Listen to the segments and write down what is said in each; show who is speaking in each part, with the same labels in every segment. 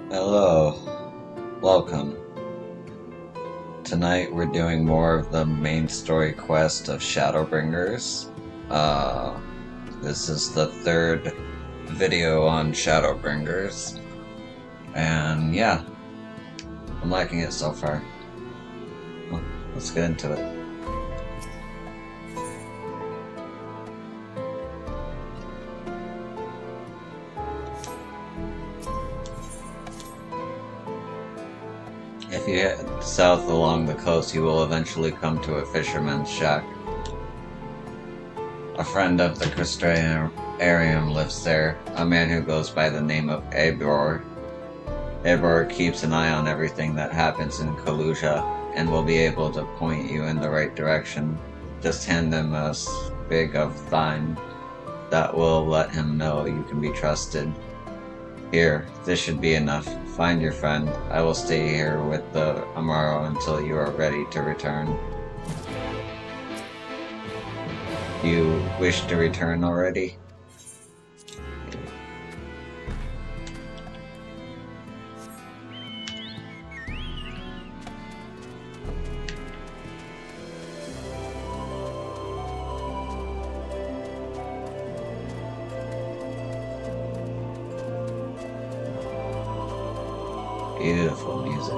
Speaker 1: Hello, welcome. Tonight we're doing more of the main story quest of Shadowbringers. Uh, this is the third video on Shadowbringers, and yeah, I'm liking it so far. Well, let's get into it. If you head south along the coast, you will eventually come to a fisherman's shack. A friend of the Crystarium lives there, a man who goes by the name of Eivor. Eivor keeps an eye on everything that happens in Kalusia and will be able to point you in the right direction. Just hand him a spig of thine. That will let him know you can be trusted. Here, this should be enough. Find your friend. I will stay here with the Amaro until you are ready to return. You wish to return already? Beautiful music.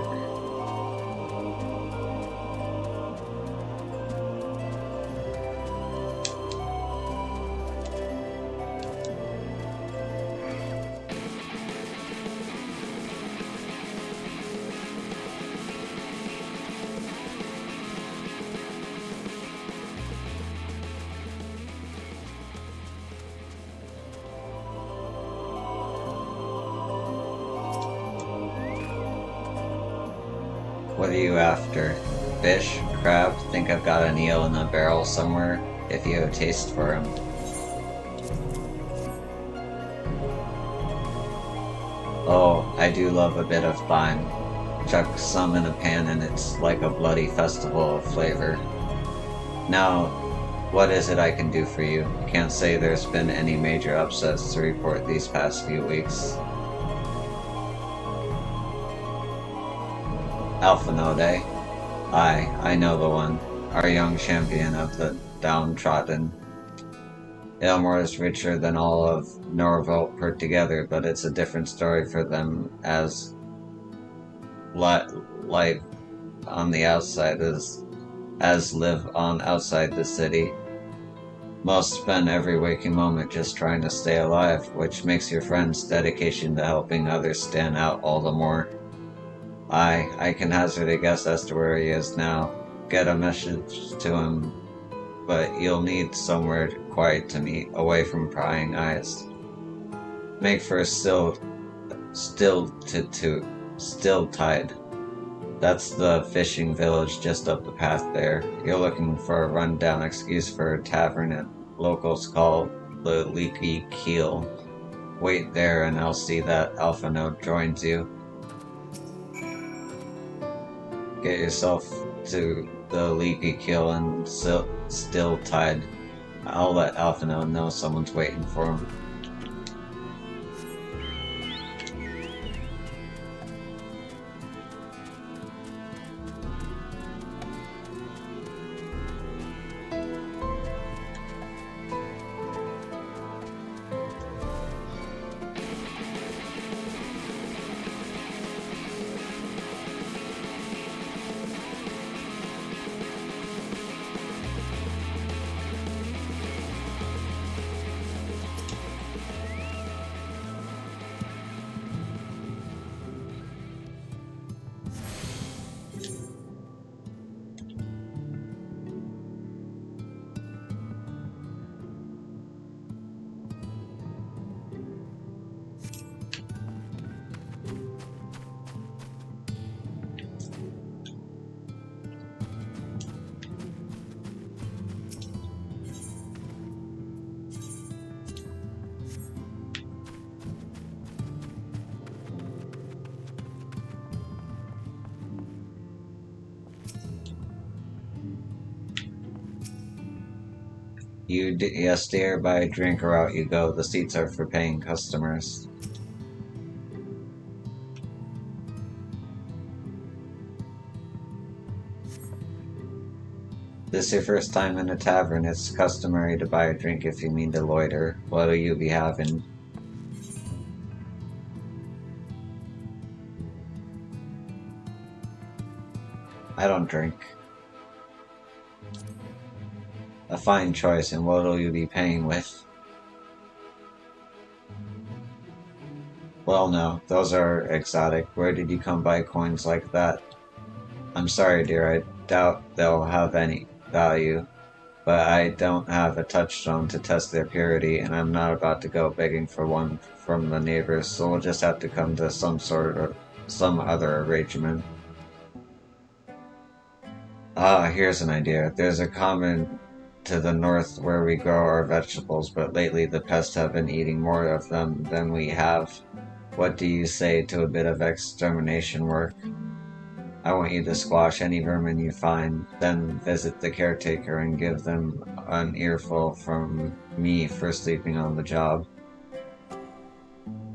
Speaker 1: What are you after? Fish? Crab? Think I've got an eel in a barrel somewhere, if you have a taste for him. Oh, I do love a bit of fine. Chuck some in a pan and it's like a bloody festival of flavor. Now, what is it I can do for you? Can't say there's been any major upsets to report these past few weeks. Alphanode, eh? Aye, I know the one. Our young champion of the downtrodden. Ilmor is richer than all of Norvolt put together, but it's a different story for them as life on the outside as live on outside the city. Most spend every waking moment just trying to stay alive, which makes your friend's dedication to helping others stand out all the more. I can hazard a guess as to where he is now. Get a message to him, but you'll need somewhere quiet to meet, away from prying eyes. Make for a still tide. That's the fishing village just up the path there. You're looking for a rundown excuse for a tavern that locals call the Leaky Keel. Wait there and I'll see that Alphano joins you. Get yourself to the Leaky Keel and still tide. I'll let Alphano know someone's waiting for him. Yes, dear, buy a drink or out you go. The seats are for paying customers. This your first time in a tavern, it's customary to buy a drink if you mean to loiter. What'll you be having? I don't drink. A fine choice, and what'll you be paying with? Well, no, those are exotic. Where did you come by coins like that? I'm sorry, dear, I doubt they'll have any value, but I don't have a touchstone to test their purity, and I'm not about to go begging for one from the neighbors, so we'll just have to come to some other arrangement. Ah, here's an idea. There's a common to the north where we grow our vegetables, but lately the pests have been eating more of them than we have. What do you say to a bit of extermination work? I want you to squash any vermin you find, then visit the caretaker and give them an earful from me for sleeping on the job.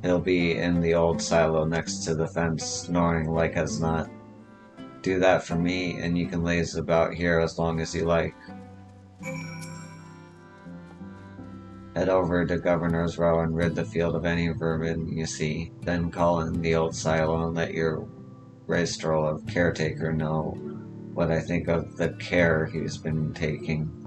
Speaker 1: He'll be in the old silo next to the fence, snoring like as not. Do that for me, and you can laze about here as long as you like. Head over to Governor's Row and rid the field of any vermin you see, then call in the old silo and let your Rastrel of caretaker know what I think of the care he's been taking.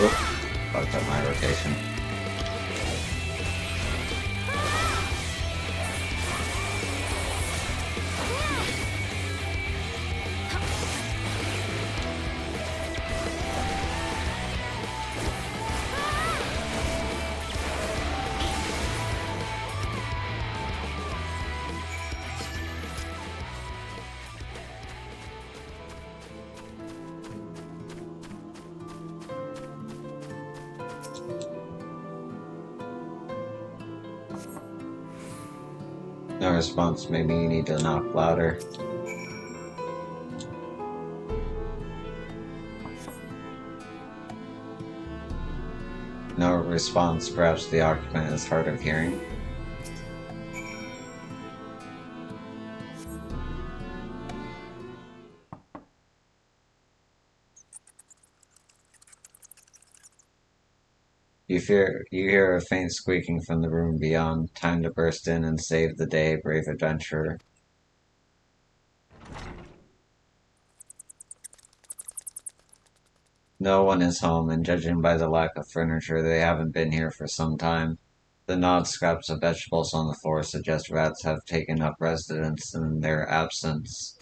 Speaker 1: Oop, fucked up my rotation. No response, maybe you need to knock louder. No response, perhaps the occupant is hard of hearing. You hear a faint squeaking from the room beyond. Time to burst in and save the day, brave adventurer. No one is home, and judging by the lack of furniture, they haven't been here for some time. The gnawed scraps of vegetables on the floor suggest rats have taken up residence in their absence.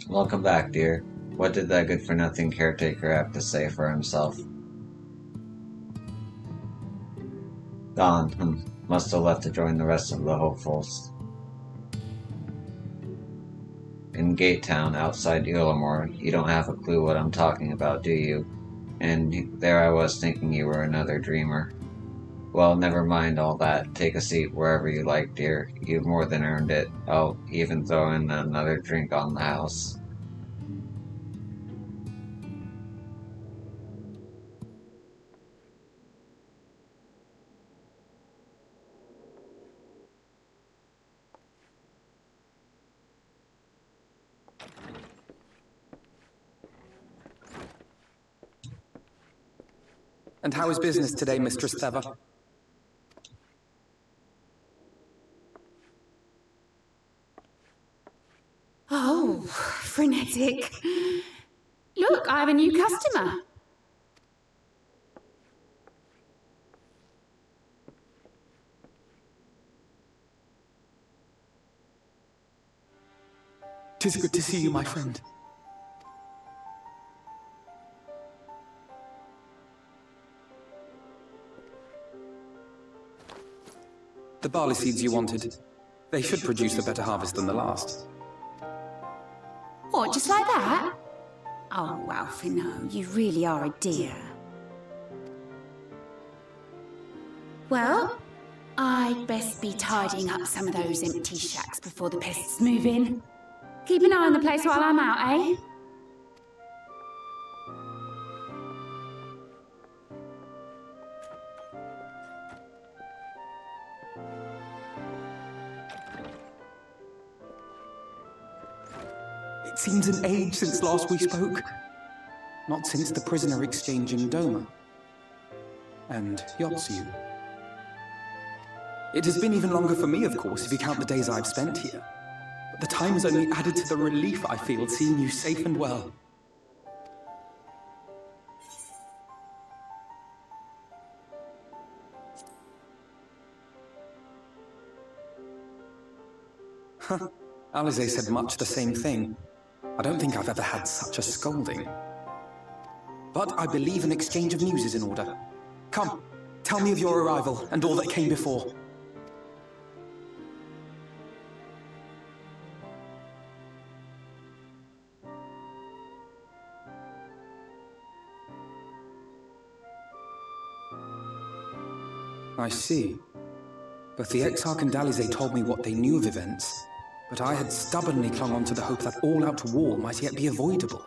Speaker 1: Welcome back, dear. What did that good-for-nothing caretaker have to say for himself? Gone. Must have left to join the rest of the hopefuls. In Gate Town, outside Elamore, you don't have a clue what I'm talking about, do you? And there I was thinking you were another dreamer. Well, never mind all that. Take a seat wherever you like, dear. You've more than earned it. I'll even throw in another drink on the house.
Speaker 2: And how is business today, Mistress Theva?
Speaker 3: Oh, frenetic. Look, I have a new customer.
Speaker 2: Tis good to see you, my friend. The barley seeds you wanted. They should produce a better harvest than the last.
Speaker 3: What, just like that? Oh, Alfie, no, you really are a dear. Well, I'd best be tidying up some of those empty shacks before the pests move in. Keep an eye on the place while I'm out, eh?
Speaker 2: It seems an age since last we spoke. Not since the prisoner exchange in Doma. And Yotsu. It has been even longer for me, of course, if you count the days I've spent here. But the time has only added to the relief I feel seeing you safe and well. Alize said much the same thing. I don't think I've ever had such a scolding. But I believe an exchange of news is in order. Come, tell me of your arrival and all that came before. I see. Both the Exarch and Alize told me what they knew of events, but I had stubbornly clung on to the hope that all-out war might yet be avoidable.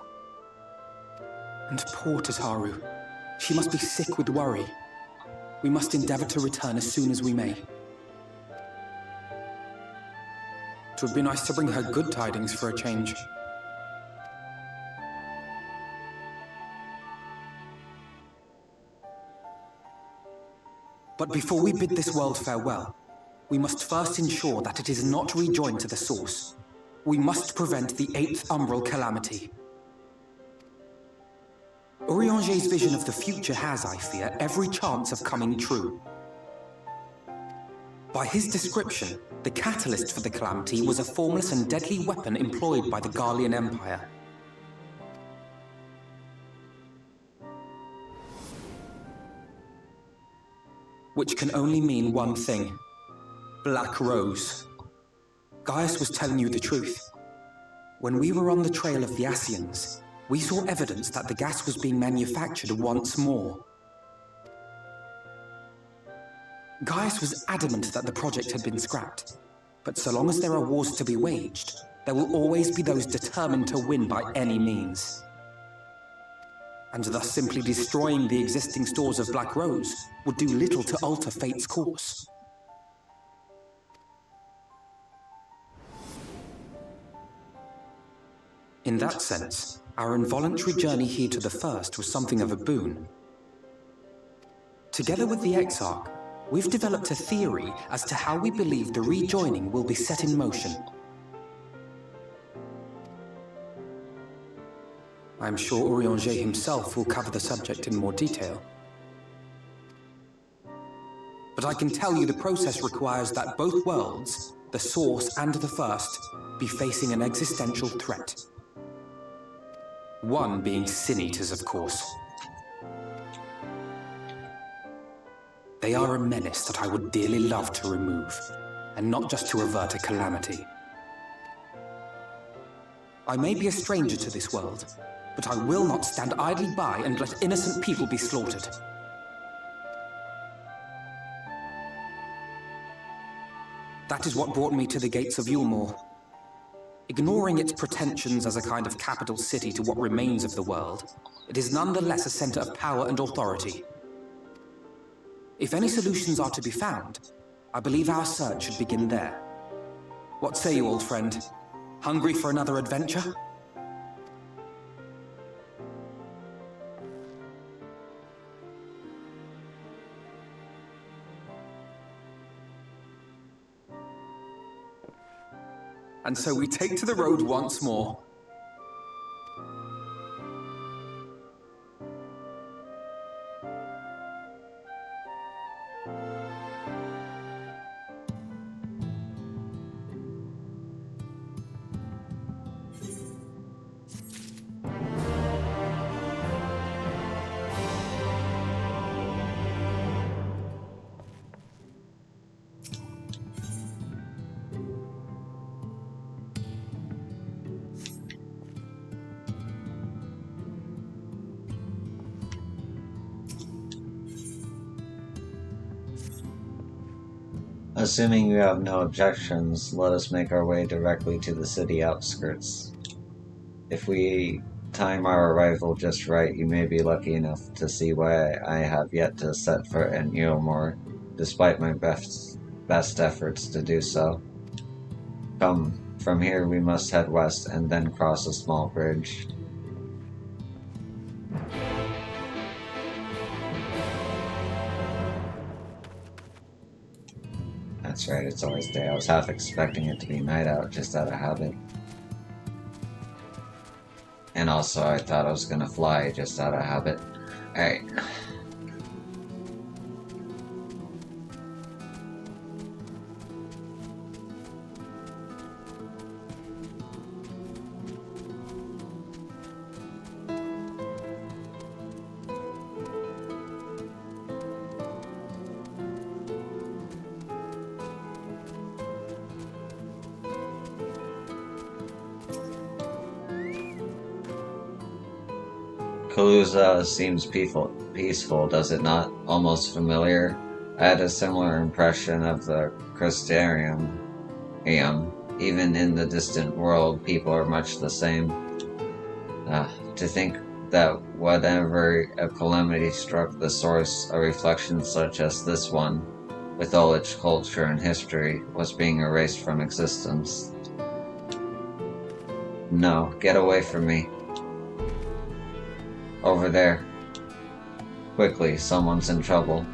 Speaker 2: And poor Tataru. She must be sick with worry. We must endeavor to return as soon as we may. It would be nice to bring her good tidings for a change. But before we bid this world farewell, we must first ensure that it is not rejoined to the source. We must prevent the 8th Umbral calamity. Urianger's vision of the future has, I fear, every chance of coming true. By his description, the catalyst for the calamity was a formless and deadly weapon employed by the Garlean Empire. Which can only mean one thing. Black Rose. Gaius was telling you the truth. When we were on the trail of the Ascians, we saw evidence that the gas was being manufactured once more. Gaius was adamant that the project had been scrapped, but so long as there are wars to be waged, there will always be those determined to win by any means. And thus simply destroying the existing stores of Black Rose would do little to alter fate's course. In that sense, our involuntary journey here to the First was something of a boon. Together with the Exarch, we've developed a theory as to how we believe the rejoining will be set in motion. I'm sure Urianger himself will cover the subject in more detail. But I can tell you the process requires that both worlds, the Source and the First, be facing an existential threat. One being sin eaters, of course. They are a menace that I would dearly love to remove, and not just to avert a calamity. I may be a stranger to this world, but I will not stand idly by and let innocent people be slaughtered. That is what brought me to the gates of Yulmore. Ignoring its pretensions as a kind of capital city to what remains of the world, it is nonetheless a center of power and authority. If any solutions are to be found, I believe our search should begin there. What say you, old friend? Hungry for another adventure? And so we take to the road once more.
Speaker 1: Assuming you have no objections, let us make our way directly to the city outskirts. If we time our arrival just right, you may be lucky enough to see why I have yet to set foot in Eilmore, despite my best efforts to do so. Come, from here we must head west and then cross a small bridge. That's right, it's always day. I was half expecting it to be night out, just out of habit. And also, I thought I was gonna fly, just out of habit. Alright. Kaluza seems peaceful, does it not? Almost familiar. I had a similar impression of the Crystarium. Even in the distant world, people are much the same. To think that whatever a calamity struck the source, a reflection such as this one, with all its culture and history, was being erased from existence. No, get away from me. Over there. Quickly, someone's in trouble.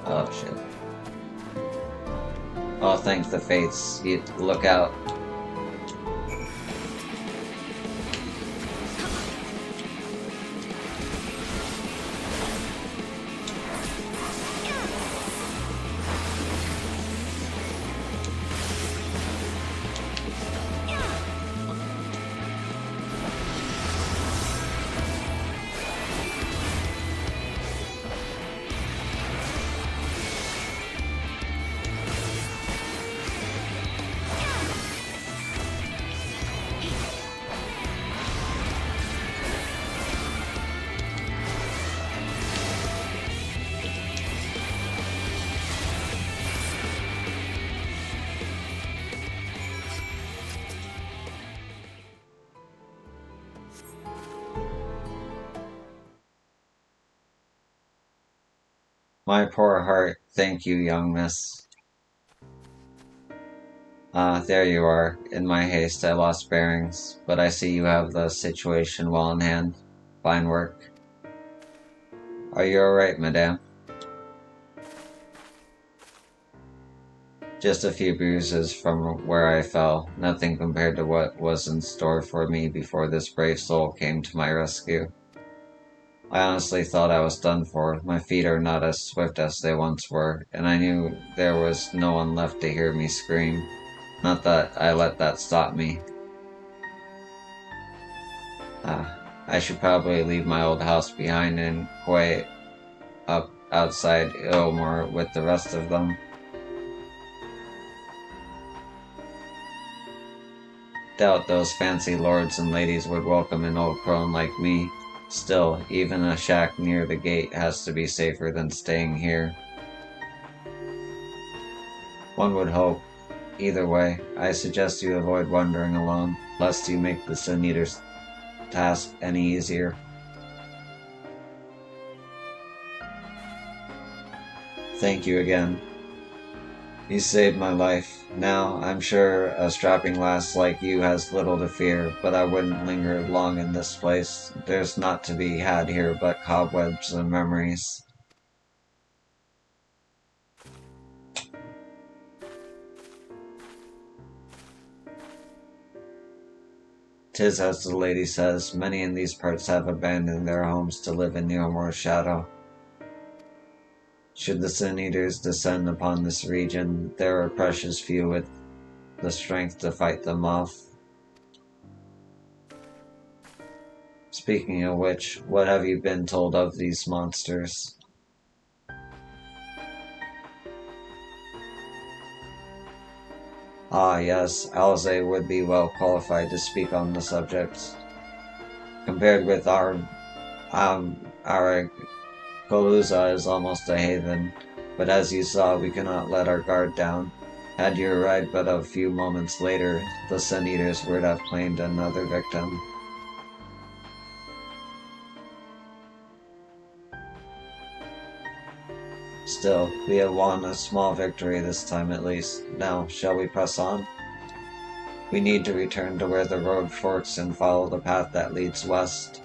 Speaker 1: Oh shit. Oh, thank the fates. Look out. My poor heart, thank you, young miss. There you are. In my haste, I lost bearings, but I see you have the situation well in hand. Fine work. Are you alright, madame? Just a few bruises from where I fell, nothing compared to what was in store for me before this brave soul came to my rescue. I honestly thought I was done for. My feet are not as swift as they once were, and I knew there was no one left to hear me scream. Not that I let that stop me. I should probably leave my old house behind and quiet up outside Ilmore with the rest of them. Doubt those fancy lords and ladies would welcome an old crone like me. Still, even a shack near the gate has to be safer than staying here. One would hope. Either way, I suggest you avoid wandering alone, lest you make the Sin Eater's task any easier. Thank you again. You saved my life. Now, I'm sure a strapping lass like you has little to fear, but I wouldn't linger long in this place. There's naught to be had here but cobwebs and memories. "'Tis as the lady says, many in these parts have abandoned their homes to live in Neomore's shadow. Should the Sin Eaters descend upon this region, there are precious few with the strength to fight them off. Speaking of which, what have you been told of these monsters?" Ah, yes, Alze would be well qualified to speak on the subject. Compared with our Colusa is almost a haven, but as you saw, we cannot let our guard down. Had you arrived but a few moments later, the Sin Eaters would have claimed another victim. Still, we have won a small victory this time at least. Now, shall we press on? We need to return to where the road forks and follow the path that leads west.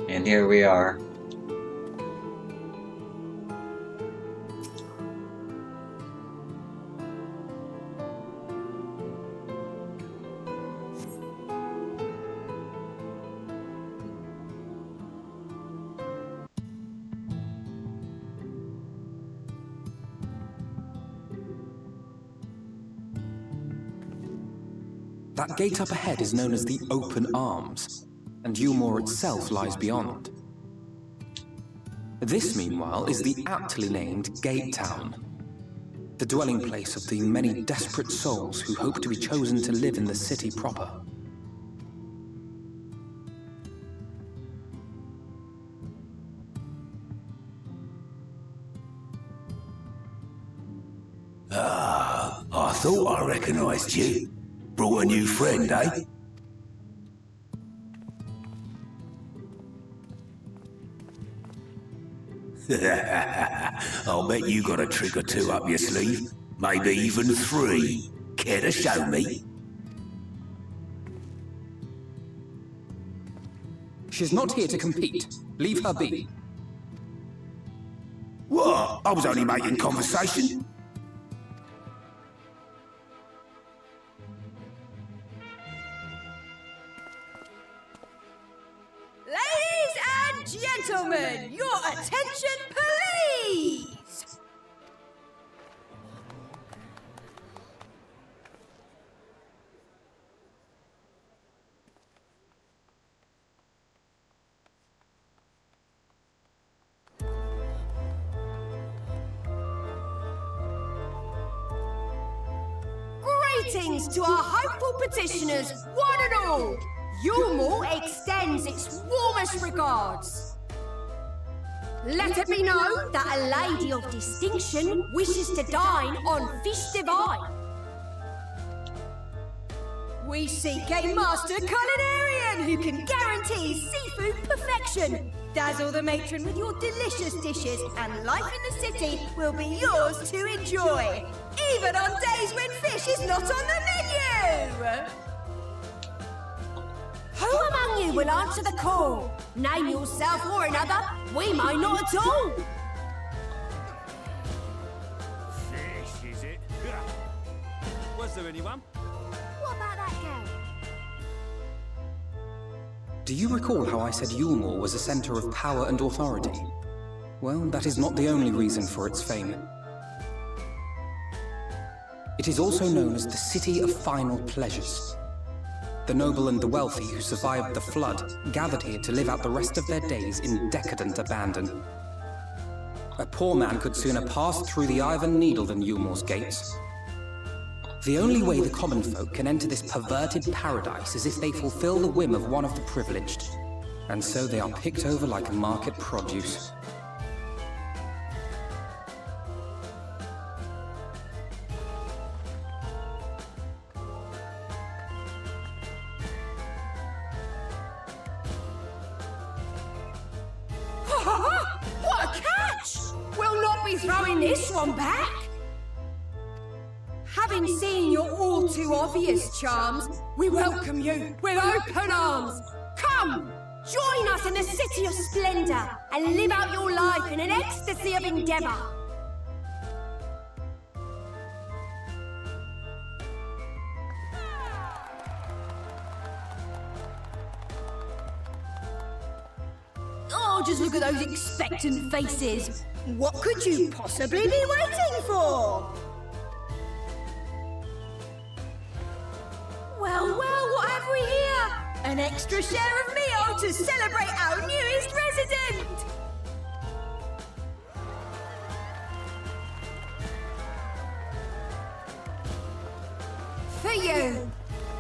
Speaker 1: And here we are.
Speaker 2: That gate up ahead is known as the Open Arms, and Ulmore itself lies beyond. This, meanwhile, is the aptly named Gate Town, the dwelling place of the many desperate souls who hope to be chosen to live in the city proper.
Speaker 4: Ah, I thought I recognized you. Brought a new friend, eh? I'll bet you got a trick or two up your sleeve. Maybe even 3. Care to show me?
Speaker 2: She's not here to compete. Leave her be.
Speaker 4: What? I was only making conversation.
Speaker 5: Gentlemen, your attention, please! Greetings to our hopeful petitioners, one and all! Yulmore extends its warmest regards. Let it be known that a lady of distinction wishes to dine on fish divine. We seek a master culinarian who can guarantee seafood perfection. Dazzle the matron with your delicious dishes, and life in the city will be yours to enjoy, even on days when fish is not on the menu! Who among you will answer the call? Name yourself or another. We might not at all.
Speaker 6: Fish, is it? Was there anyone?
Speaker 5: What about that girl?
Speaker 2: Do you recall how I said Yulmore was a center of power and authority? Well, that is not the only reason for its fame. It is also known as the City of Final Pleasures. The noble and the wealthy who survived the flood gathered here to live out the rest of their days in decadent abandon. A poor man could sooner pass through the Iron Needle than Yulmore's gates. The only way the common folk can enter this perverted paradise is if they fulfill the whim of one of the privileged, and so they are picked over like market produce.
Speaker 5: What a catch! We'll not be throwing this one back! Having seen your all too obvious charms, we welcome you with open arms. Come, join us in the City of Splendor and live out your life in an ecstasy of endeavour. Oh, just look at those expectant faces. What could you possibly be waiting for? Well, what have we here? An extra share of meal to celebrate our newest resident! For you!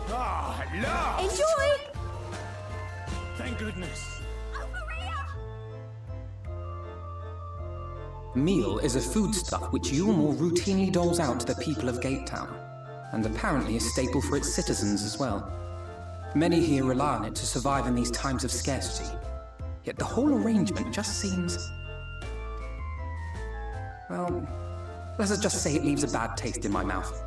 Speaker 6: Ah, at last!
Speaker 5: Enjoy!
Speaker 6: Thank goodness.
Speaker 5: Over here!
Speaker 2: Meal is a foodstuff which Yulmore routinely doles out to the people of Gatetown, and apparently a staple for its citizens as well. Many here rely on it to survive in these times of scarcity, yet the whole arrangement just seems... well, let's just say it leaves a bad taste in my mouth.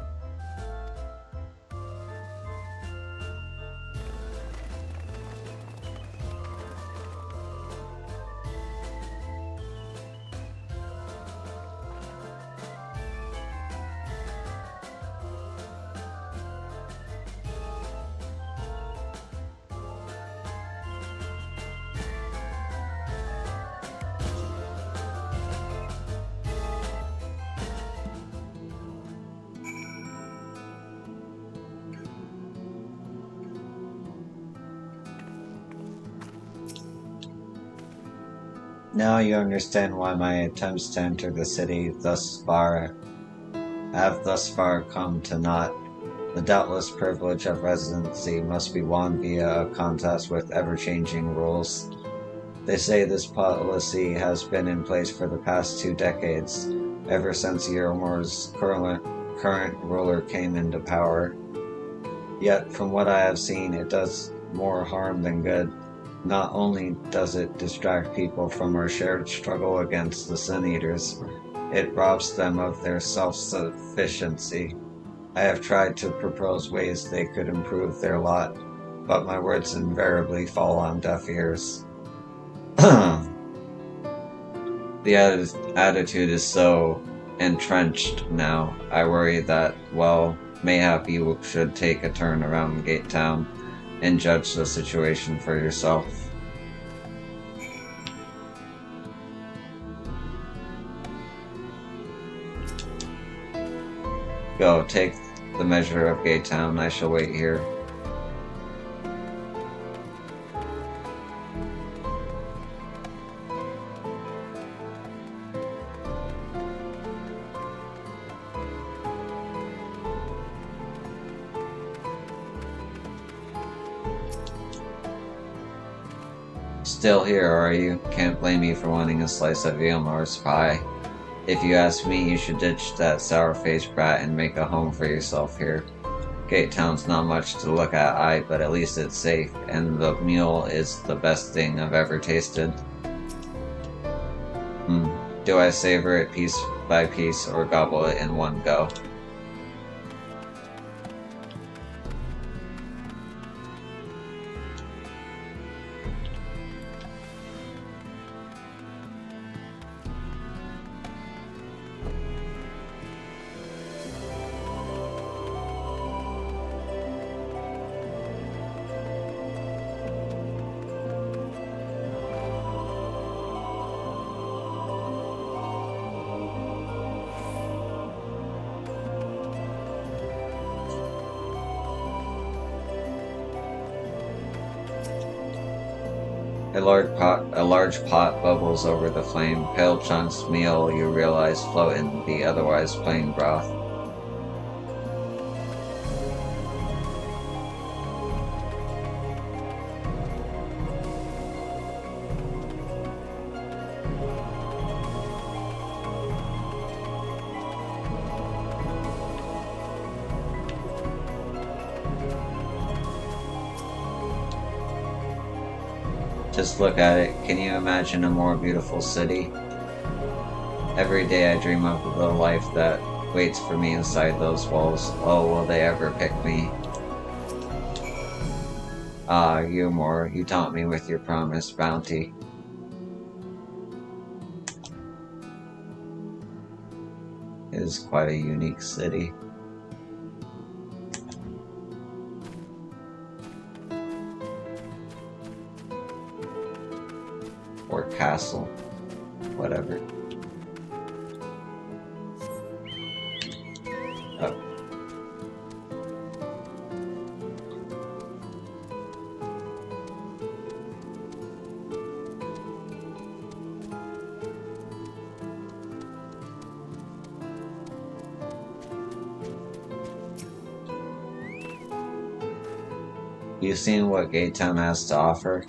Speaker 1: Now you understand why my attempts to enter the city have thus far come to naught. The doubtless privilege of residency must be won via a contest with ever-changing rules. They say this policy has been in place for the past 2 decades, ever since Yulmore's current ruler came into power. Yet, from what I have seen, it does more harm than good. Not only does it distract people from our shared struggle against the Sin Eaters, it robs them of their self-sufficiency. I have tried to propose ways they could improve their lot, but my words invariably fall on deaf ears. The attitude is so entrenched now, I worry that, well, mayhap you should take a turn around Gatetown and judge the situation for yourself. Go, take the measure of Gate Town. I shall wait here. Still here, are you? Can't blame me for wanting a slice of Eomar's pie. If you ask me, you should ditch that sour-faced brat and make a home for yourself here. Gate Town's not much to look at, but at least it's safe, and the meal is the best thing I've ever tasted. Do I savor it piece by piece or gobble it in one go? A large pot bubbles over the flame. Pale chunks meal, you realize, float in the otherwise plain broth. Just look at it. Can you imagine a more beautiful city? Every day I dream of the life that waits for me inside those walls. Oh, will they ever pick me? Ah, Eomor, you taunt me with your promised bounty. It is quite a unique city. Or castle, whatever. Oh. You've seen what Gate Town has to offer?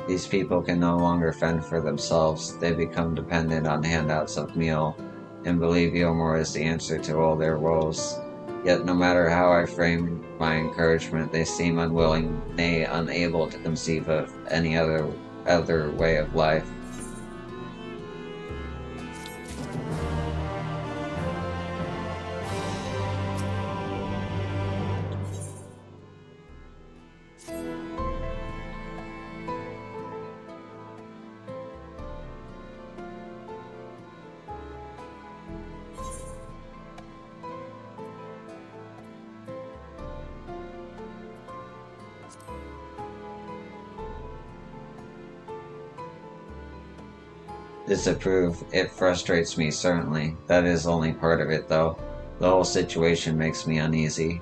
Speaker 1: These people can no longer fend for themselves. They become dependent on handouts of meal, and believe Eomor is the answer to all their woes. Yet no matter how I frame my encouragement, they seem unwilling, nay, unable to conceive of any other way of life. Disapprove. It frustrates me, certainly. That is only part of it, though. The whole situation makes me uneasy.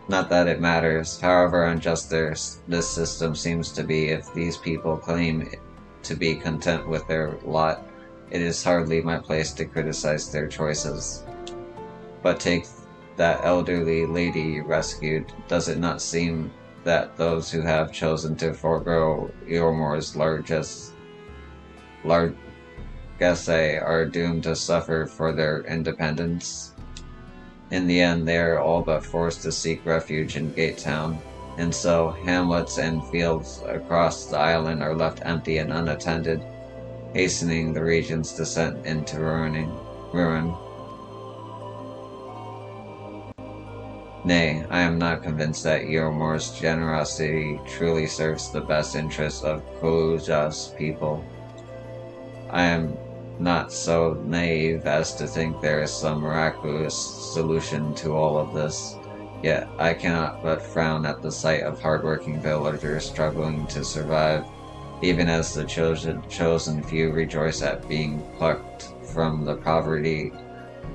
Speaker 1: Not that it matters. However unjust this system seems to be, if these people claim to be content with their lot, it is hardly my place to criticize their choices. But take that elderly lady you rescued. Does it not seem that those who have chosen to forego Eomor's largesse are doomed to suffer for their independence? In the end, they are all but forced to seek refuge in Gate Town, and so hamlets and fields across the island are left empty and unattended, hastening the region's descent into ruin. Nay, I am not convinced that Eomor's generosity truly serves the best interests of Kaluja's people. I am not so naive as to think there is some miraculous solution to all of this, yet I cannot but frown at the sight of hardworking villagers struggling to survive, even as the chosen few rejoice at being plucked from the poverty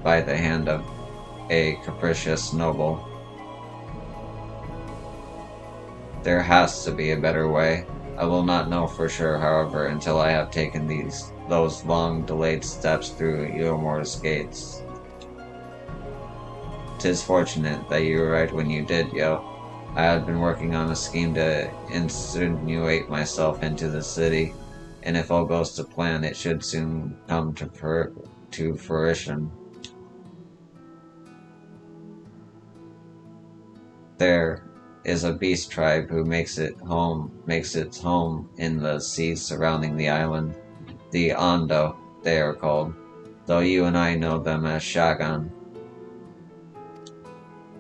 Speaker 1: by the hand of a capricious noble. There has to be a better way. I will not know for sure, however, until I have taken those long-delayed steps through Eormore's gates. 'Tis fortunate that you arrived when you did, Yo. I had been working on a scheme to insinuate myself into the city, and if all goes to plan, it should soon come to fruition. There is a beast tribe who makes its home in the seas surrounding the island. The Ondo, they are called, though you and I know them as Shagan.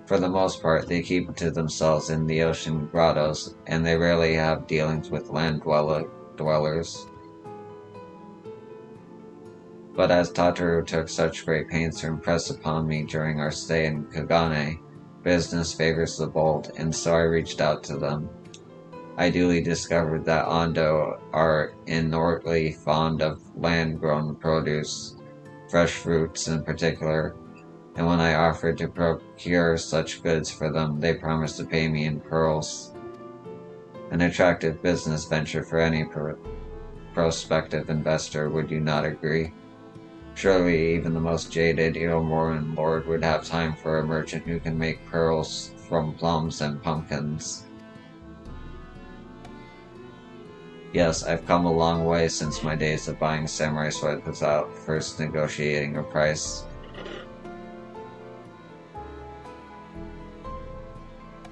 Speaker 1: For the most part, they keep to themselves in the ocean grottos, and they rarely have dealings with land dwellers. But as Tataru took such great pains to impress upon me during our stay in Kagane, business favors the bold, and so I reached out to them. I duly discovered that Ondo are inordinately fond of land-grown produce, fresh fruits in particular, and when I offered to procure such goods for them, they promised to pay me in pearls. An attractive business venture for any prospective investor, would you not agree? Surely even the most jaded Eormoran lord would have time for a merchant who can make pearls from plums and pumpkins. Yes, I've come a long way since my days of buying samurai swords without first negotiating a price.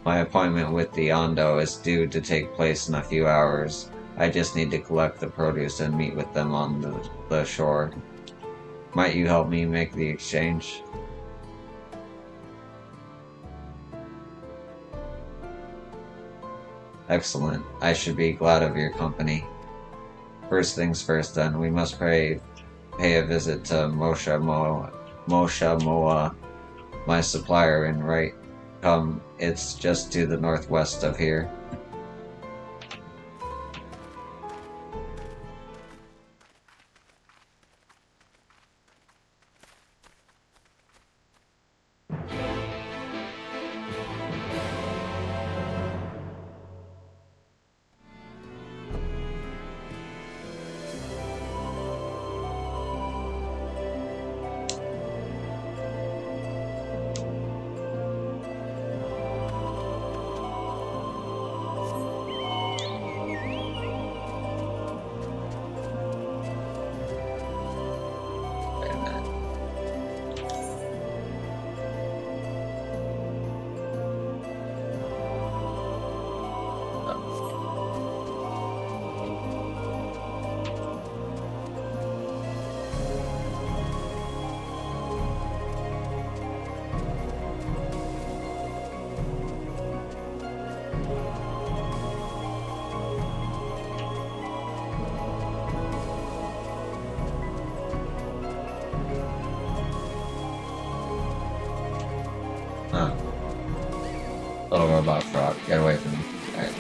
Speaker 1: My appointment with the Ondo is due to take place in a few hours. I just need to collect the produce and meet with them on the shore. Might you help me make the exchange? Excellent. I should be glad of your company. First things first then, we must pay a visit to Mosha Moa, my supplier in right. It's just to the northwest of here. Little robot frog, get away from me. Alright.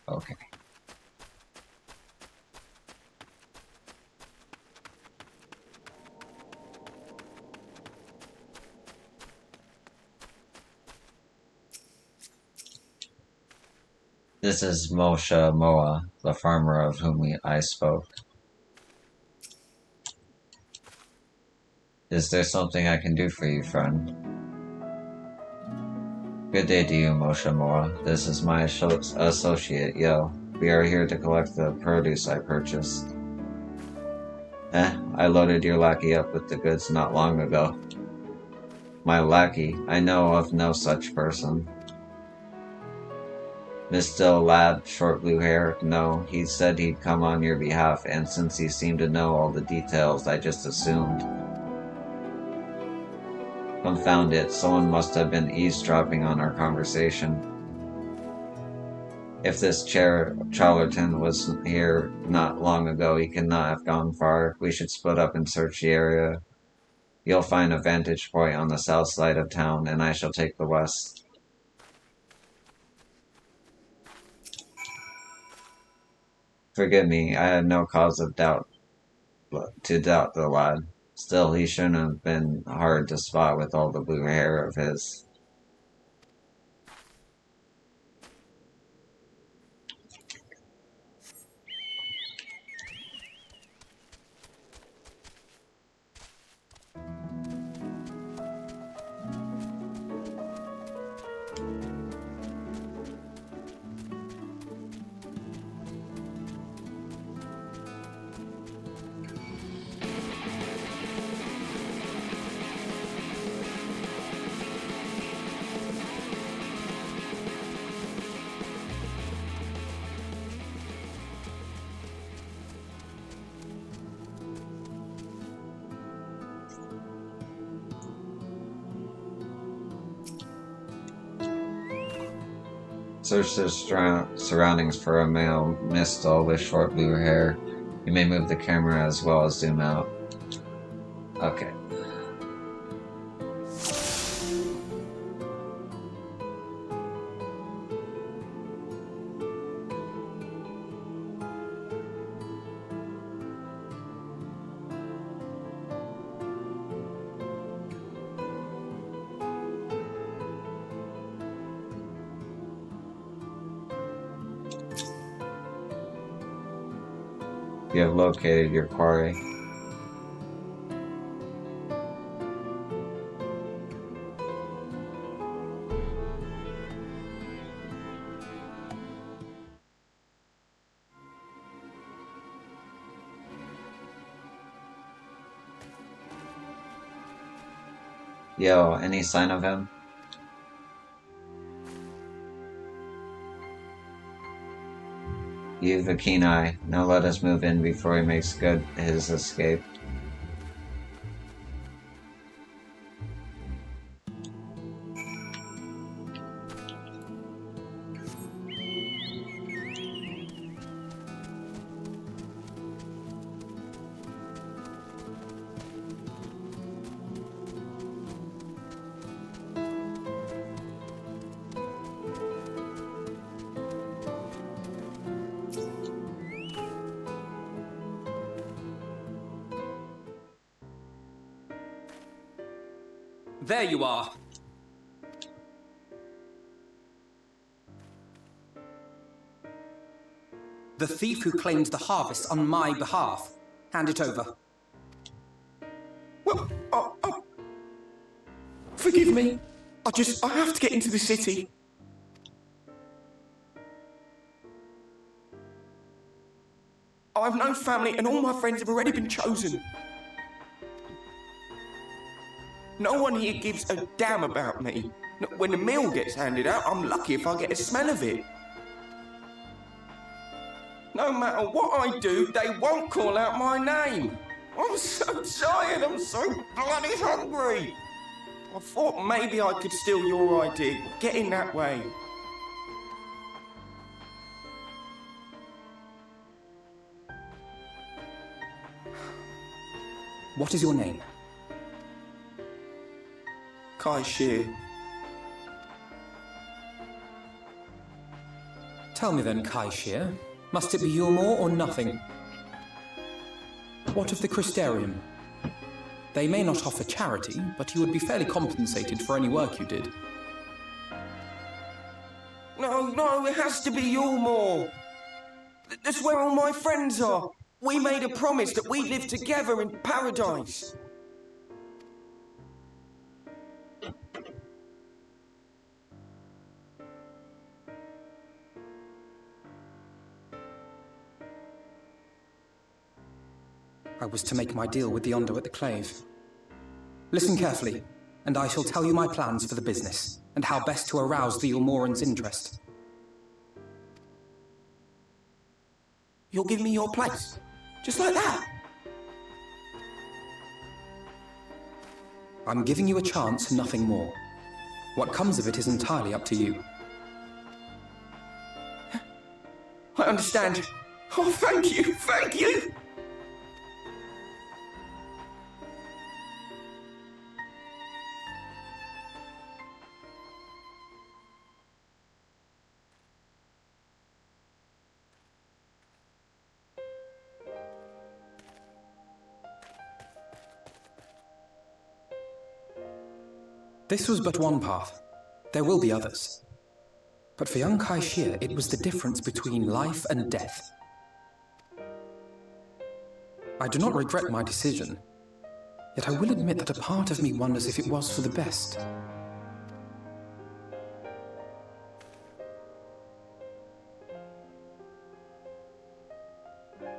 Speaker 1: Okay. This is Moshe Moa, the farmer of whom I spoke. Is there something I can do for you, friend? Good day to you, Moshe Moa. This is my associate, Yo. We are here to collect the produce I purchased. I loaded your lackey up with the goods not long ago. My lackey? I know of no such person. Miss Dill lad, short blue hair? No, he said he'd come on your behalf, and since he seemed to know all the details, I just assumed. Confound it, someone must have been eavesdropping on our conversation. If this charlatan was here not long ago, he could not have gone far. We should split up and search the area. You'll find a vantage point on the south side of town, and I shall take the west. Forgive me, I had no cause of doubt to doubt the lad. Still, he shouldn't have been hard to spot with all the blue hair of his. Search the surroundings for a male Mistel with short blue hair. You may move the camera as well as zoom out. Okay. You have located your quarry. Yo, any sign of him? You've a keen eye. Now let us move in before he makes good his escape.
Speaker 2: There you are. The thief who claimed the harvest on my behalf. Hand it over.
Speaker 7: Well, forgive me. I have to get into the city. I have no family and all my friends have already been chosen. No one here gives a damn about me. When the meal gets handed out, I'm lucky if I get a smell of it. No matter what I do, they won't call out my name. I'm so tired, I'm so bloody hungry. I thought maybe I could steal your idea, get in that way.
Speaker 2: What is your name?
Speaker 7: Kai Shear.
Speaker 2: Tell me then, Kai Shear, must it be Yulmore or nothing? What of the Christerium? They may not offer charity, but you would be fairly compensated for any work you did.
Speaker 7: No, it has to be Yulmore. That's where all my friends are. We made a promise that we'd live together in paradise.
Speaker 2: I was to make my deal with the Ondo at the Clave. Listen carefully, and I shall tell you my plans for the business, and how best to arouse the Yulmorans' interest.
Speaker 7: You'll give me your place? Just like that?
Speaker 2: I'm giving you a chance, nothing more. What comes of it is entirely up to you.
Speaker 7: I understand. Oh, thank you!
Speaker 2: This was but one path. There will be others. But for young Kaishir, it was the difference between life and death. I do not regret my decision, yet I will admit that a part of me wonders if it was for the best.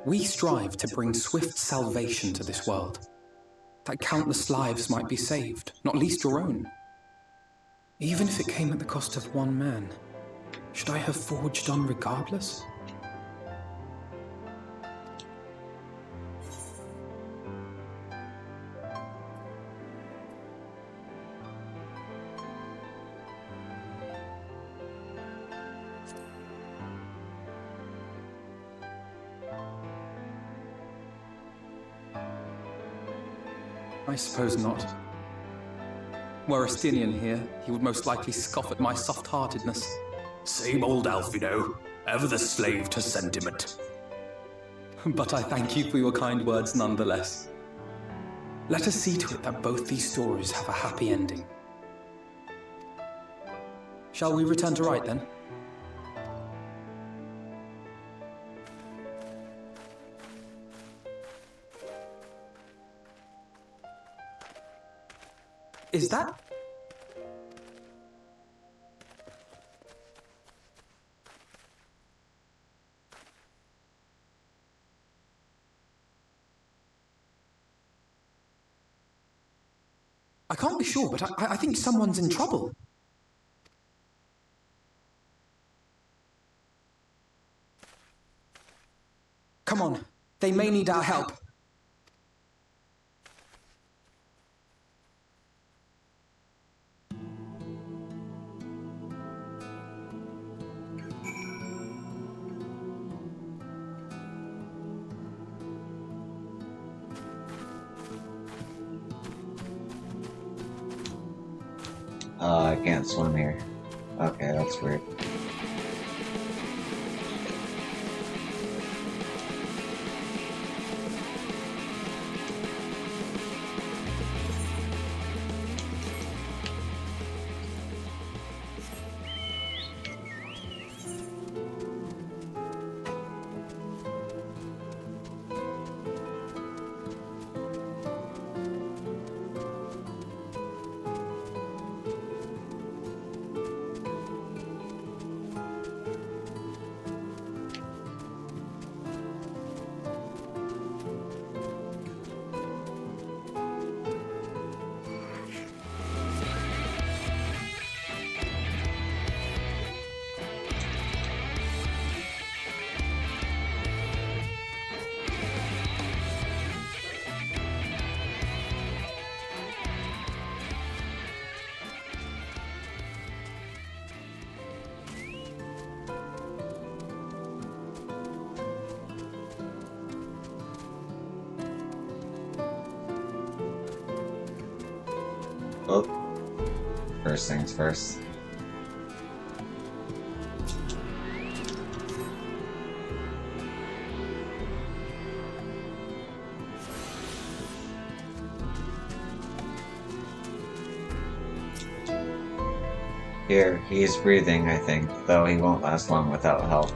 Speaker 2: We strive to bring swift salvation to this world, that countless lives might be saved, not least your own. Even if it came at the cost of one man, should I have forged on regardless? I suppose not. Were Estinian here, he would most likely scoff at my soft-heartedness.
Speaker 4: Same old Alfino, ever the slave to sentiment.
Speaker 2: But I thank you for your kind words nonetheless. Let us see to it that both these stories have a happy ending. Shall we return to Wright then? Is that? I can't be sure, but I think someone's in trouble. Come on, they may need our help.
Speaker 1: I can't swim here. Okay, that's weird. Oh, first things first. Here, he's breathing, I think, though he won't last long without help.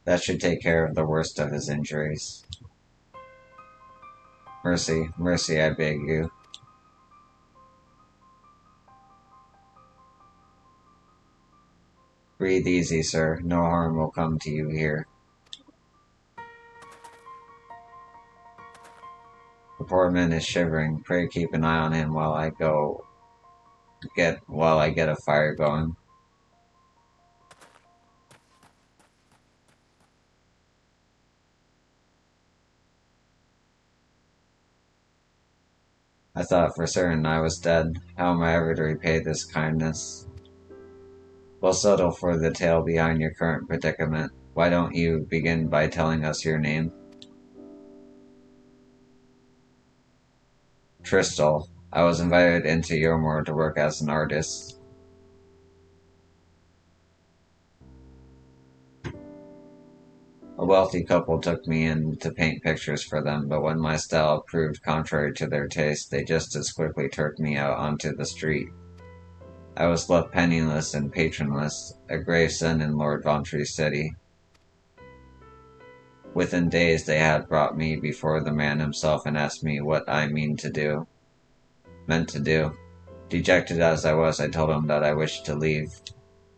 Speaker 1: That should take care of the worst of his injuries. Mercy, mercy, I beg you. Breathe easy, sir. No harm will come to you here. The poor man is shivering. Pray keep an eye on him while I get a fire going. I thought for certain I was dead. How am I ever to repay this kindness? We'll settle for the tale behind your current predicament. Why don't you begin by telling us your name? Tristal. I was invited into Yomor to work as an artist. A wealthy couple took me in to paint pictures for them, but when my style proved contrary to their taste, they just as quickly turned me out onto the street. I was left penniless and patronless, a grave sin in Lord Vauntry's city. Within days they had brought me before the man himself and asked me what I meant to do. Dejected as I was, I told him that I wished to leave.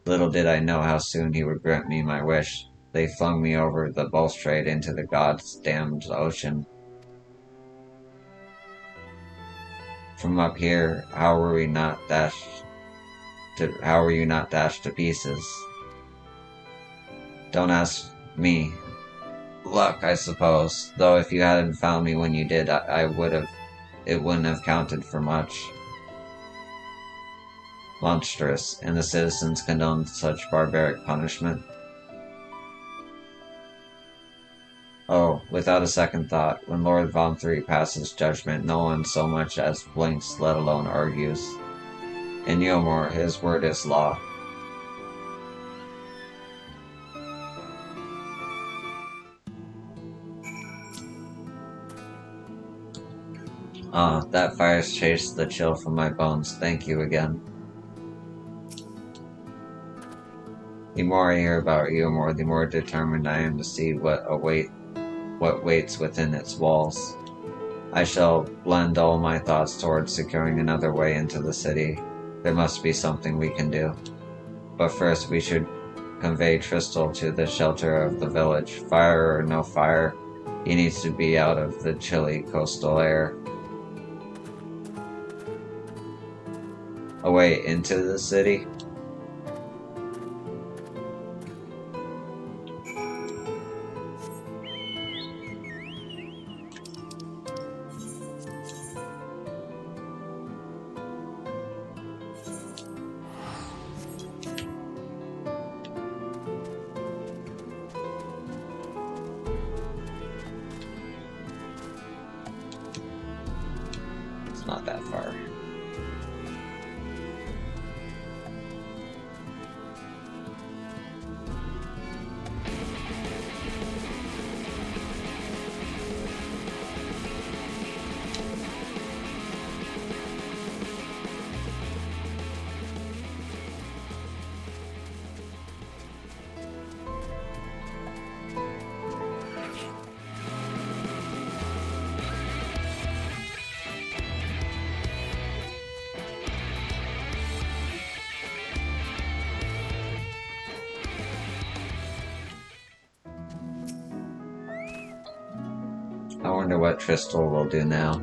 Speaker 1: Little did I know how soon he would grant me my wish. They flung me over the balustrade into the gods-damned ocean. From up here, how were you not dashed to pieces? Don't ask me. Luck, I suppose. Though if you hadn't found me when you did, it wouldn't have counted for much. Monstrous, and the citizens condoned such barbaric punishment. Oh, without a second thought, when Lord Vauntry passes judgment, no one so much as blinks, let alone argues. In Yomor, his word is law. Ah, that fire's chased the chill from my bones. Thank you again. The more I hear about Yomor, the more determined I am to see what waits within its walls. I shall blend all my thoughts towards securing another way into the city. There must be something we can do. But first we should convey Tristal to the shelter of the village. Fire or no fire, he needs to be out of the chilly coastal air. Away into the city? It's not that far. I wonder what Tristal will do now.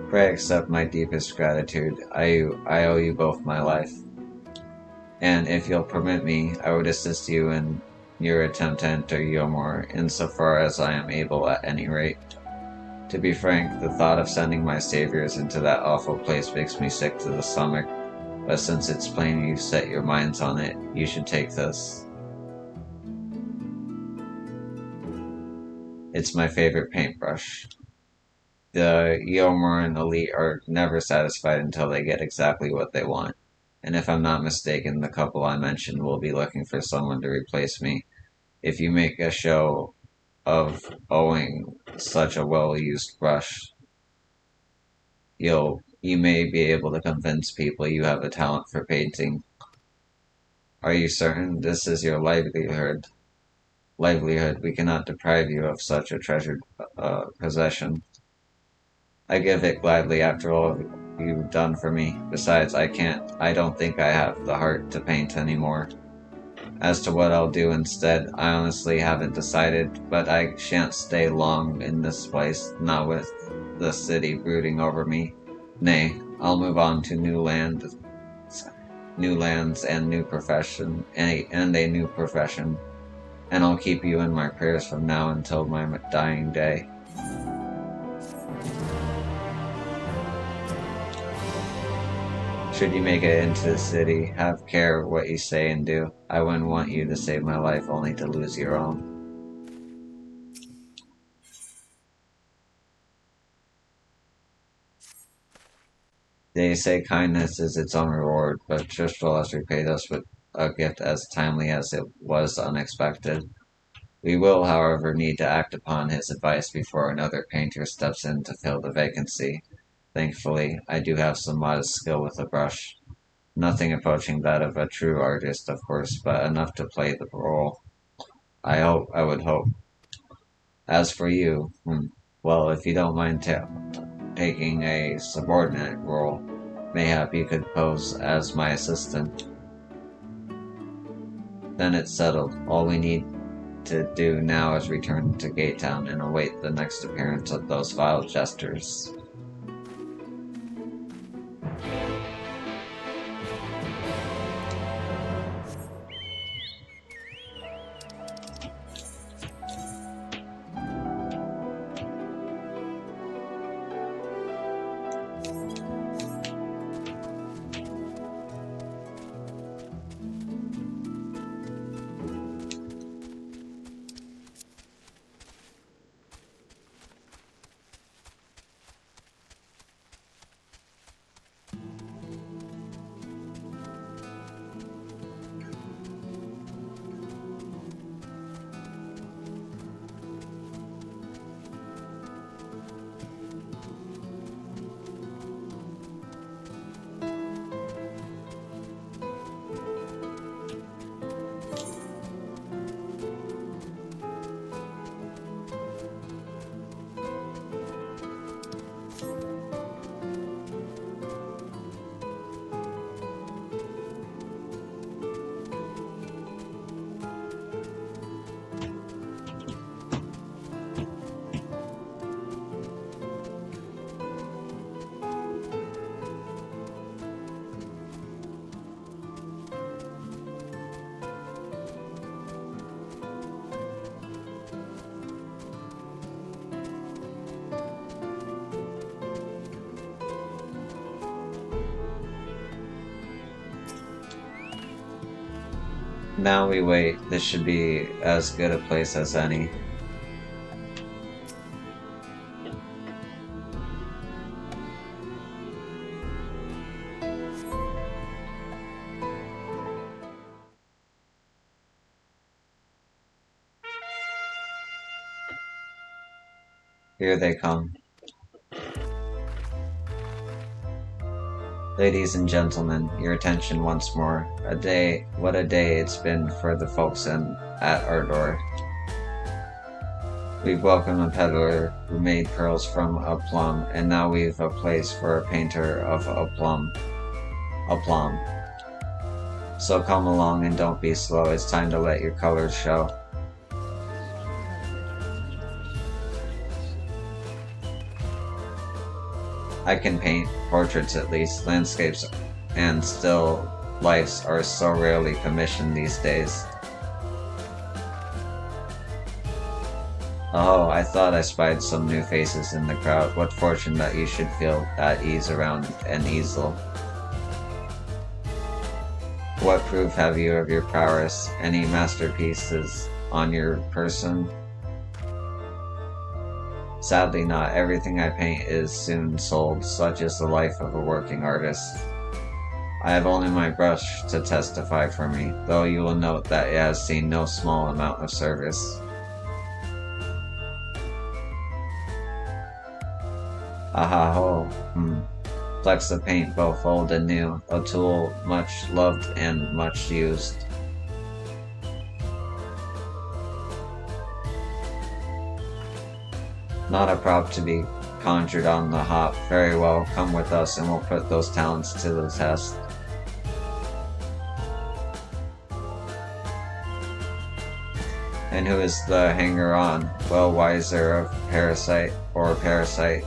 Speaker 1: Pray accept my deepest gratitude. I owe you both my life. And if you'll permit me, I would assist you in your attempt to enter Yomor, insofar as I am able at any rate. To be frank, the thought of sending my saviors into that awful place makes me sick to the stomach. But since it's plain you've set your minds on it, you should take this. It's my favorite paintbrush. The Yomoran elite are never satisfied until they get exactly what they want. And if I'm not mistaken, the couple I mentioned will be looking for someone to replace me. If you make a show of owing such a well-used brush, you may be able to convince people you have a talent for painting. Are you certain this is your livelihood? We cannot deprive you of such a treasured possession. I give it gladly after all you've done for me. Besides, I don't think I have the heart to paint anymore. As to what I'll do instead, I honestly haven't decided, but I shan't stay long in this place, not with the city brooding over me. Nay, I'll move on to new lands and new profession, and a new profession, and I'll keep you in my prayers from now until my dying day. Should you make it into the city, have care what you say and do. I wouldn't want you to save my life only to lose your own. They say kindness is its own reward, but Trishul has repaid us with a gift as timely as it was unexpected. We will, however, need to act upon his advice before another painter steps in to fill the vacancy. Thankfully, I do have some modest skill with a brush. Nothing approaching that of a true artist, of course, but enough to play the role. I would hope. As for you, well, if you don't mind taking a subordinate role, mayhap you could pose as my assistant. Then it's settled. All we need to do now is return to Gate Town and await the next appearance of those vile jesters. Now we wait. This should be as good a place as any. Here they come. Ladies and gentlemen, your attention once more. What a day it's been for the folks at our door. We've welcomed a peddler who made pearls from a plum, and now we've a place for a painter of a plum. So come along and don't be slow, it's time to let your colors show. I can paint, portraits at least, landscapes and still lifes are so rarely commissioned these days. Oh, I thought I spied some new faces in the crowd. What fortune that you should feel at ease around an easel. What proof have you of your prowess? Any masterpieces on your person? Sadly, not everything I paint is soon sold, such is the life of a working artist. I have only my brush to testify for me, though you will note that it has seen no small amount of service. Aha ho, Flecks of paint, both old and new, a tool much loved and much used. Not a prop to be conjured on the hop. Very well, come with us and we'll put those talents to the test. And who is the hanger-on? Well, why is there a parasite or a parasite?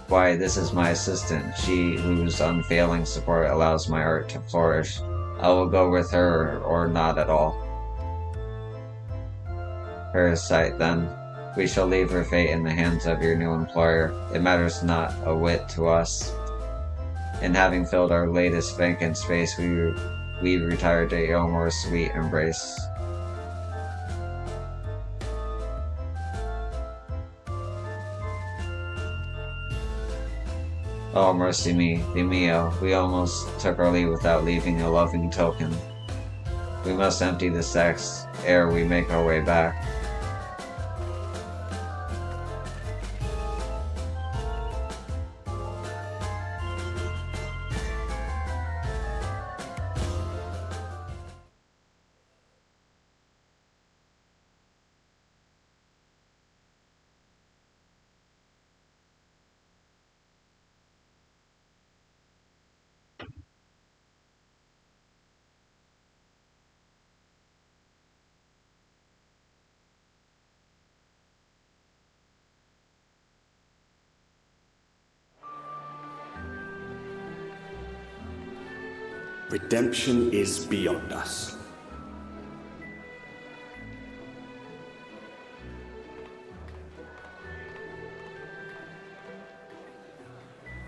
Speaker 1: Why, this is my assistant, she whose unfailing support allows my art to flourish. I will go with her or not at all. Parasite, then. We shall leave her fate in the hands of your new employer. It matters not a whit to us. And having filled our latest vacant space, we retire to Elmore's sweet embrace. Oh, mercy me, Di mio, we almost took our leave without leaving a loving token. We must empty the sacks ere we make our way back.
Speaker 8: Redemption is beyond us.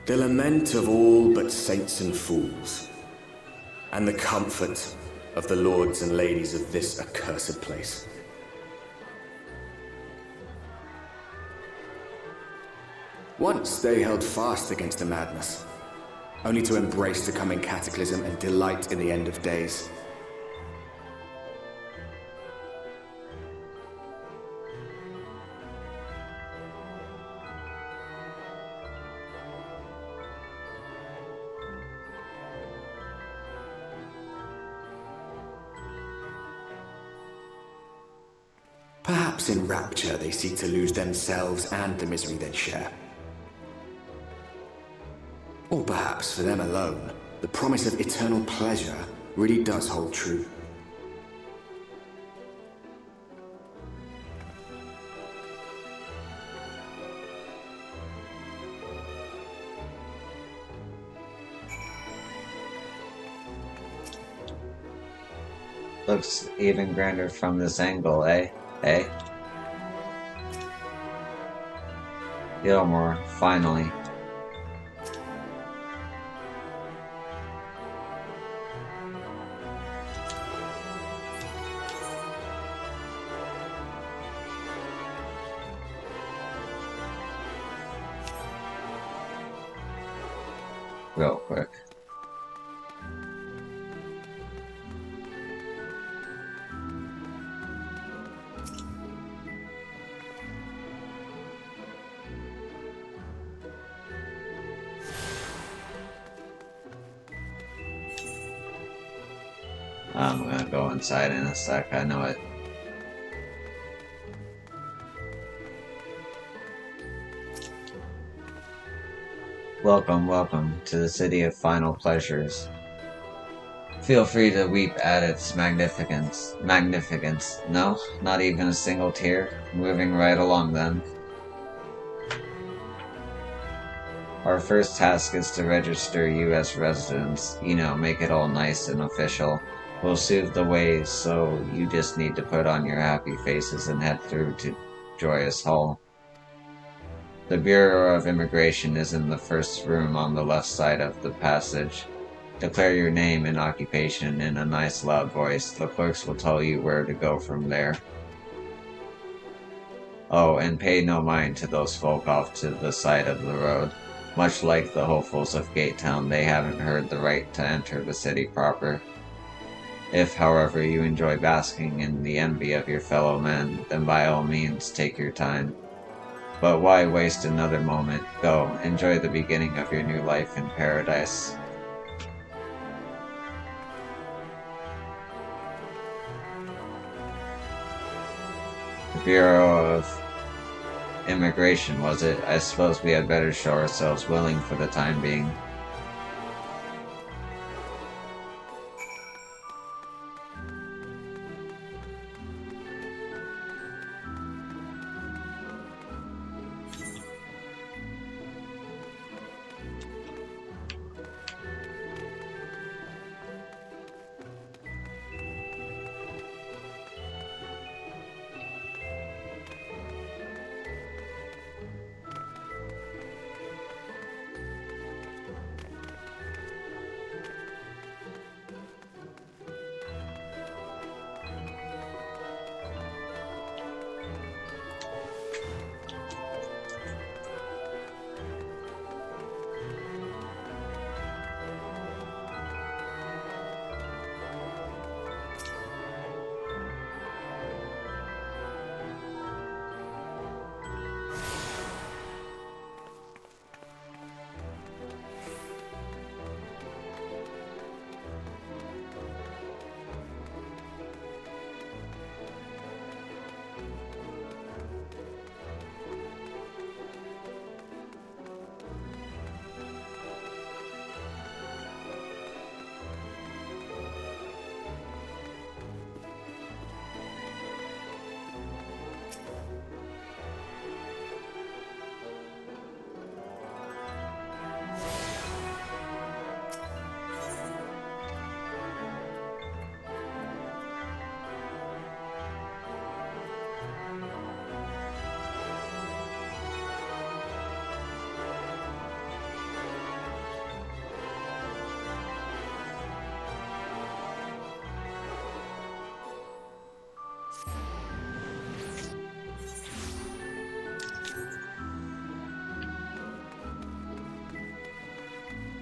Speaker 8: The lament of all but saints and fools, and the comfort of the lords and ladies of this accursed place. Once they held fast against the madness, only to embrace the coming cataclysm and delight in the end of days. Perhaps in rapture they seek to lose themselves and the misery they share. Or perhaps for them alone, the promise of eternal pleasure really does hold true.
Speaker 1: Looks even grander from this angle, eh? Eh? Gilmore, finally. Real quick. I'm gonna go inside in a sec, I know it. Welcome, welcome to the city of final pleasures. Feel free to weep at its magnificence. Magnificence. No, not even a single tear. Moving right along then. Our first task is to register you as residents. You know, make it all nice and official. We'll soothe the way, so you just need to put on your happy faces and head through to Joyous Hall. The Bureau of Immigration is in the first room on the left side of the passage. Declare your name and occupation in a nice loud voice. The clerks will tell you where to go from there. Oh, and pay no mind to those folk off to the side of the road. Much like the hopefuls of Gate Town, they haven't heard the right to enter the city proper. If, however, you enjoy basking in the envy of your fellow men, then by all means take your time. But why waste another moment? Go, enjoy the beginning of your new life in paradise. The Bureau of Immigration, was it? I suppose we had better show ourselves willing for the time being.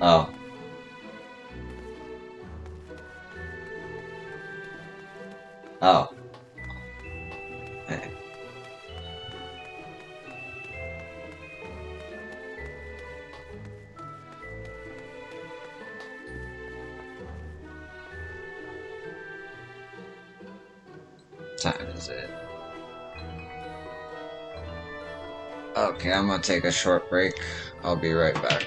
Speaker 1: Oh. Oh. Hey. Time is it? Okay, I'm gonna take a short break. I'll be right back.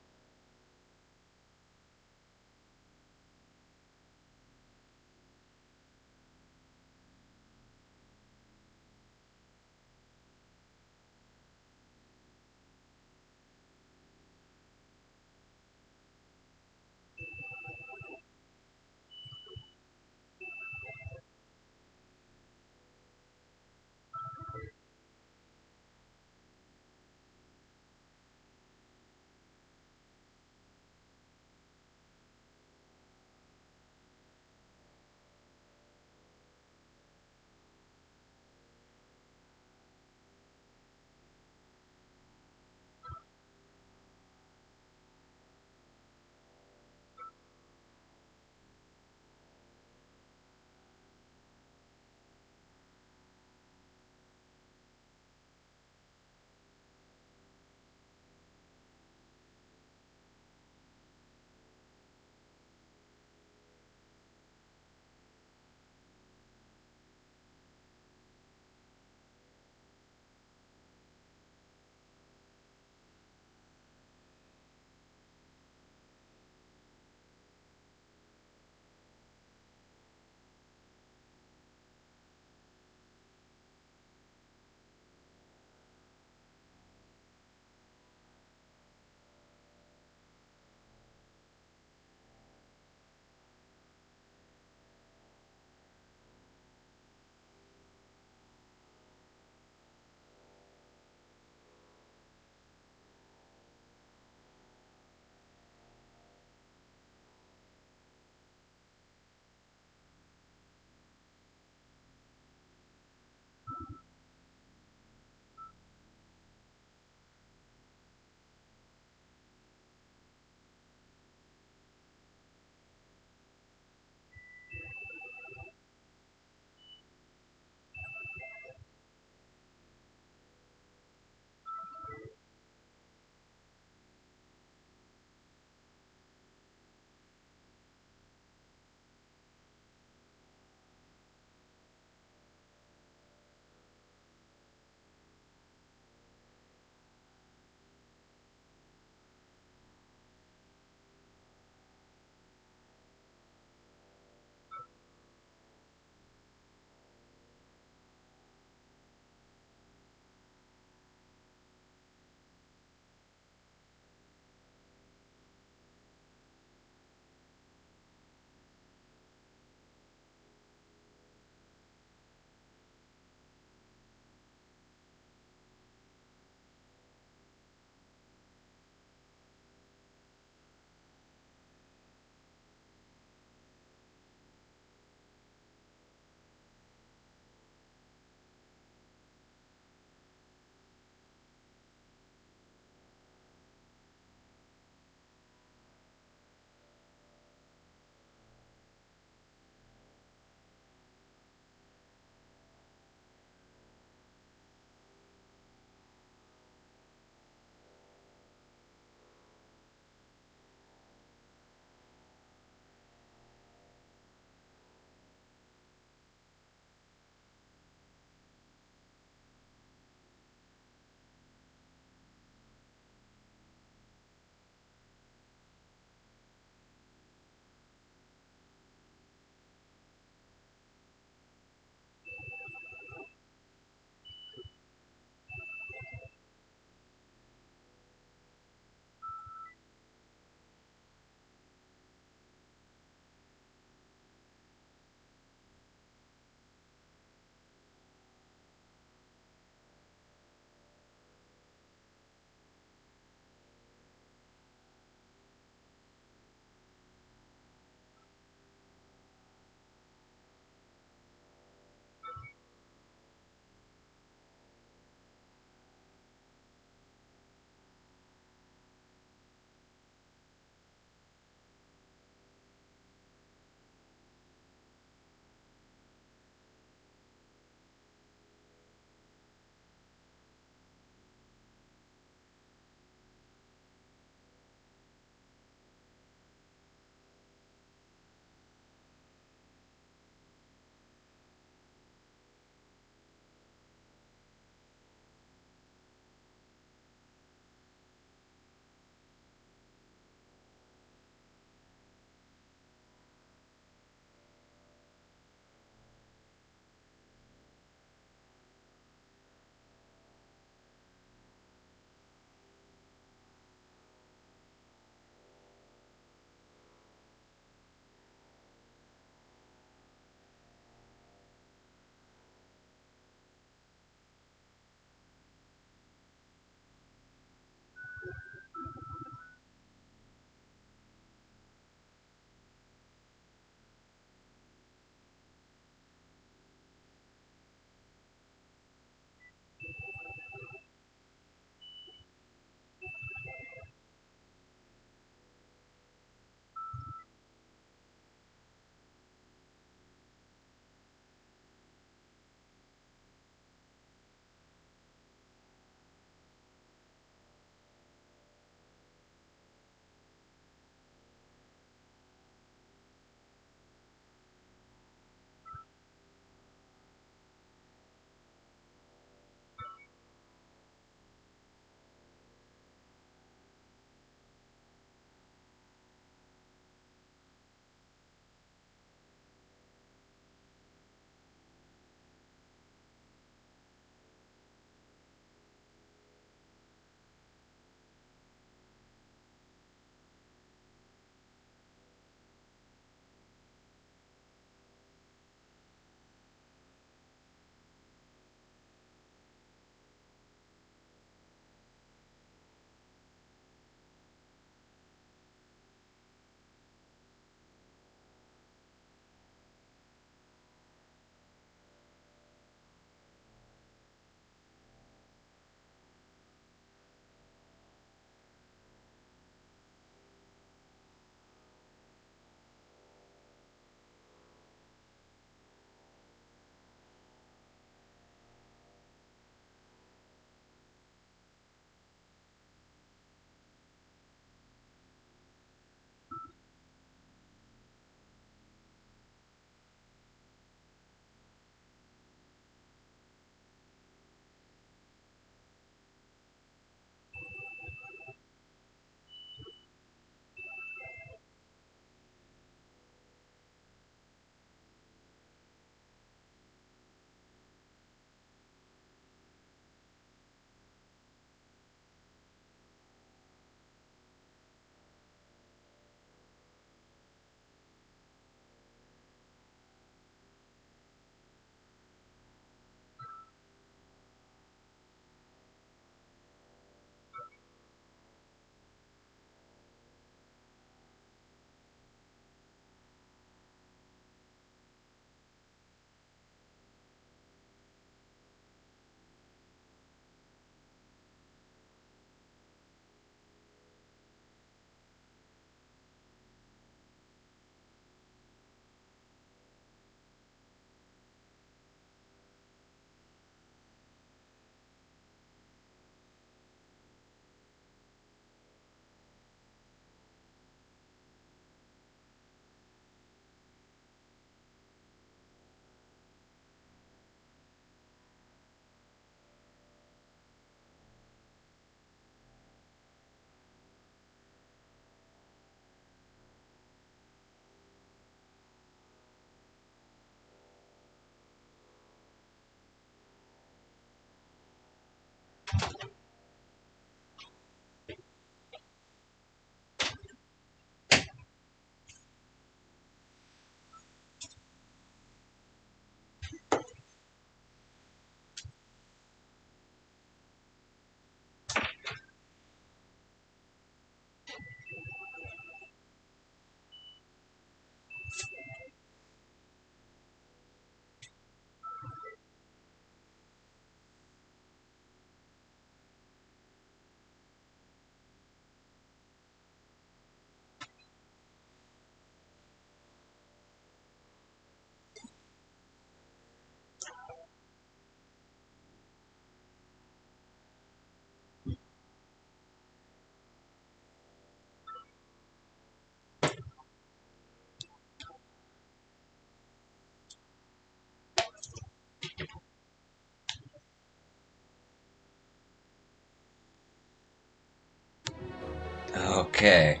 Speaker 1: Okay,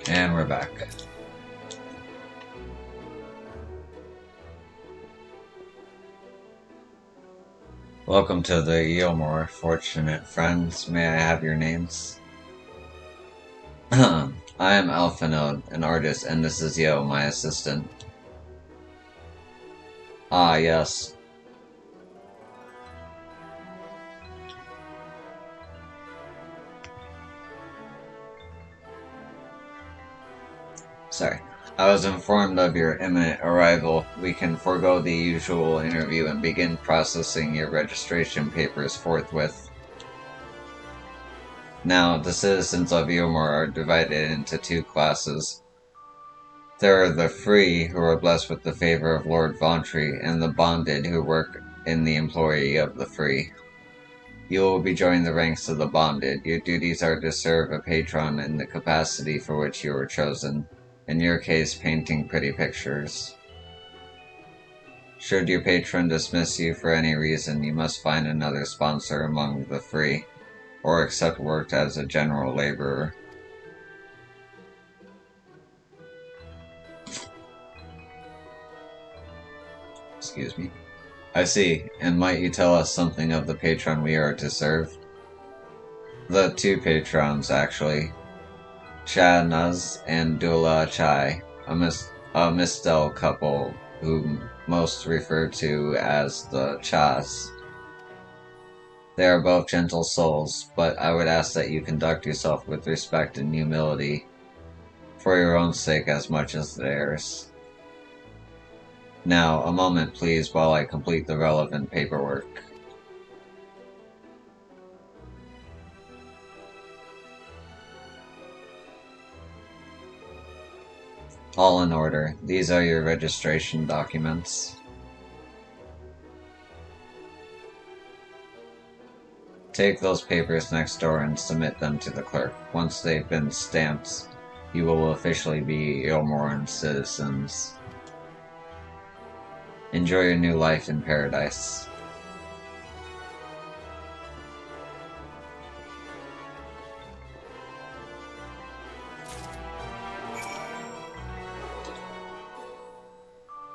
Speaker 1: and we're back. Welcome to the Yomor, fortunate friends. May I have your names? I am Alphanode, an artist, and this is Yo, my assistant. Ah, yes. Sorry. I was informed of your imminent arrival. We can forego the usual interview and begin processing your registration papers forthwith. Now, the citizens of Yomor are divided into two classes. There are the free, who are blessed with the favor of Lord Vauntry, and the bonded, who work in the employee of the free. You will be joining the ranks of the bonded. Your duties are to serve a patron in the capacity for which you were chosen. In your case, painting pretty pictures. Should your patron dismiss you for any reason, you must find another sponsor among the free, or accept work as a general laborer. Excuse me. I see, and might you tell us something of the patron we are to serve? The two patrons, actually. Cha Nuz and Dula Chai, a Mistel couple whom most refer to as the Chas. They are both gentle souls, but I would ask that you conduct yourself with respect and humility, for your own sake as much as theirs. Now, a moment please while I complete the relevant paperwork. All in order. These are your registration documents. Take those papers next door and submit them to the clerk. Once they've been stamped, you will officially be Ilmoran citizens. Enjoy your new life in paradise.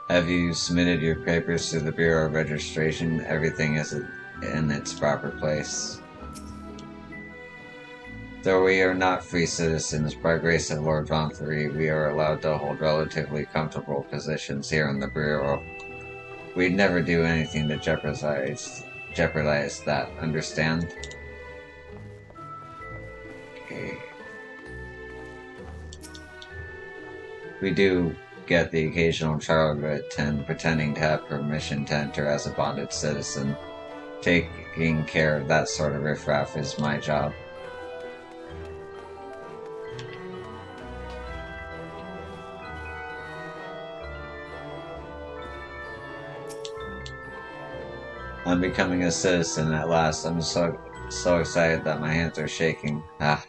Speaker 1: Have you submitted your papers to the Bureau of Registration? Everything is in its proper place. Though we are not free citizens, by grace of Lord Vauntry, we are allowed to hold relatively comfortable positions here in the Bureau. We'd never do anything to jeopardize that, understand? Okay. We do get the occasional child pretending to have permission to enter as a bonded citizen. Taking care of that sort of riffraff is my job. I'm becoming a citizen at last. I'm so excited that my hands are shaking. Ah.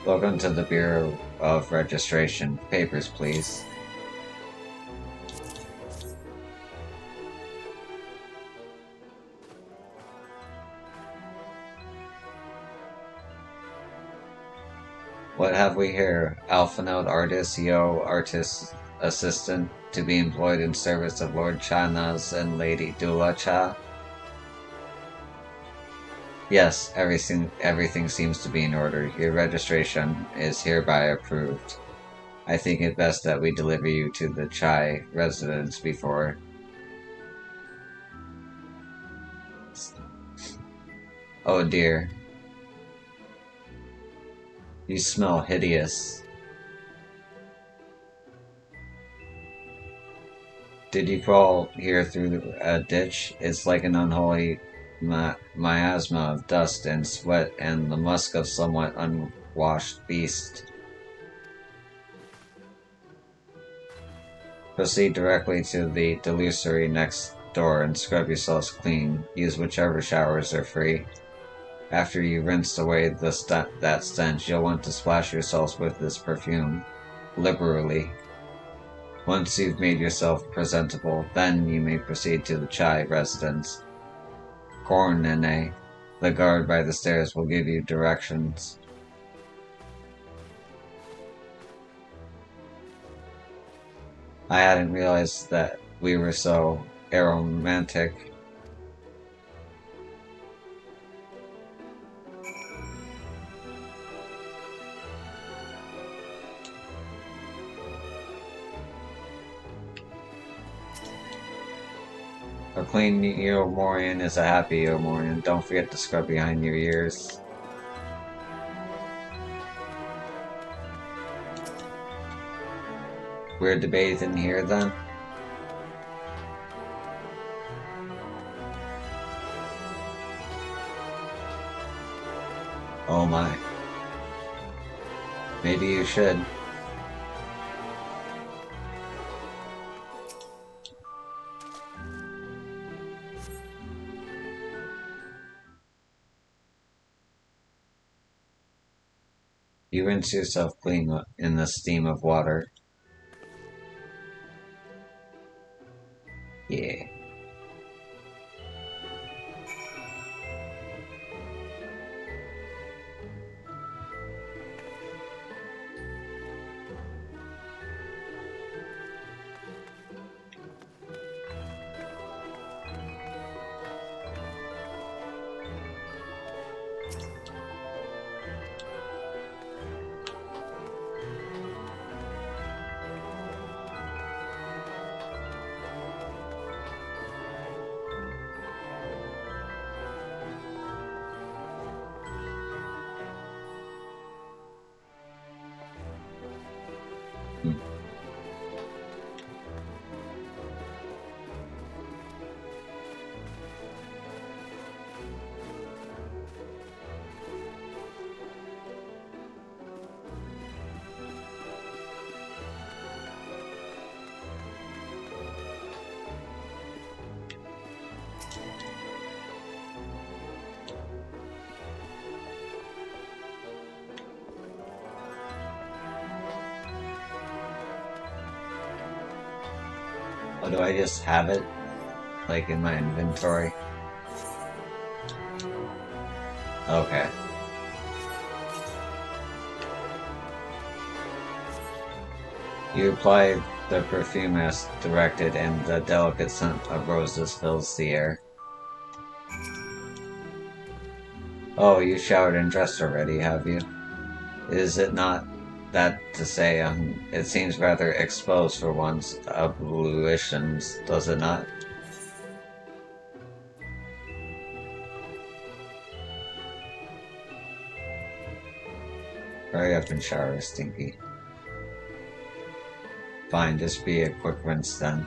Speaker 1: Welcome to the Bureau of Registration. Papers, please. What have we here? Alphanode artist, Yo, artist assistant, to be employed in service of Lord Chanaz and Lady Dula Cha? Yes, everything seems to be in order. Your registration is hereby approved. I think it best that we deliver you to the Chai residence before. Oh dear. You smell hideous. Did you crawl here through a ditch? It's like an unholy miasma of dust and sweat and the musk of somewhat unwashed beast. Proceed directly to the delusory next door and scrub yourselves clean. Use whichever showers are free. After you rinse away that stench, you'll want to splash yourselves with this perfume, liberally. Once you've made yourself presentable, then you may proceed to the Chai residence. Kornene, the guard by the stairs, will give you directions. I hadn't realized that we were so aromantic. A clean Eomorian is a happy Eomorian. Don't forget to scrub behind your ears. We're debating here then? Oh my. Maybe you should. You rinse yourself clean in the steam of water. Yeah. Or do I just have it, like, in my inventory? Okay. You apply the perfume as directed, and the delicate scent of roses fills the air. Oh, you showered and dressed already, have you? Is it not that to say, it seems rather exposed for one's ablutions, does it not? Hurry up and shower, Stinky. Fine, just be a quick rinse then.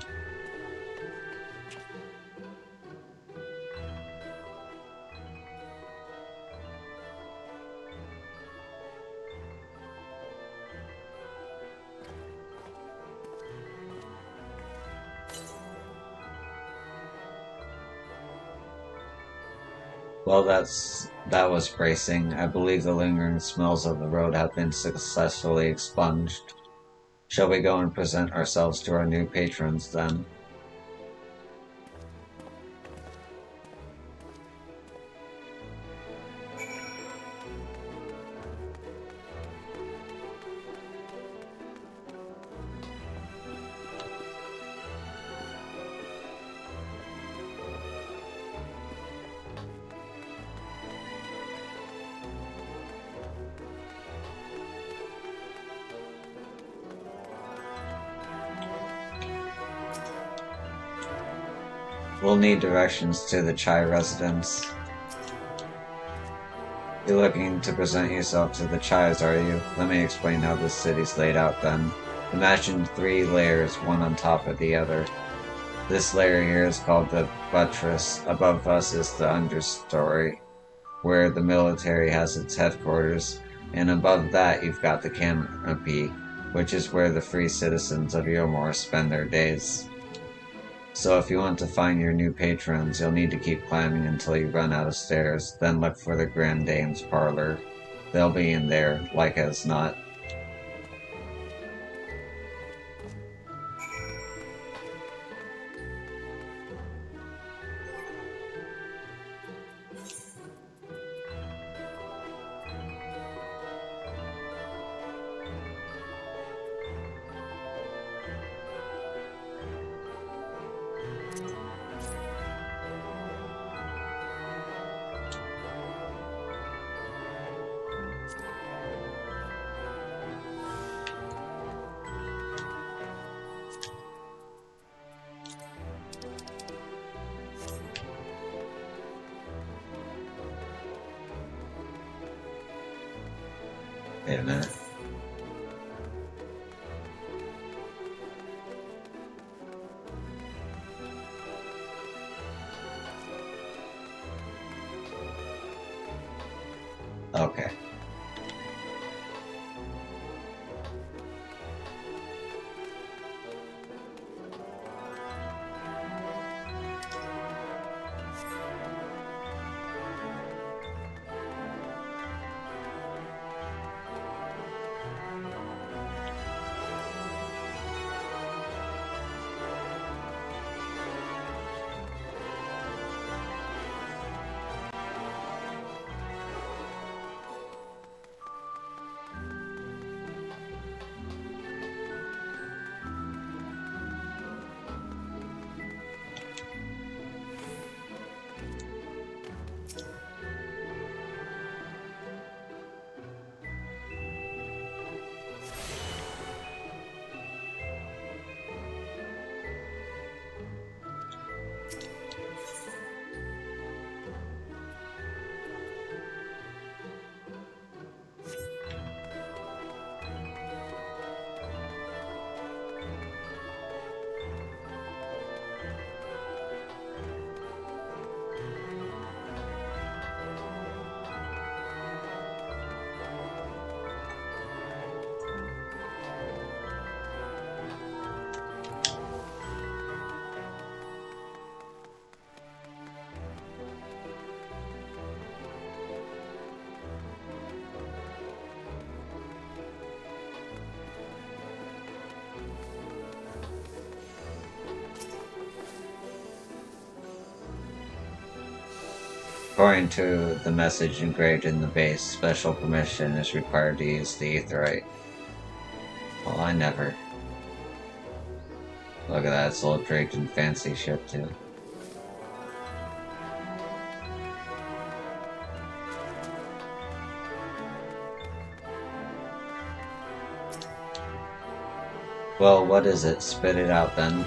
Speaker 1: Well, that was bracing. I believe the lingering smells of the road have been successfully expunged. Shall we go and present ourselves to our new patrons, then? We'll need directions to the Chai residence. You're looking to present yourself to the Chais, are you? Let me explain how this city's laid out then. Imagine 3 layers, one on top of the other. This layer here is called the buttress. Above us is the understory, where the military has its headquarters, and above that you've got the canopy, which is where the free citizens of Yomor spend their days. So if you want to find your new patrons, you'll need to keep climbing until you run out of stairs, then look for the Grand Dame's parlor. They'll be in there, like as not. Wait a minute. Okay. According to the message engraved in the base, special permission is required to use the aetheryte. Well, I never. Look at that, it's all draped in fancy shit, too. Well, what is it? Spit it out, then.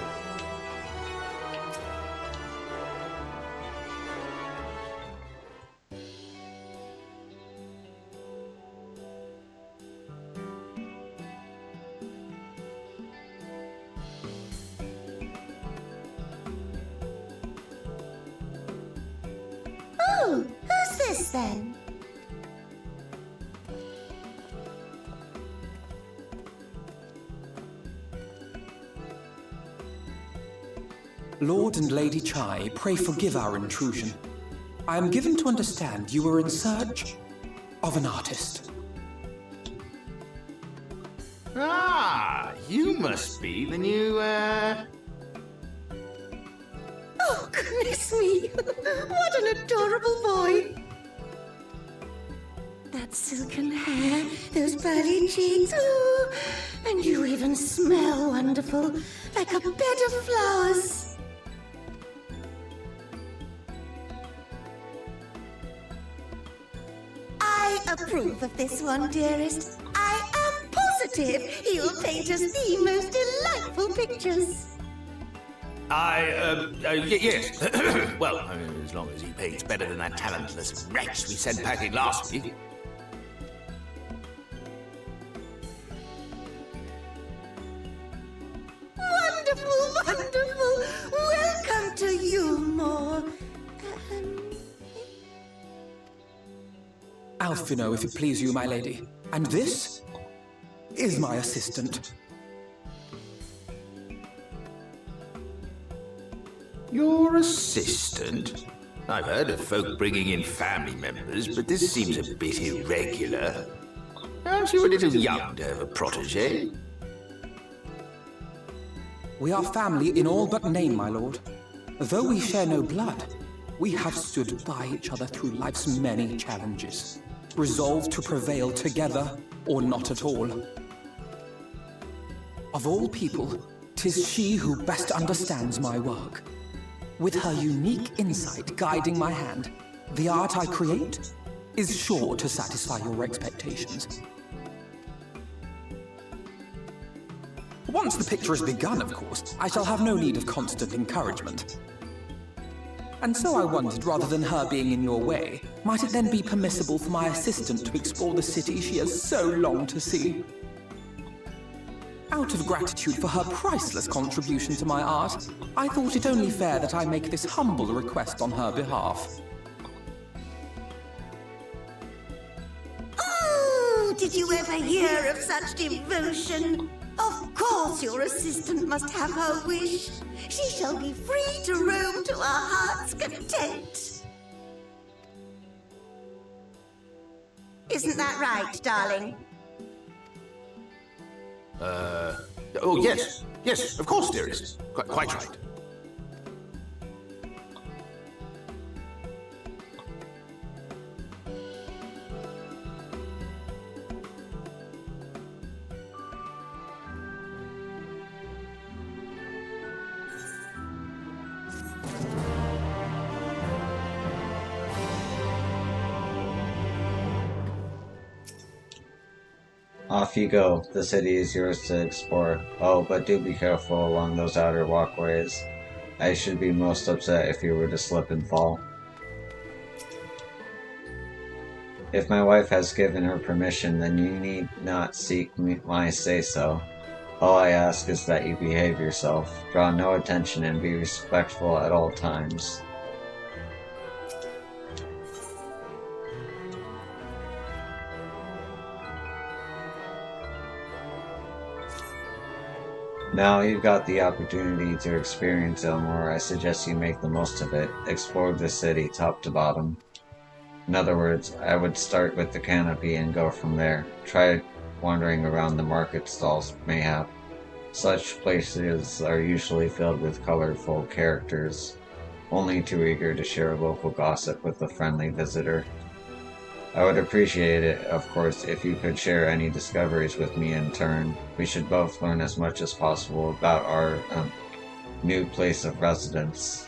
Speaker 5: Oh, who's this then?
Speaker 2: Lord and Lady Chai, pray forgive our intrusion. I am given to understand you were in search of an artist.
Speaker 4: Ah, you must be the new,
Speaker 5: Oh, goodness me! What an adorable boy! That silken hair, those pearly cheeks, oh, and you even smell wonderful, like a bed of flowers. I approve of this one, dearest. I am positive he will paint us the most delightful pictures.
Speaker 4: Yes. Well, as long as he paints better than that talentless wretch we sent packing last week.
Speaker 5: Wonderful, wonderful! Welcome to you, more.
Speaker 2: Alphino, if it please you, my lady. And this is my assistant.
Speaker 4: Your assistant? I've heard of folk bringing in family members, but this seems a bit irregular. Aren't you a little young to have a protege?
Speaker 2: We are family in all but name, my lord. Though we share no blood, we have stood by each other through life's many challenges, resolved to prevail together or not at all. Of all people, 'tis she who best understands my work. With her unique insight guiding my hand, the art I create is sure to satisfy your expectations. Once the picture is begun, of course, I shall have no need of constant encouragement. And so I wondered, rather than her being in your way, might it then be permissible for my assistant to explore the city she has so longed to see? Out of gratitude for her priceless contribution to my art, I thought it only fair that I make this humble request on her behalf.
Speaker 5: Oh, did you ever hear of such devotion? Of course your assistant must have her wish. She shall be free to roam to her heart's content. Isn't that right, darling?
Speaker 4: Oh, yes. Yes, of course, dearest. Quite right.
Speaker 1: Off you go. The city is yours to explore. Oh, but do be careful along those outer walkways. I should be most upset if you were to slip and fall. If my wife has given her permission, then you need not seek my say-so. All I ask is that you behave yourself, draw no attention, and be respectful at all times. Now you've got the opportunity to experience Elmore, I suggest you make the most of it. Explore the city top to bottom. In other words, I would start with the canopy and go from there. Try wandering around the market stalls, mayhap. Such places are usually filled with colorful characters, only too eager to share local gossip with a friendly visitor. I would appreciate it, of course, if you could share any discoveries with me in turn. We should both learn as much as possible about our new place of residence.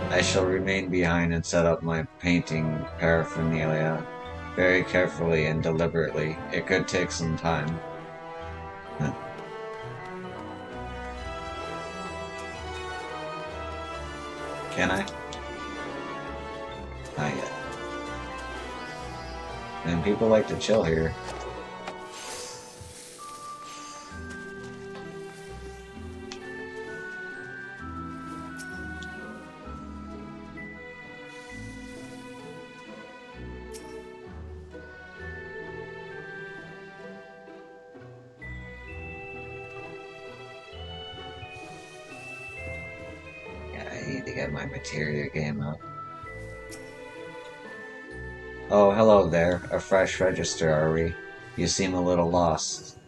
Speaker 1: I shall remain behind and set up my painting paraphernalia very carefully and deliberately. It could take some time. Can I? Not yet. And people like to chill here. Yeah, I need to get my materia game up. Oh, hello there. A fresh register, are we? You seem a little lost.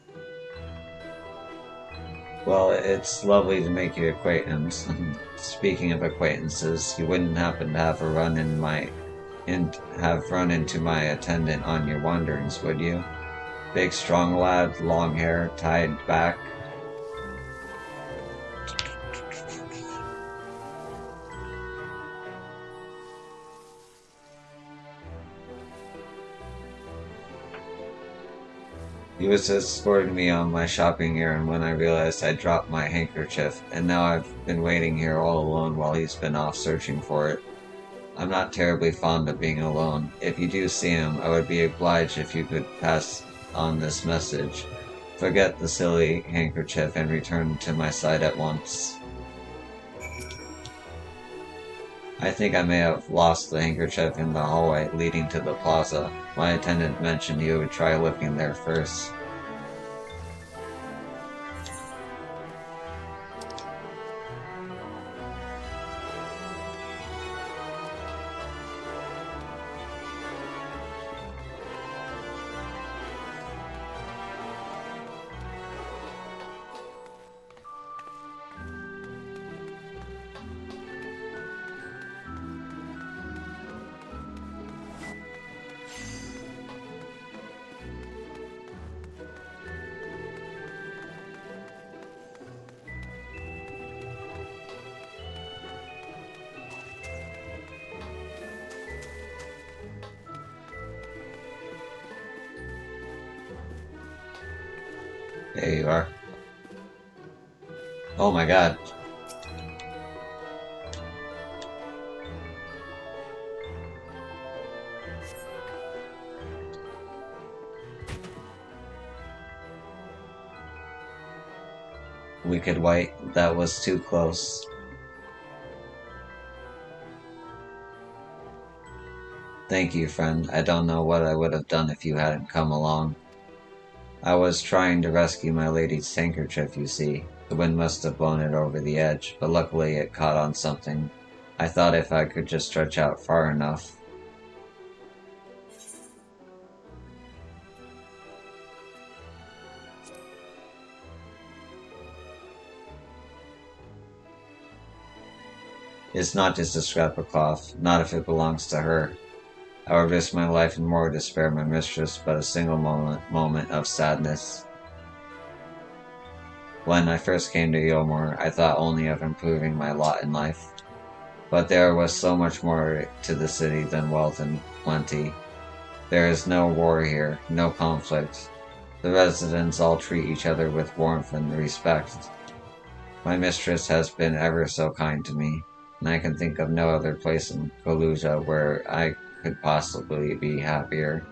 Speaker 1: Well, it's lovely to make your acquaintance. Speaking of acquaintances, you wouldn't happen to have run into my attendant on your wanderings, would you? Big, strong lad, long hair, tied back. He was escorting me on my shopping errand when I realized I'd dropped my handkerchief, and now I've been waiting here all alone while he's been off searching for it. I'm not terribly fond of being alone. If you do see him, I would be obliged if you could pass on this message. Forget the silly handkerchief and return to my side at once. I think I may have lost the handkerchief in the hallway leading to the plaza. My attendant mentioned you would try looking there first. There you are. Oh my god. Wicked White, that was too close. Thank you, friend. I don't know what I would have done if you hadn't come along. I was trying to rescue my lady's handkerchief, you see. The wind must have blown it over the edge, but luckily it caught on something. I thought if I could just stretch out far enough. It's not just a scrap of cloth, not if it belongs to her. I would risk my life and more to spare my mistress but a single moment of sadness. When I first came to Yomor, I thought only of improving my lot in life. But there was so much more to the city than wealth and plenty. There is no war here, no conflict. The residents all treat each other with warmth and respect. My mistress has been ever so kind to me, and I can think of no other place in Kaluja where I could possibly be happier.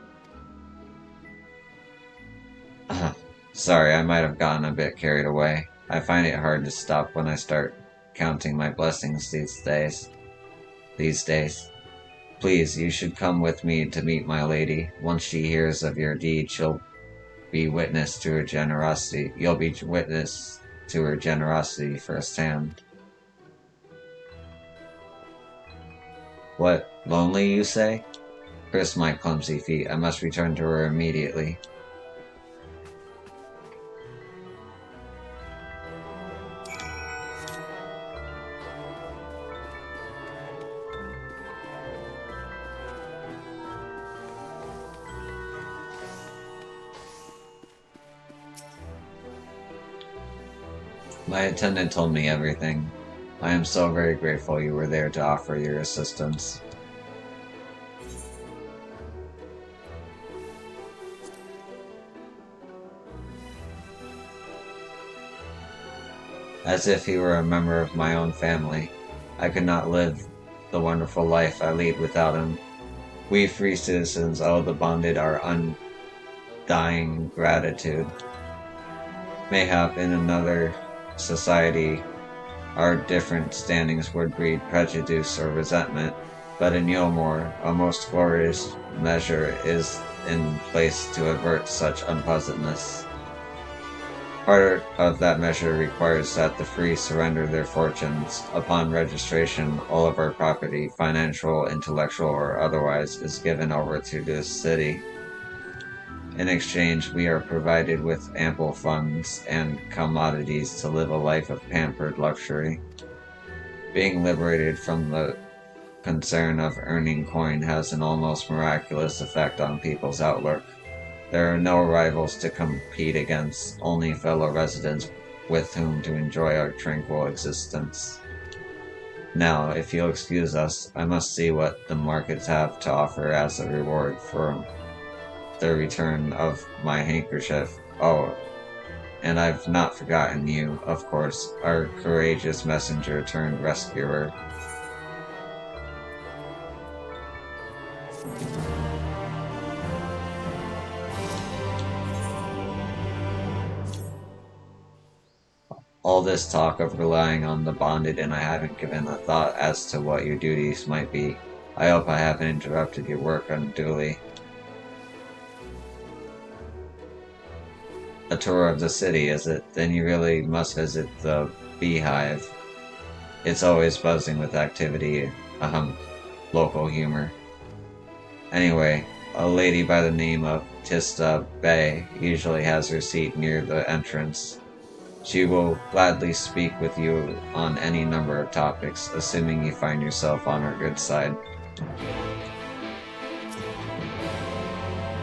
Speaker 1: Sorry, I might have gotten a bit carried away. I find it hard to stop when I start counting my blessings these days. Please, you should come with me to meet my lady. Once she hears of your deed, you'll be witness to her generosity firsthand. What, lonely, you say? Curse my clumsy feet, I must return to her immediately. My attendant told me everything. I am so very grateful you were there to offer your assistance. As if he were a member of my own family, I could not live the wonderful life I lead without him. We free citizens owe the bonded our undying gratitude. Mayhap in another society, our different standings would breed prejudice or resentment, but in Yomor, a most glorious measure is in place to avert such unpleasantness. Part of that measure requires that the free surrender their fortunes. Upon registration, all of our property, financial, intellectual, or otherwise, is given over to this city. In exchange, we are provided with ample funds and commodities to live a life of pampered luxury. Being liberated from the concern of earning coin has an almost miraculous effect on people's outlook. There are no rivals to compete against, only fellow residents with whom to enjoy our tranquil existence. Now, if you'll excuse us, I must see what the markets have to offer as a reward for the return of my handkerchief. Oh, and I've not forgotten you, of course, our courageous messenger turned rescuer. All this talk of relying on the bonded, and I haven't given a thought as to what your duties might be. I hope I haven't interrupted your work unduly. A tour of the city, is it? Then you really must visit the beehive. It's always buzzing with activity, local humor. Anyway, a lady by the name of Tista Bay usually has her seat near the entrance. She will gladly speak with you on any number of topics, assuming you find yourself on her good side.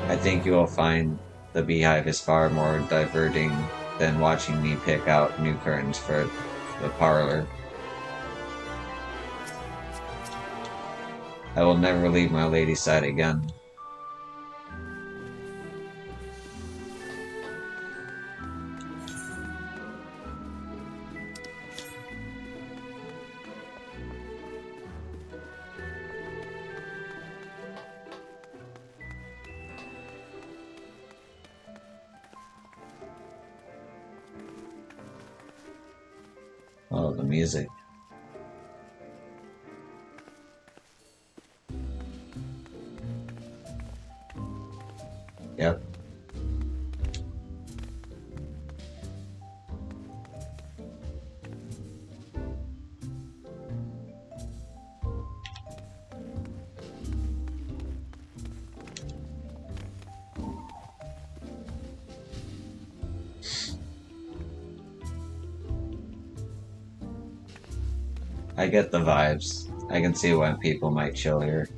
Speaker 1: I think you will find the beehive is far more diverting than watching me pick out new curtains for the parlor. I will never leave my lady's side again. Oh, the music. Yep. I get the vibes. I can see why people might chill here.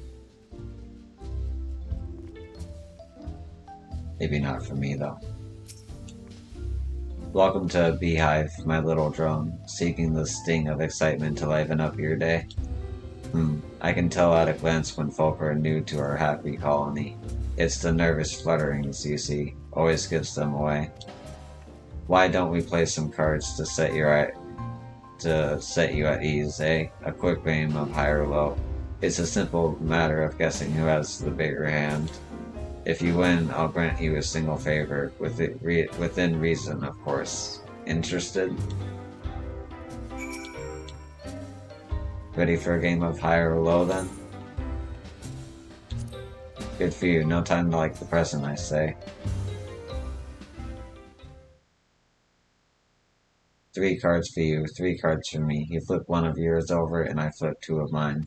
Speaker 1: Maybe not for me, though. Welcome to Beehive, my little drone, seeking the sting of excitement to liven up your day. I can tell at a glance when folk are new to our happy colony. It's the nervous flutterings, you see, always gives them away. Why don't we play some cards to set you at ease, eh? A quick game of high or low. It's a simple matter of guessing who has the bigger hand. If you win, I'll grant you a single favor, within reason, of course. Interested? Ready for a game of high or low, then? Good for you. No time to like the present, I say. 3 cards for you, 3 cards for me. You flip one of yours over, and I flip 2 of mine.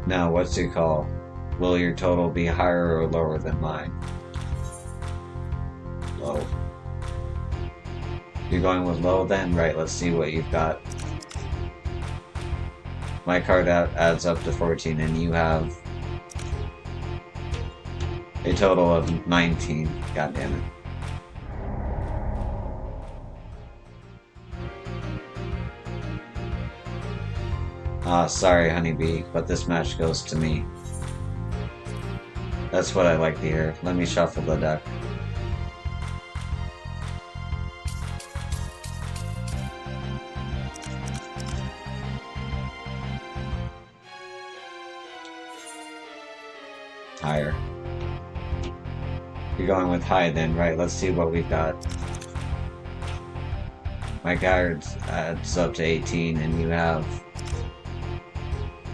Speaker 1: Now, what's your call? Will your total be higher or lower than mine? Low. You're going with low then? Right, let's see what you've got. My card adds up to 14, and you have a total of 19. God damn it. Sorry, honeybee, but this match goes to me. That's what I like to hear. Let me shuffle the deck. Higher. You're going with high then, right? Let's see what we've got. My card adds up to 18, and you have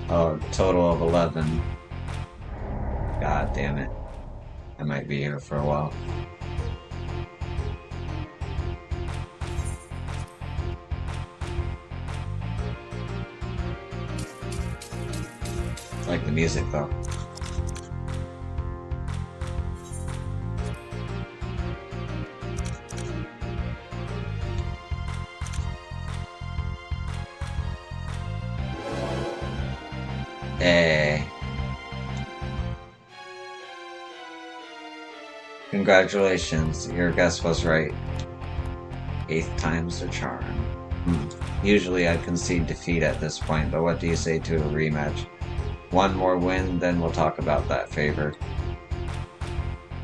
Speaker 1: a total of 11. God damn it. I might be here for a while. I like the music though. Hey. Congratulations, your guess was right. 8th time's the charm. Usually I'd concede defeat at this point, but what do you say to a rematch? One more win, then we'll talk about that favor.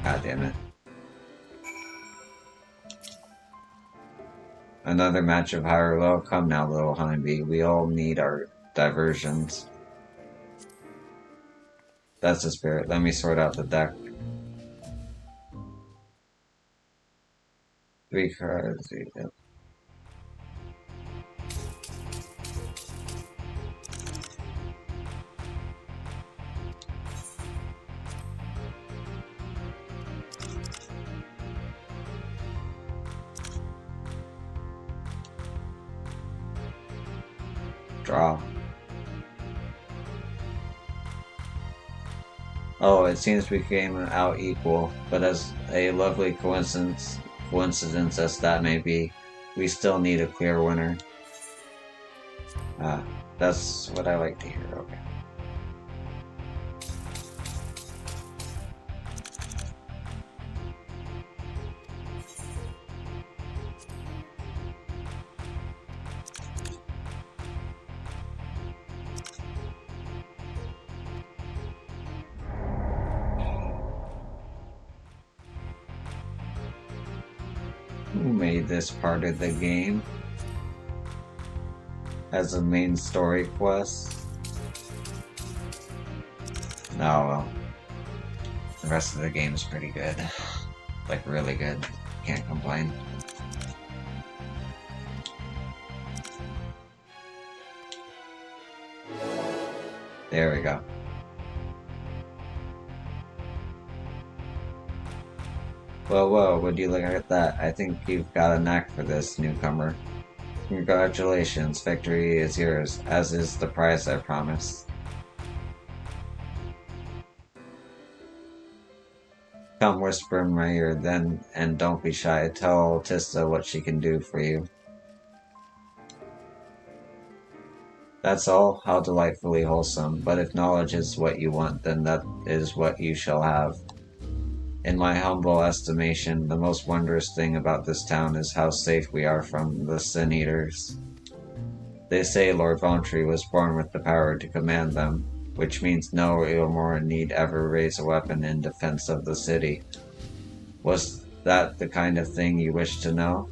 Speaker 1: God damn it. Another match of high or low? Come now, little honeybee. We all need our diversions. That's the spirit. Let me sort out the deck. 3 cards. Yep. Draw. Oh, it seems we came out equal, but as a lovely coincidence as that may be, we still need a clear winner. That's what I like to hear, okay. Who made this part of the game as a main story quest? Oh well. The rest of the game is pretty good. Like, really good. Can't complain. There we go. Whoa, whoa, would you look at that? I think you've got a knack for this, newcomer. Congratulations, victory is yours, as is the prize I promised. Come whisper in my ear then, and don't be shy. Tell Tista what she can do for you. That's all? How delightfully wholesome. But if knowledge is what you want, then that is what you shall have. In my humble estimation, the most wondrous thing about this town is how safe we are from the Sin Eaters. They say Lord Vauntry was born with the power to command them, which means no Ilmor need ever raise a weapon in defense of the city. Was that the kind of thing you wish to know?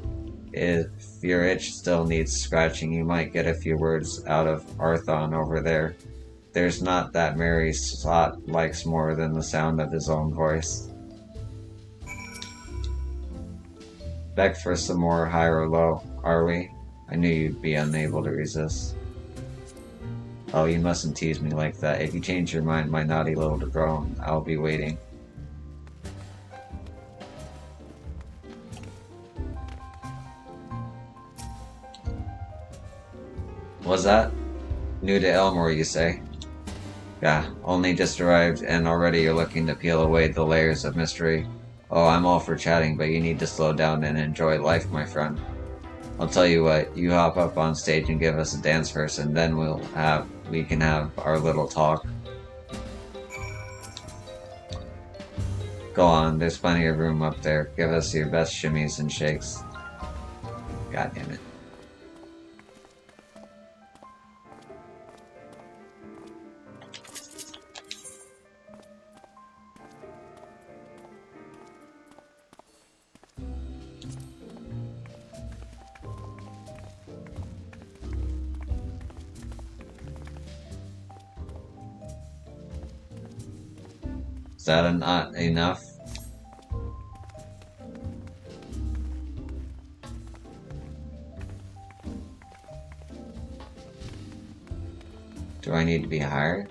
Speaker 1: If your itch still needs scratching, you might get a few words out of Arthon over there. There's not that merry sot likes more than the sound of his own voice. Back for some more high or low, are we? I knew you'd be unable to resist. Oh, you mustn't tease me like that. If you change your mind, my naughty little drone, I'll be waiting. Was that? New to Elmore, you say? Yeah, only just arrived, and already you're looking to peel away the layers of mystery. Oh, I'm all for chatting, but you need to slow down and enjoy life, my friend. I'll tell you what, you hop up on stage and give us a dance first, and then we can have our little talk. Go on, there's plenty of room up there. Give us your best shimmies and shakes. God damn it. Is that not enough? Do I need to be higher?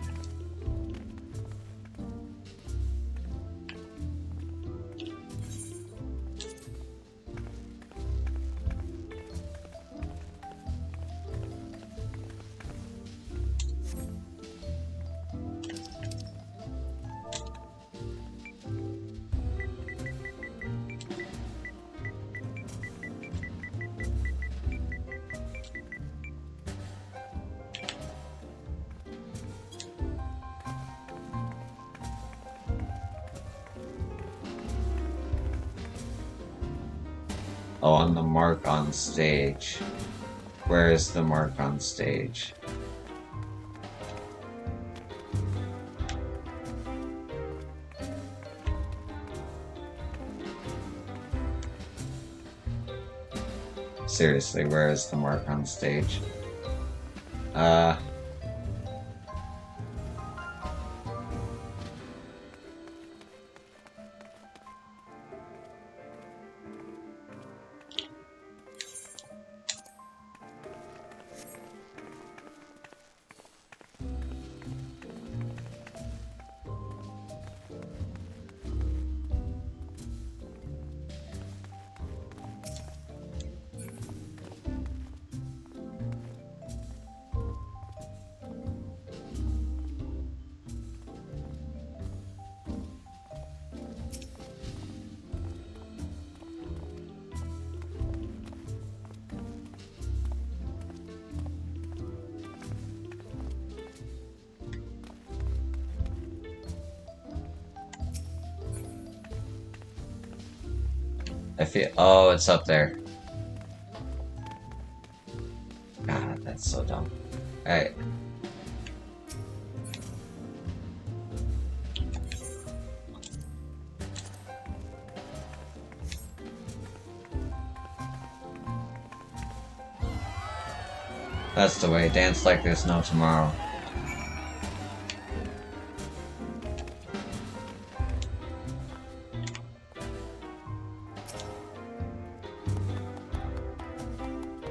Speaker 1: Oh, on the mark on stage. Where is the mark on stage? Seriously, where is the mark on stage? I feel. Oh, it's up there. God, that's so dumb. Alright. That's the way. Dance like there's no tomorrow.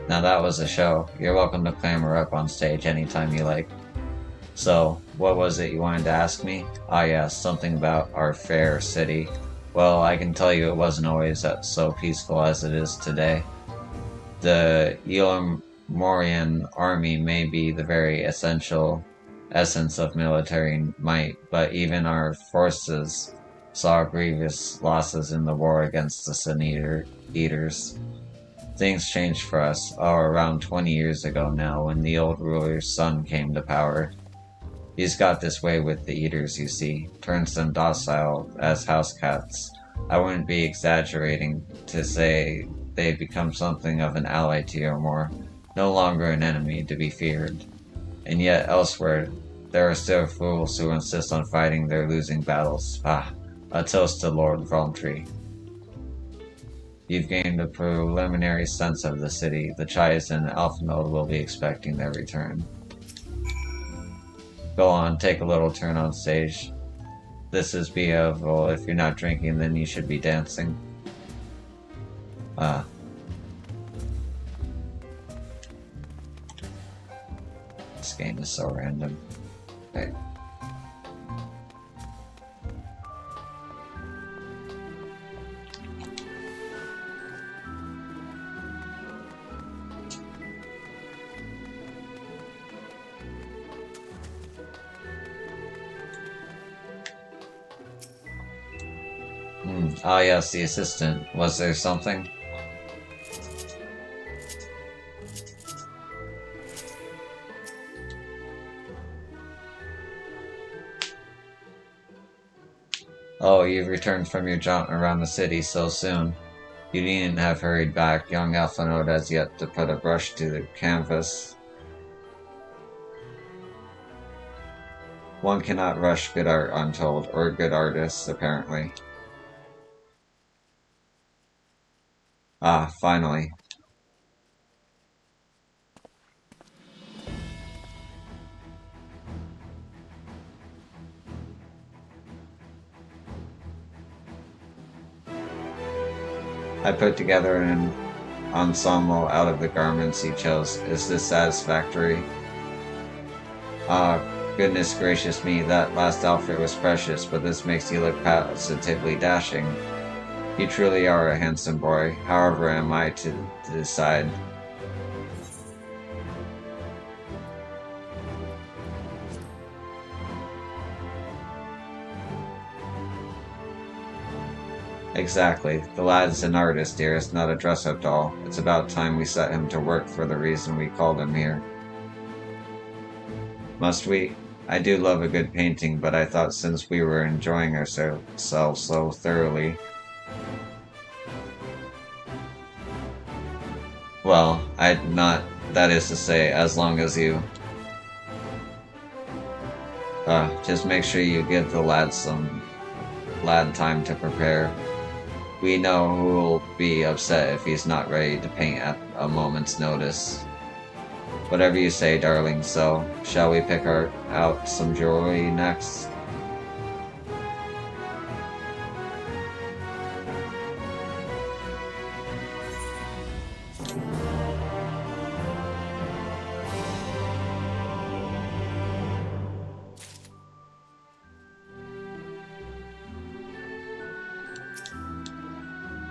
Speaker 1: Now that was a show. You're welcome to clamber up on stage anytime you like. So, what was it you wanted to ask me? Ah yes, something about our fair city. Well, I can tell you it wasn't always so peaceful as it is today. The Elamorian army may be the very essential essence of military might, but even our forces saw grievous losses in the war against the Sun Eaters. Things changed for us, around 20 years ago now, when the old ruler's son came to power. He's got this way with the Eaters, you see, turns them docile as house cats. I wouldn't be exaggerating to say they've become something of an ally to Yomor, no longer an enemy to be feared. And yet, elsewhere, there are still fools who insist on fighting their losing battles. Ah, a toast to Lord Voltry. You've gained a preliminary sense of the city. The Chais and Alphanode will be expecting their return. Go on, take a little turn on stage. This is bearable. If you're not drinking, then you should be dancing. This game is so random. Okay. Ah yes, the assistant. Was there something? Oh, you've returned from your jaunt around the city so soon. You needn't have hurried back. Young Alphanode has yet to put a brush to the canvas. One cannot rush good art, I'm told, or good artists, apparently. Ah, finally. I put together an ensemble out of the garments he chose. Is this satisfactory? Ah, goodness gracious me, that last outfit was precious, but this makes you look positively dashing. You truly are a handsome boy. However am I to decide? Exactly. The lad's an artist, dearest, not a dress-up doll. It's about time we set him to work for the reason we called him here. Must we? I do love a good painting, but I thought since we were enjoying ourselves so thoroughly... Well, I'd not, that is to say, as long as you... just make sure you give the lad time to prepare. We know who'll be upset if he's not ready to paint at a moment's notice. Whatever you say, darling, so, shall we pick out some jewelry next?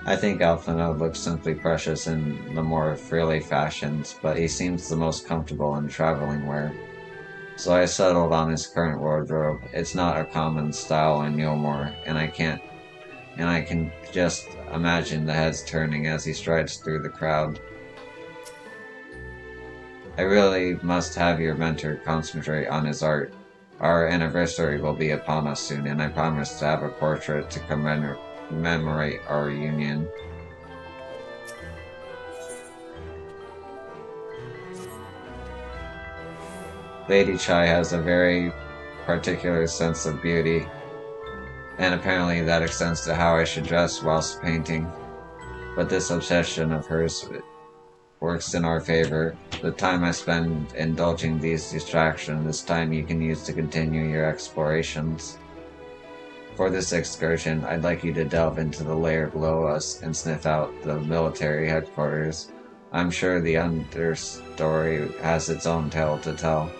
Speaker 1: I think Alphanode looks simply precious in the more frilly fashions, but he seems the most comfortable in traveling wear. So I settled on his current wardrobe. It's not a common style in Yomor, and I can just imagine the heads turning as he strides through the crowd. I really must have your mentor concentrate on his art. Our anniversary will be upon us soon, and I promise to have a portrait to commemorate our union. Lady Chai has a very particular sense of beauty, and apparently that extends to how I should dress whilst painting. But this obsession of hers works in our favor. The time I spend indulging these distractions is time you can use to continue your explorations. For this excursion, I'd like you to delve into the layer below us and sniff out the military headquarters. I'm sure the understory has its own tale to tell.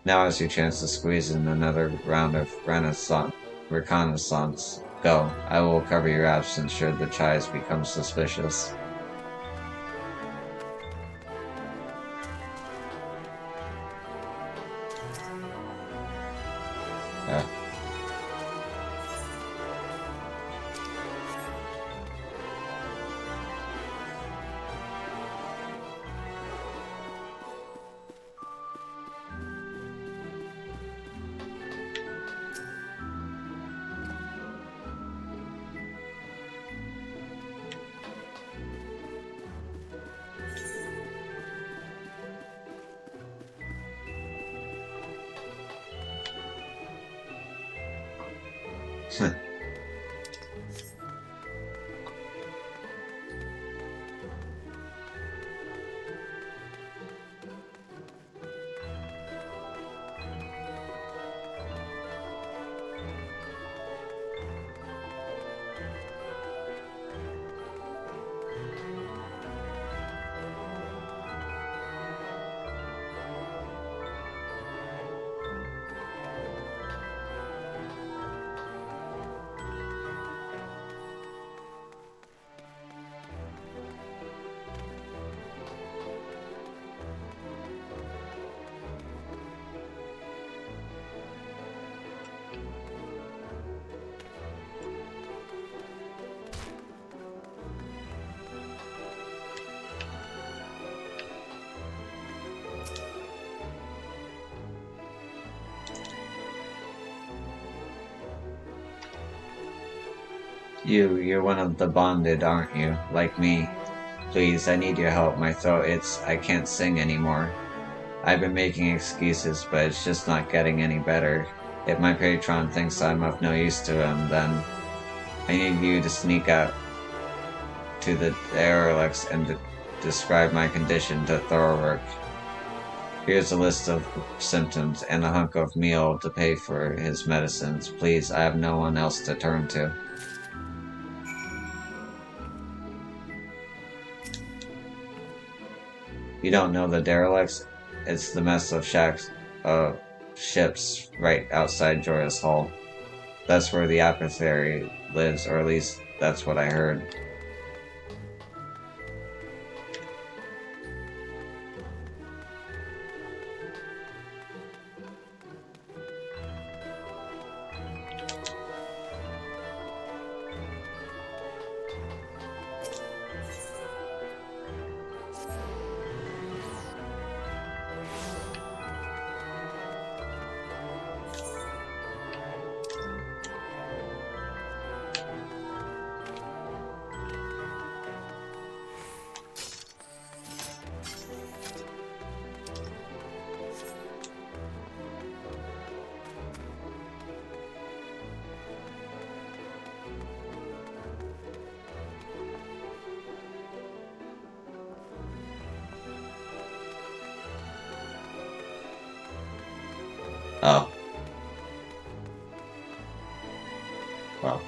Speaker 1: Now is your chance to squeeze in another round of reconnaissance. Go. I will cover your absence should the chives become suspicious. You're one of the bonded, aren't you? Like me. Please, I need your help. My throat, I can't sing anymore. I've been making excuses, but it's just not getting any better. If my patron thinks I'm of no use to him, then I need you to sneak out to the derelicts and describe my condition to Thorwick. Here's a list of symptoms and a hunk of meal to pay for his medicines. Please, I have no one else to turn to. You don't know the derelicts? It's the mess of ships right outside Jorah's Hull. That's where the apothecary lives, or at least that's what I heard. Oh. Well.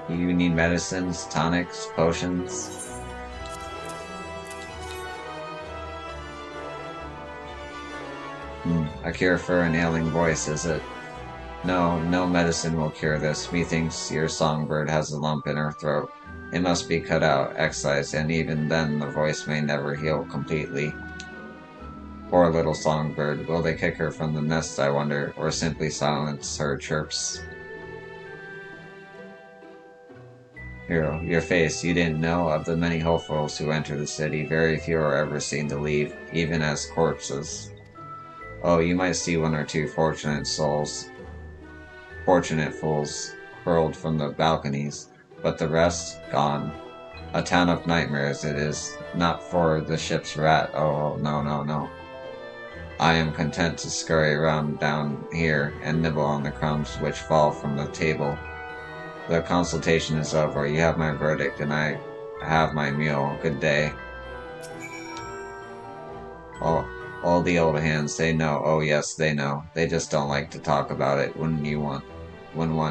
Speaker 1: You need medicines, tonics, potions? A cure for an ailing voice, is it? No, no medicine will cure this. Methinks your songbird has a lump in her throat. It must be cut out, excised, and even then the voice may never heal completely. Poor little songbird. Will they kick her from the nest, I wonder, or simply silence her chirps? Hero, your face, you didn't know? Of the many hopefuls who enter the city, very few are ever seen to leave, even as corpses. Oh, you might see one or two fortunate fools hurled from the balconies, but the rest, gone. A town of nightmares it is, not for the ship's rat, oh, no, no, no. I am content to scurry around down here and nibble on the crumbs which fall from the table. The consultation is over. You have my verdict, and I have my meal. Good day. All the old hands, they know. Oh yes, they know. They just don't like to talk about it. Wouldn't want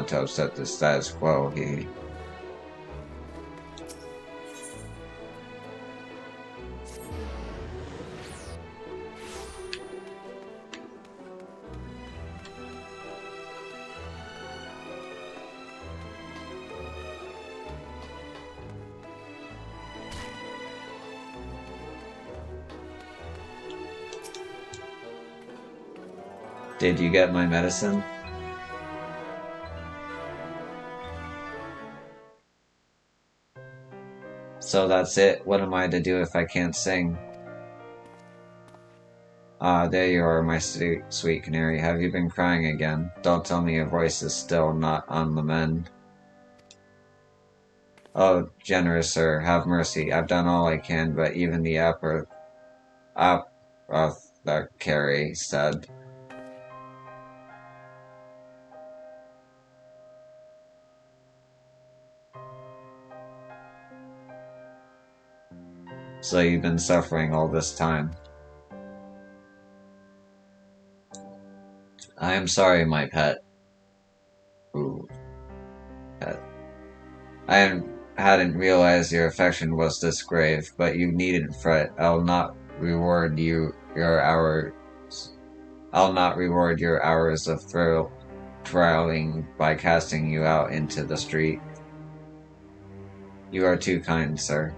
Speaker 1: to upset the status quo, he... Did you get my medicine? So that's it? What am I to do if I can't sing? Ah, there you are, my sweet canary. Have you been crying again? Don't tell me your voice is still not on the mend. Oh, generous sir, have mercy. I've done all I can, but even the apothecary said... So you've been suffering all this time. I am sorry, my pet. Ooh. Pet. I hadn't realized your affection was this grave, but you needn't fret. I'll not reward your hours of thrilling by casting you out into the street. You are too kind, sir.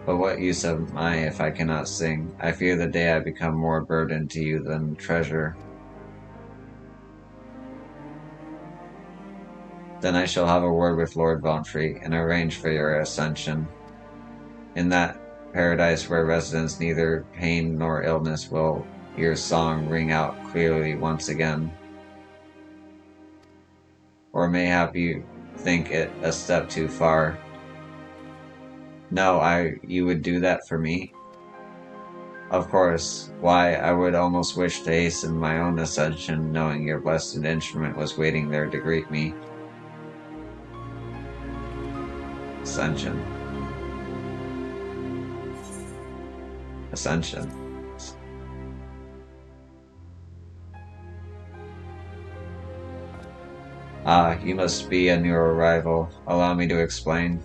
Speaker 1: But what use am I if I cannot sing? I fear the day I become more burden to you than treasure. Then I shall have a word with Lord Vauntry and arrange for your ascension. In that paradise where residents neither pain nor illness will your song ring out clearly once again. Or mayhap you think it a step too far. No, you would do that for me? Of course. Why, I would almost wish to hasten my own ascension, knowing your blessed instrument was waiting there to greet me. Ascension. Ah, you must be a new arrival. Allow me to explain.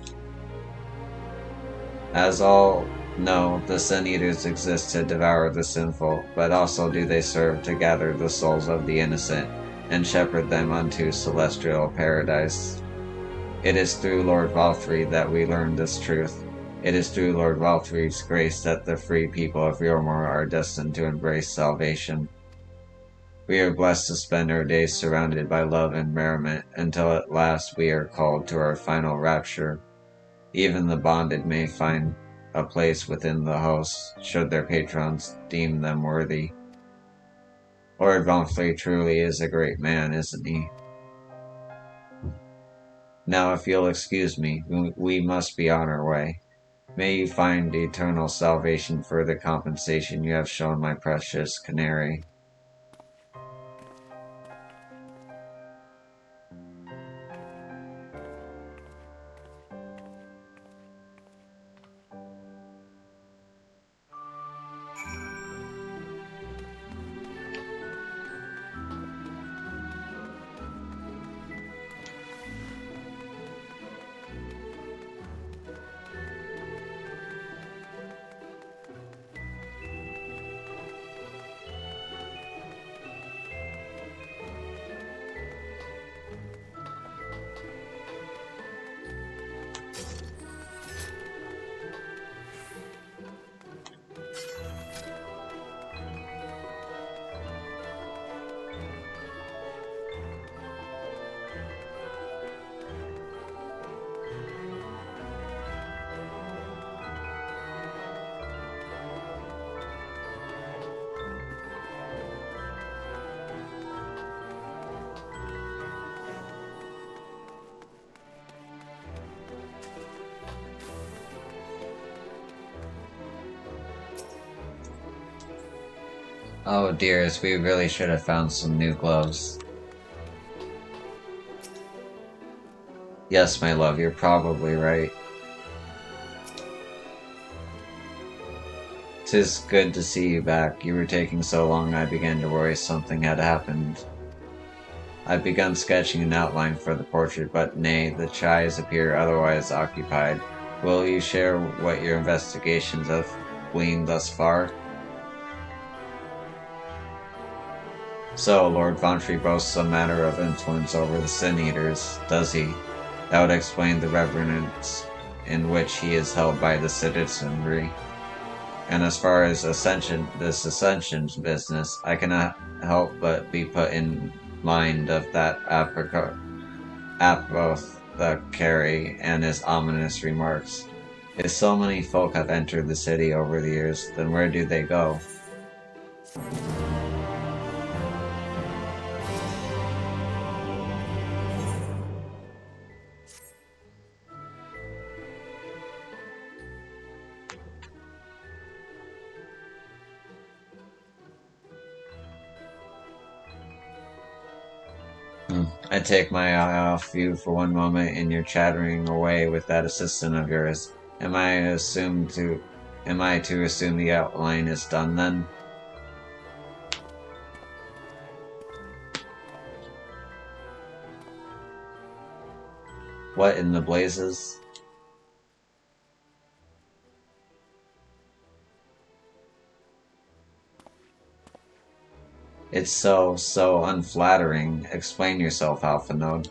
Speaker 1: As all know, the Sin Eaters exist to devour the sinful, but also do they serve to gather the souls of the innocent and shepherd them unto celestial paradise. It is through Lord Valtry that we learn this truth. It is through Lord Valtry's grace that the free people of Yormor are destined to embrace salvation. We are blessed to spend our days surrounded by love and merriment, until at last we are called to our final rapture. Even the bonded may find a place within the host, should their patrons deem them worthy. Lord Vauntry truly is a great man, isn't he? Now, if you'll excuse me, we must be on our way. May you find eternal salvation for the compensation you have shown my precious canary. Oh dears, we really should have found some new gloves. Yes, my love, you're probably right. 'Tis good to see you back. You were taking so long I began to worry something had happened. I've begun sketching an outline for the portrait, but nay, the eyes appear otherwise occupied. Will you share what your investigations have gleaned thus far? So, Lord Vauntry boasts some matter of influence over the Sin Eaters, does he? That would explain the reverence in which he is held by the citizenry. And as far as this Ascension's business, I cannot help but be put in mind of that apothecary and his ominous remarks. If so many folk have entered the city over the years, then where do they go? I take my eye off you for one moment and you're chattering away with that assistant of yours. Am I to assume the outline is done then? What in the blazes? It's so unflattering. Explain yourself, Alphanode.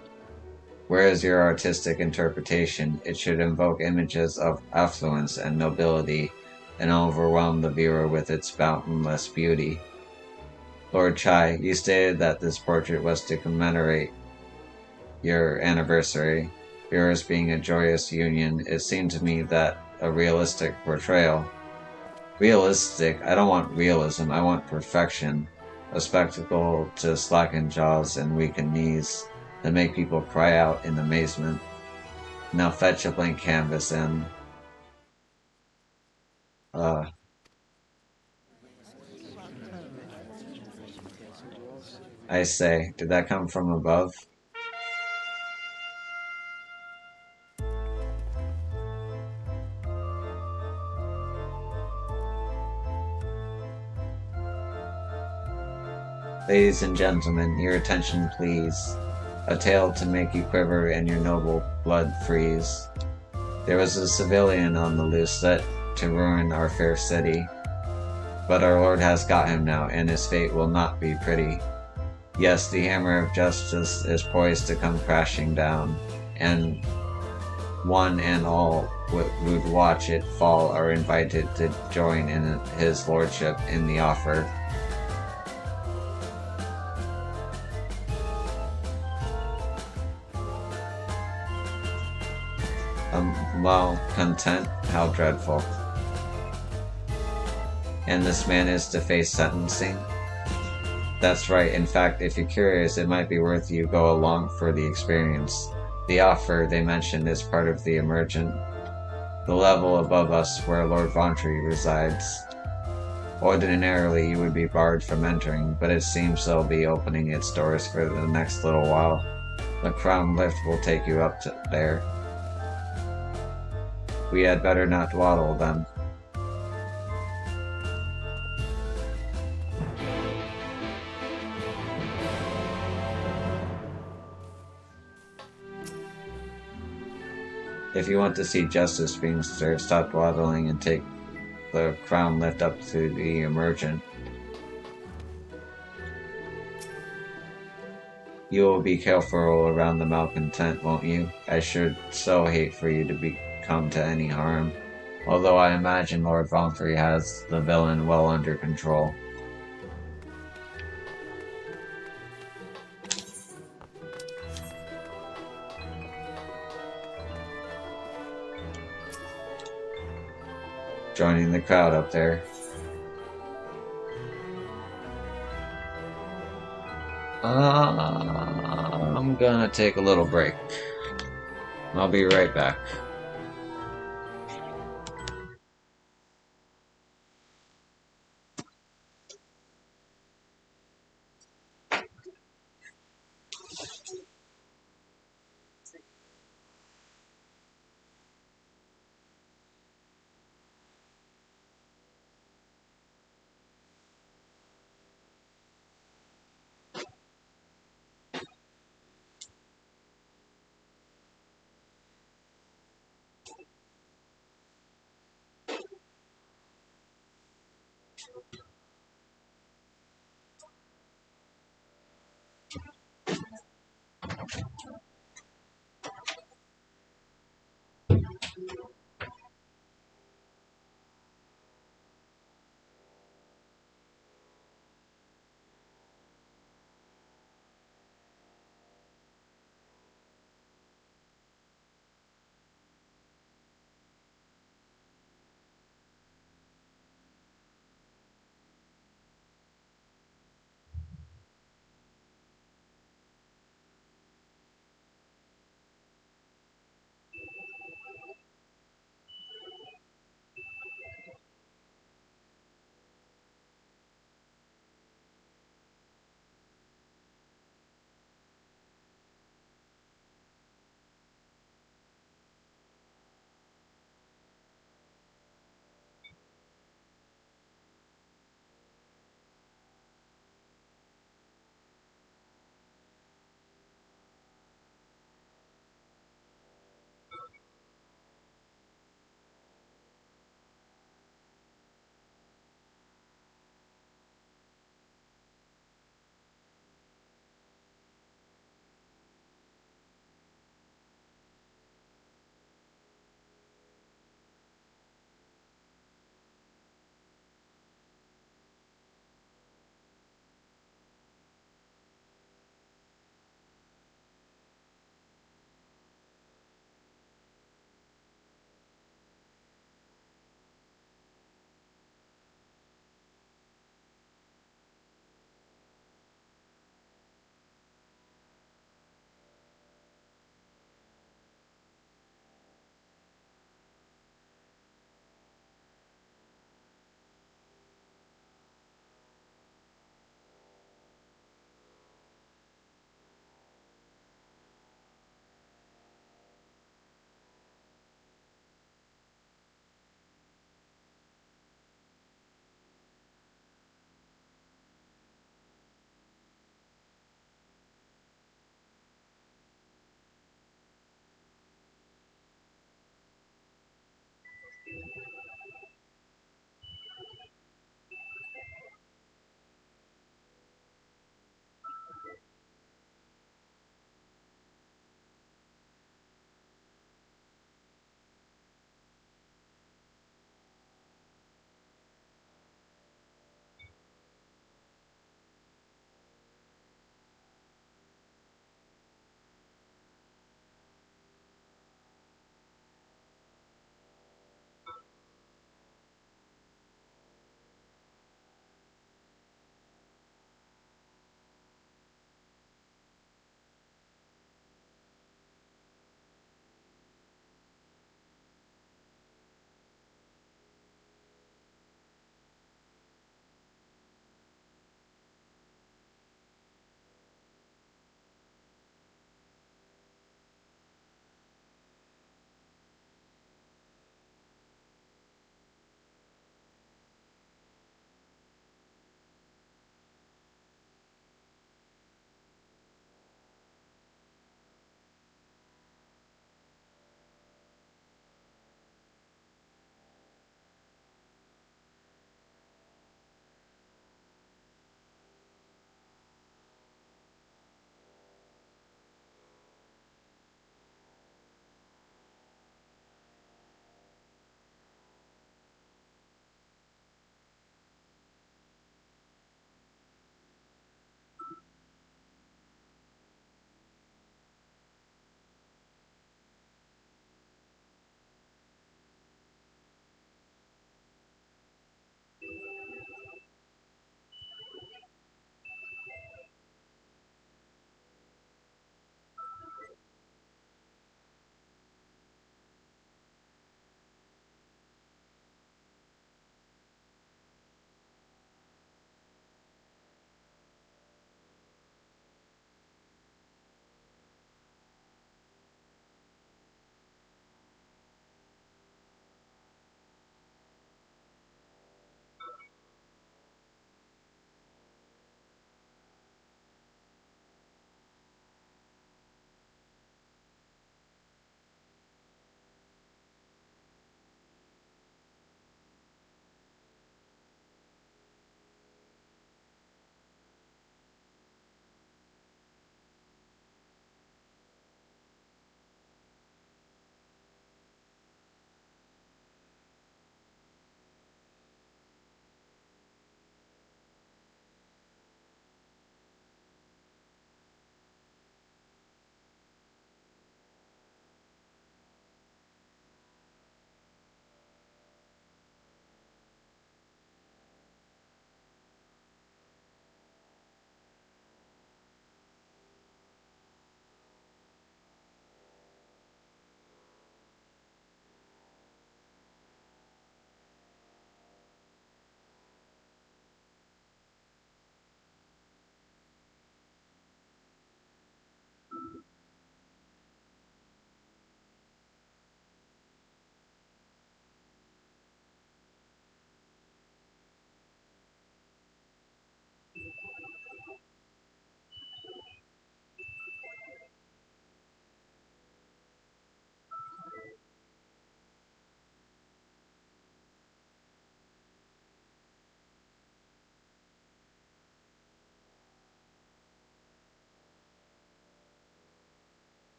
Speaker 1: Where is your artistic interpretation? It should invoke images of affluence and nobility and overwhelm the viewer with its boundless beauty. Lord Chai, you stated that this portrait was to commemorate your anniversary, yours being a joyous union. It seemed to me that a realistic portrayal. Realistic? I don't want realism, I want perfection. A spectacle to slacken jaws and weaken knees, that make people cry out in amazement. Now fetch a blank canvas and... I say, did that come from above? Ladies and gentlemen, your attention please. A tale to make you quiver and your noble blood freeze. There was a civilian on the loose set to ruin our fair city. But our Lord has got him now, and his fate will not be pretty. Yes, the hammer of justice is poised to come crashing down, and one and all who'd watch it fall are invited to join in his lordship in the offer. Malcontent? How dreadful. And this man is to face sentencing? That's right. In fact, if you're curious, it might be worth you go along for the experience. The offer they mentioned is part of the emergent, the level above us where Lord Vauntry resides. Ordinarily, you would be barred from entering, but it seems they'll be opening its doors for the next little while. The crown lift will take you up to there. We had better not dawdle then. If you want to see justice being served, stop dawdling and take the crown lift up to the emergent. You will be careful around the malcontent, won't you? I should so hate for you to come to any harm, although I imagine Lord Vauntry has the villain well under control. Joining the crowd up there. I'm gonna take a little break. I'll be right back.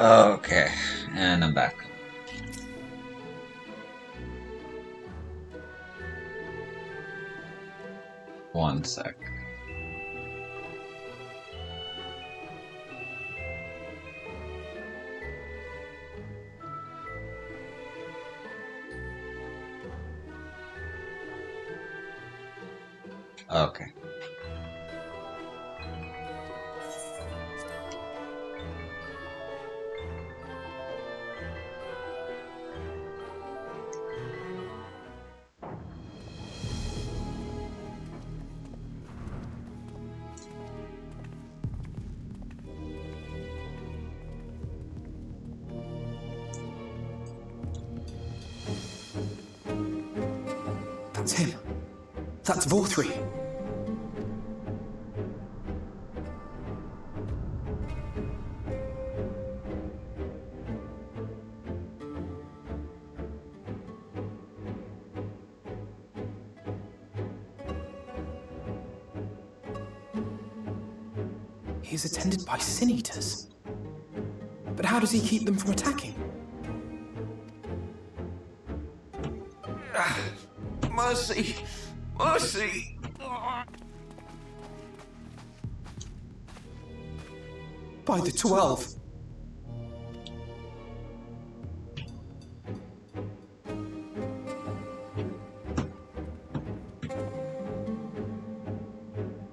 Speaker 1: Okay, and I'm back. One sec. Okay.
Speaker 2: That's him. That's Vorthri. He's attended by sin eaters. But how does he keep them from attacking?
Speaker 7: Mercy! Mercy!
Speaker 2: By the 12.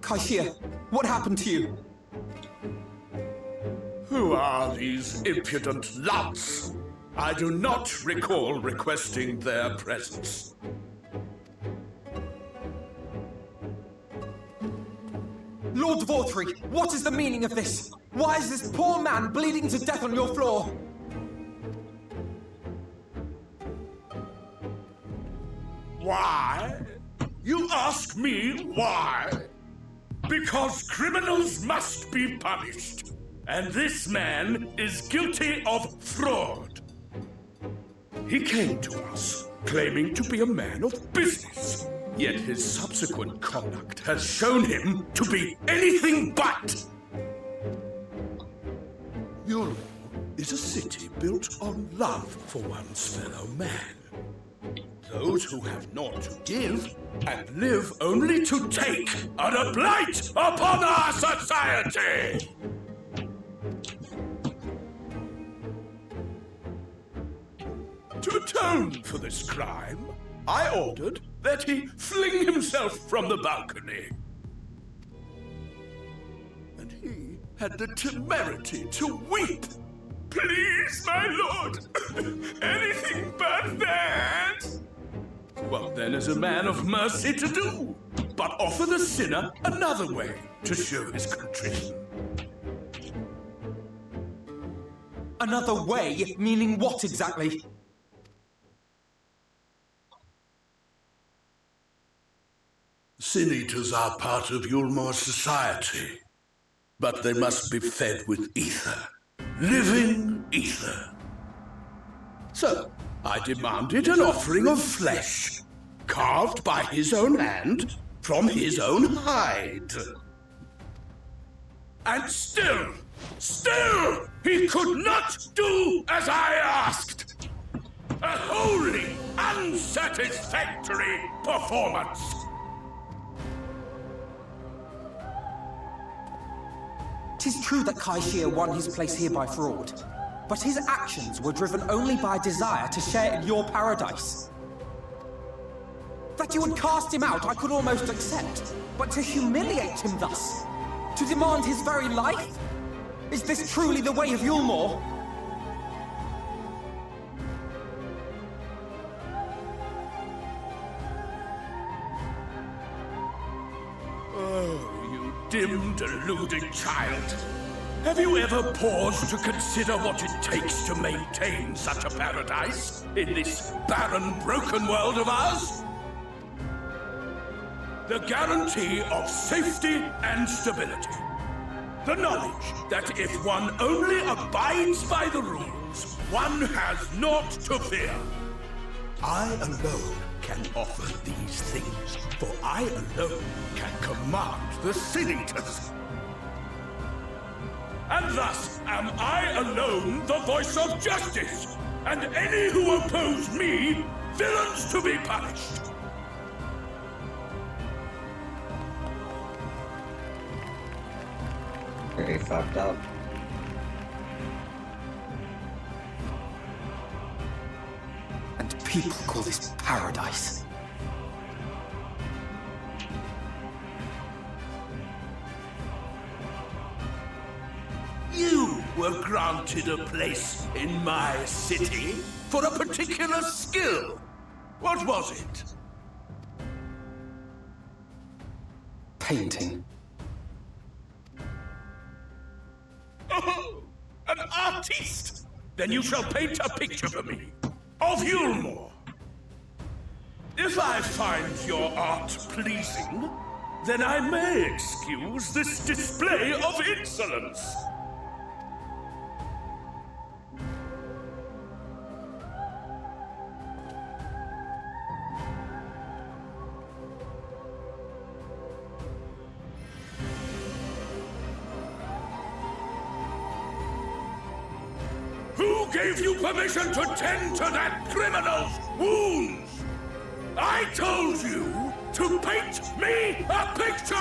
Speaker 2: Kaishia, what happened to you?
Speaker 9: Who are these impudent louts? I do not recall requesting their presence.
Speaker 2: Lord Vorthri, what is the meaning of this? Why is this poor man bleeding to death on your floor?
Speaker 9: Why? You ask me why? Because criminals must be punished. And this man is guilty of fraud. He came to us claiming to be a man of business. Yet his subsequent conduct has shown him to be anything but. Yulor is a city built on love for one's fellow man. Those who have naught to give and live only to take are a blight upon our society! To atone for this crime, I ordered that he fling himself from the balcony. And he had the temerity to weep. Please, my lord, anything but that. What then is a man of mercy to do, but offer the sinner another way to show his contrition?
Speaker 2: Another way? Meaning what exactly?
Speaker 9: Sin-eaters are part of Yulmor's society, but they must be fed with ether. Living ether. So, I demanded an offering of flesh, carved by his own hand, from his own hide. And still, he could not do as I asked. A wholly unsatisfactory performance.
Speaker 2: Tis true that Kaishia won his place here by fraud, but his actions were driven only by a desire to share in your paradise. That you would cast him out I could almost accept, but to humiliate him thus, to demand his very life? Is this truly the way of Yulmor?
Speaker 9: Dim, deluded child. Have you ever paused to consider what it takes to maintain such a paradise in this barren, broken world of ours? The guarantee of safety and stability. The knowledge that if one only abides by the rules, one has naught to fear. I alone can offer these things, for I alone can command the Sin-Eaters. and thus am I alone the voice of justice, and any who oppose me, villains to be punished.
Speaker 1: Pretty fucked up.
Speaker 2: And people call this paradise.
Speaker 9: You were granted a place in my city for a particular skill. What was it?
Speaker 2: Painting.
Speaker 9: Oh, an artiste! Then you shall paint a picture for me of Yulmore. If I find your art pleasing, then I may excuse this display of insolence. Who gave you permission to tend to that criminal's wounds? I told you to paint me a picture!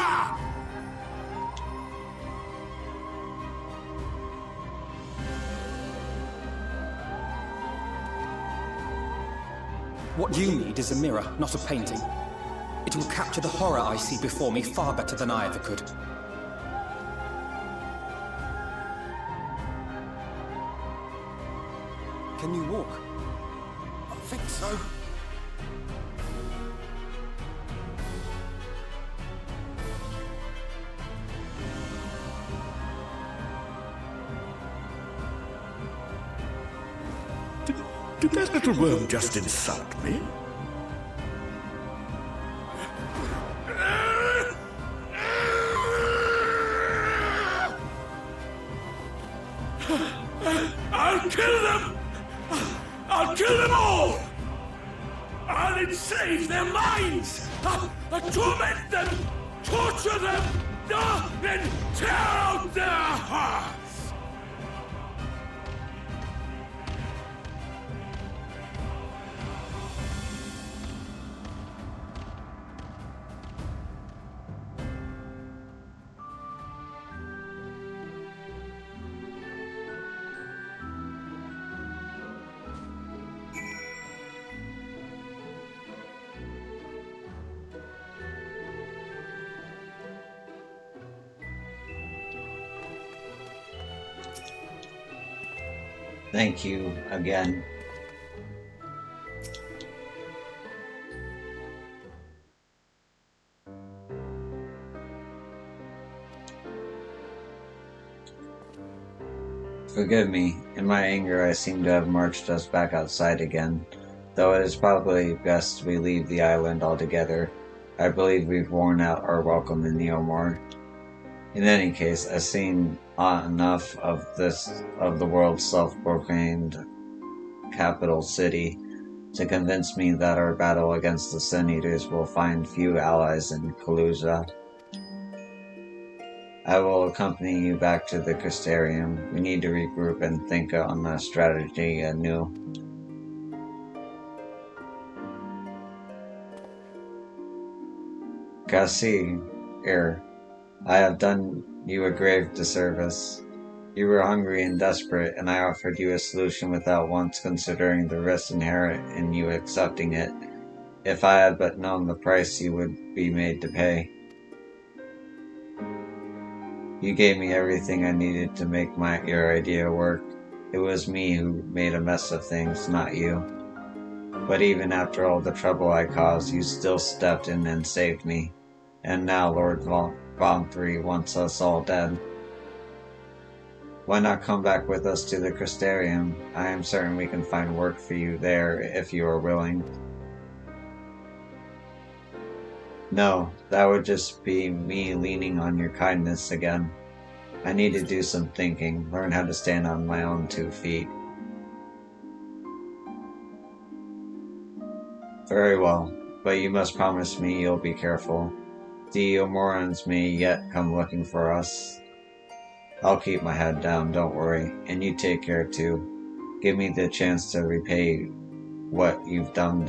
Speaker 2: What you need is a mirror, not a painting. It will capture the horror I see before me far better than I ever could. Can you walk?
Speaker 7: I think so.
Speaker 9: Did that little worm just insult me? I'll kill them! I'll kill them all! I'll enslave their minds! I'll torment them! Torture them! And tear out their hearts!
Speaker 1: Thank you again. Forgive me. In my anger, I seem to have marched us back outside again. Though it is probably best we leave the island altogether. I believe we've worn out our welcome in Neomore. In any case, I've seen enough of the world's self-proclaimed capital city to convince me that our battle against the Sun Eaters will find few allies in Kaluja. I will accompany you back to the Crystarium. We need to regroup and think on a strategy anew. Cassie, here. I have done you a grave disservice. You were hungry and desperate, and I offered you a solution without once considering the risk inherent in you accepting it. If I had but known the price you would be made to pay. You gave me everything I needed to make your idea work. It was me who made a mess of things, not you. But even after all the trouble I caused, you still stepped in and saved me. And now Lord Von3 wants us all dead. Why not come back with us to the Crystarium? I am certain we can find work for you there if you are willing. No, that would just be me leaning on your kindness again. I need to do some thinking, learn how to stand on my own 2 feet. Very well, but you must promise me you'll be careful. The Omorans may yet come looking for us. I'll keep my head down, don't worry. And you take care too. Give me the chance to repay what you've done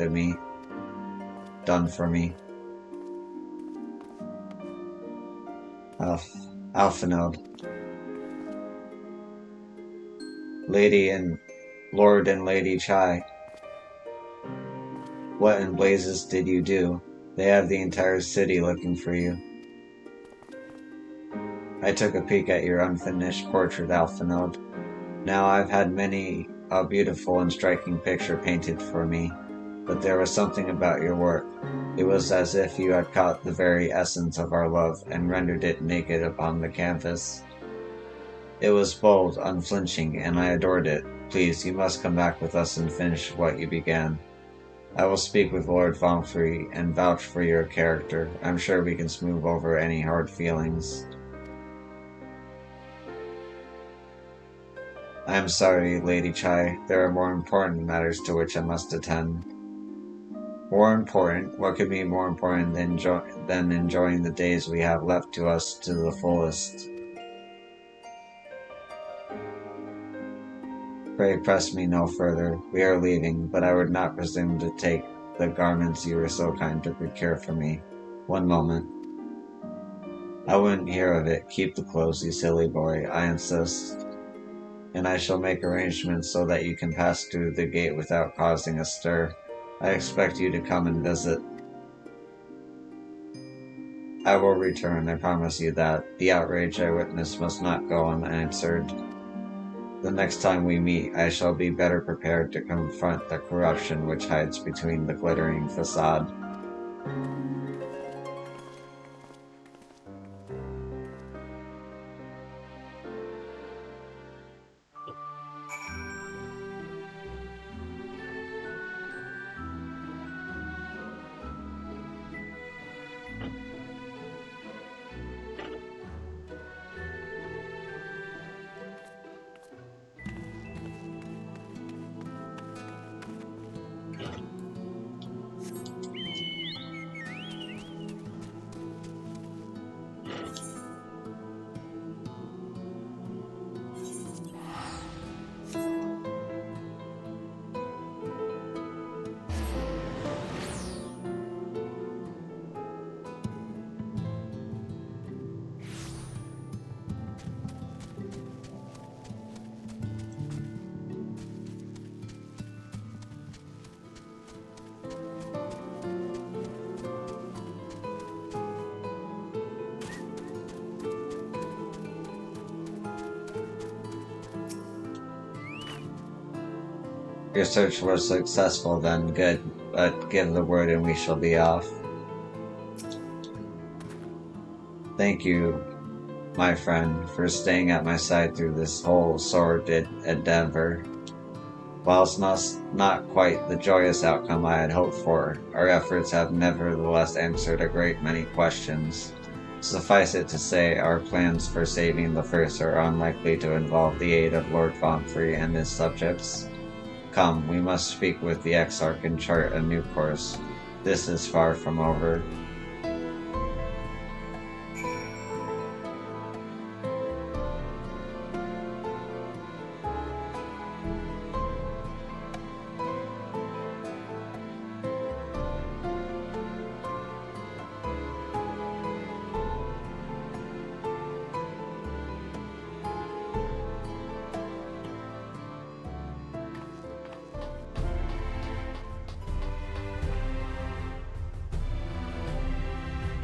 Speaker 1: for me. Alphanode. Lady and Lord and Lady Chai. What in blazes did you do? They have the entire city looking for you. I took a peek at your unfinished portrait, Alphanode. Now I've had many a beautiful and striking picture painted for me, but there was something about your work. It was as if you had caught the very essence of our love and rendered it naked upon the canvas. It was bold, unflinching, and I adored it. Please, you must come back with us and finish what you began. I will speak with Lord Vamfrey and vouch for your character. I'm sure we can smooth over any hard feelings. I am sorry, Lady Chai. There are more important matters to which I must attend. More important? What could be more important than enjoying the days we have left to us to the fullest? Pray press me no further. We are leaving, but I would not presume to take the garments you were so kind to procure for me. One moment. I wouldn't hear of it. Keep the clothes, you silly boy. I insist. And I shall make arrangements so that you can pass through the gate without causing a stir. I expect you to come and visit. I will return, I promise you that. The outrage I witnessed must not go unanswered. The next time we meet, I shall be better prepared to confront the corruption which hides between the glittering facade. Your search was successful then, good, but give the word and we shall be off. Thank you, my friend, for staying at my side through this whole sordid endeavor. Whilst not quite the joyous outcome I had hoped for, our efforts have nevertheless answered a great many questions. Suffice it to say, our plans for saving the First are unlikely to involve the aid of Lord Vamfrey and his subjects. Come, we must speak with the Exarch and chart a new course. This is far from over.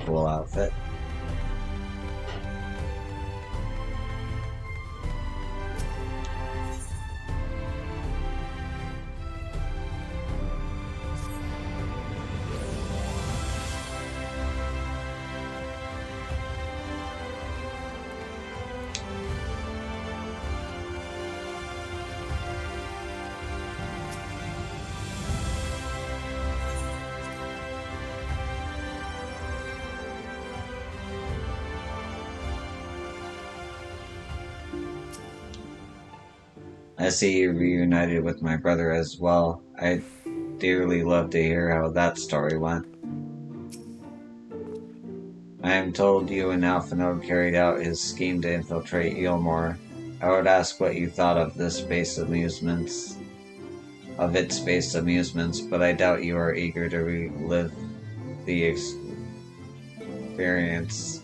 Speaker 1: Cool outfit. I see you reunited with my brother as well. I'd dearly love to hear how that story went. I am told you and Alphinaud carried out his scheme to infiltrate Eelmore. I would ask what you thought of its space amusements, but I doubt you are eager to relive the experience.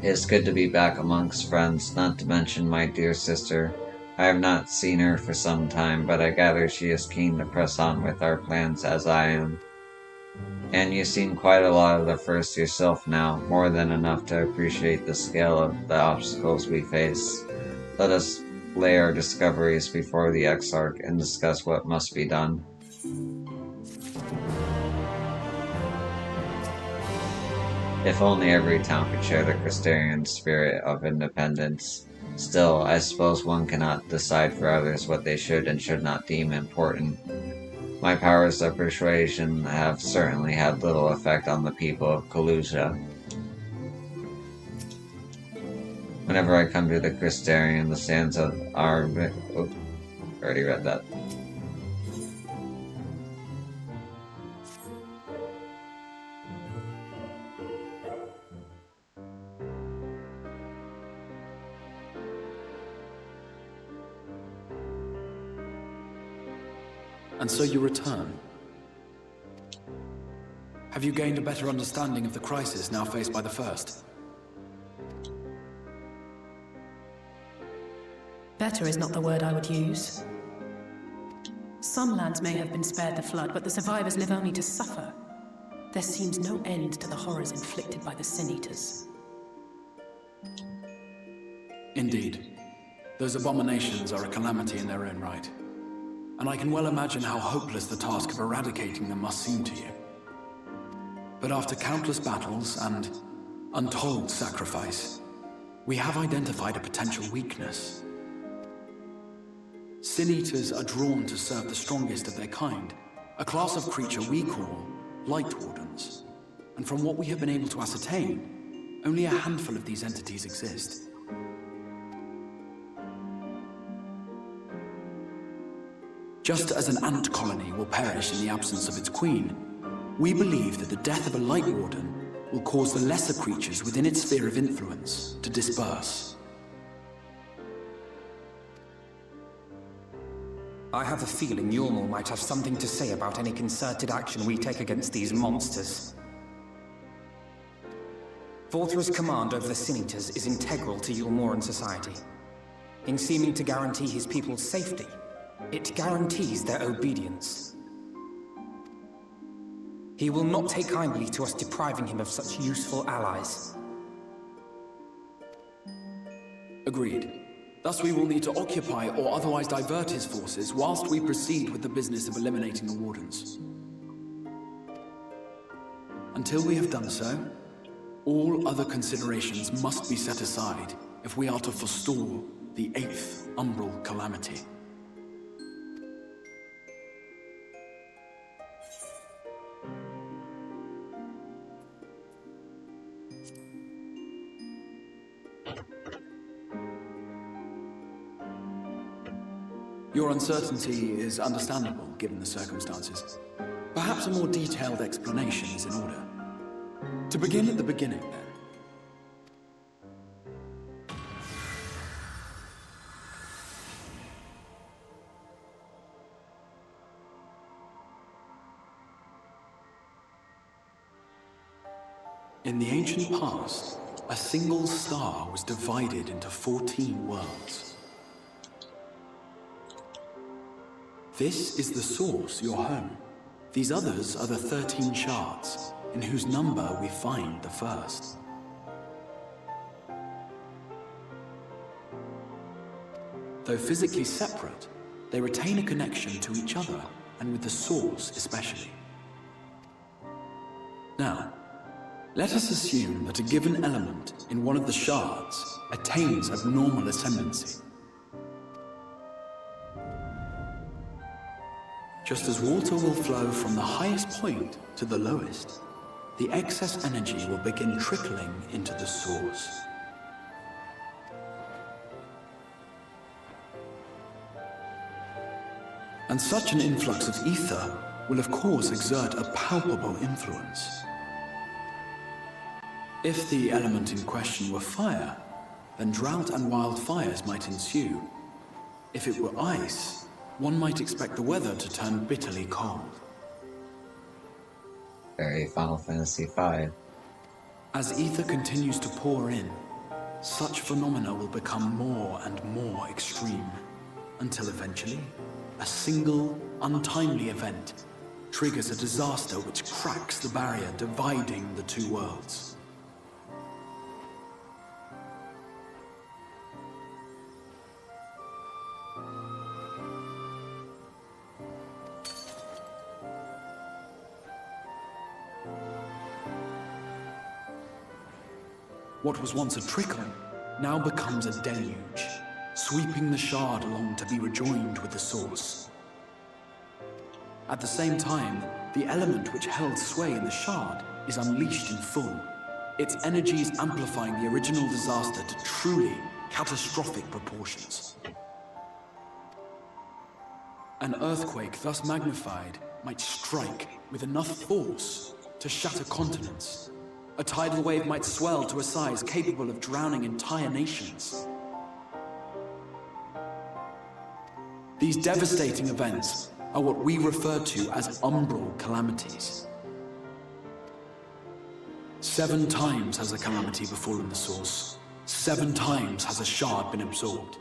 Speaker 1: It's good to be back amongst friends, not to mention my dear sister. I have not seen her for some time, but I gather she is keen to press on with our plans as I am. And you've seen quite a lot of the First yourself now, more than enough to appreciate the scale of the obstacles we face. Let us lay our discoveries before the Exarch and discuss what must be done. If only every town could share the Crystarian spirit of independence. Still, I suppose one cannot decide for others what they should and should not deem important. My powers of persuasion have certainly had little effect on the people of Kalusia. Whenever I come to the Crystarian, the sands of our... Oh, already read that.
Speaker 2: And so you return. Have you gained a better understanding of the crisis now faced by the First?
Speaker 10: Better is not the word I would use. Some lands may have been spared the flood, but the survivors live only to suffer. There seems no end to the horrors inflicted by the Sin Eaters.
Speaker 2: Indeed. Those abominations are a calamity in their own right. And I can well imagine how hopeless the task of eradicating them must seem to you. But after countless battles and untold sacrifice, we have identified a potential weakness. Sin Eaters are drawn to serve the strongest of their kind, a class of creature we call Light Wardens. And from what we have been able to ascertain, only a handful of these entities exist. Just as an ant colony will perish in the absence of its queen, we believe that the death of a Light Warden will cause the lesser creatures within its sphere of influence to disperse.
Speaker 11: I have a feeling Yulmul might have something to say about any concerted action we take against these monsters. Volthra's command over the Sin Eaters is integral to Yulmoran society. In seeming to guarantee his people's safety, it guarantees their obedience. He will not take kindly to us depriving him of such useful allies.
Speaker 2: Agreed. Thus we will need to occupy or otherwise divert his forces whilst we proceed with the business of eliminating the Wardens. Until we have done so, all other considerations must be set aside if we are to forestall the 8th Umbral Calamity. Your uncertainty is understandable, given the circumstances. Perhaps a more detailed explanation is in order. To begin at the beginning, then. In the ancient past, a single star was divided into 14 worlds. This is the source, your home. These others are the 13 shards, in whose number we find the first. Though physically separate, they retain a connection to each other, and with the source especially. Now, let us assume that a given element in one of the shards attains abnormal ascendancy. Just as water will flow from the highest point to the lowest, the excess energy will begin trickling into the source. And such an influx of ether
Speaker 12: will of course exert a palpable influence. If the element in question were fire, then drought and wildfires might ensue. If it were ice, one might expect the weather to turn bitterly cold.
Speaker 1: Very Final Fantasy V.
Speaker 12: As ether continues to pour in, such phenomena will become more and more extreme, until eventually, a single, untimely event triggers a disaster which cracks the barrier dividing the two worlds. What was once a trickle now becomes a deluge, sweeping the shard along to be rejoined with the source. At the same time, the element which held sway in the shard is unleashed in full, its energies amplifying the original disaster to truly catastrophic proportions. An earthquake thus magnified might strike with enough force to shatter continents. A tidal wave might swell to a size capable of drowning entire nations. These devastating events are what we refer to as umbral calamities. 7 times has a calamity befallen the source. 7 times has a shard been absorbed.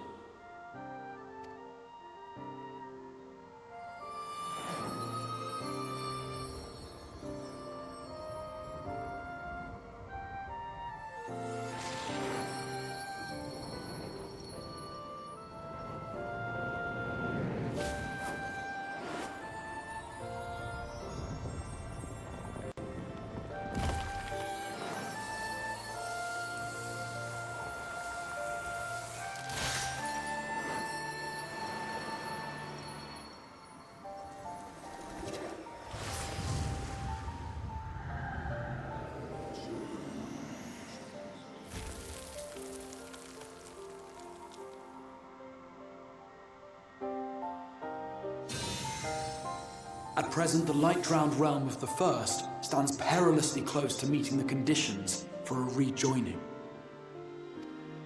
Speaker 12: At present, the light-drowned realm of the First stands perilously close to meeting the conditions for a rejoining.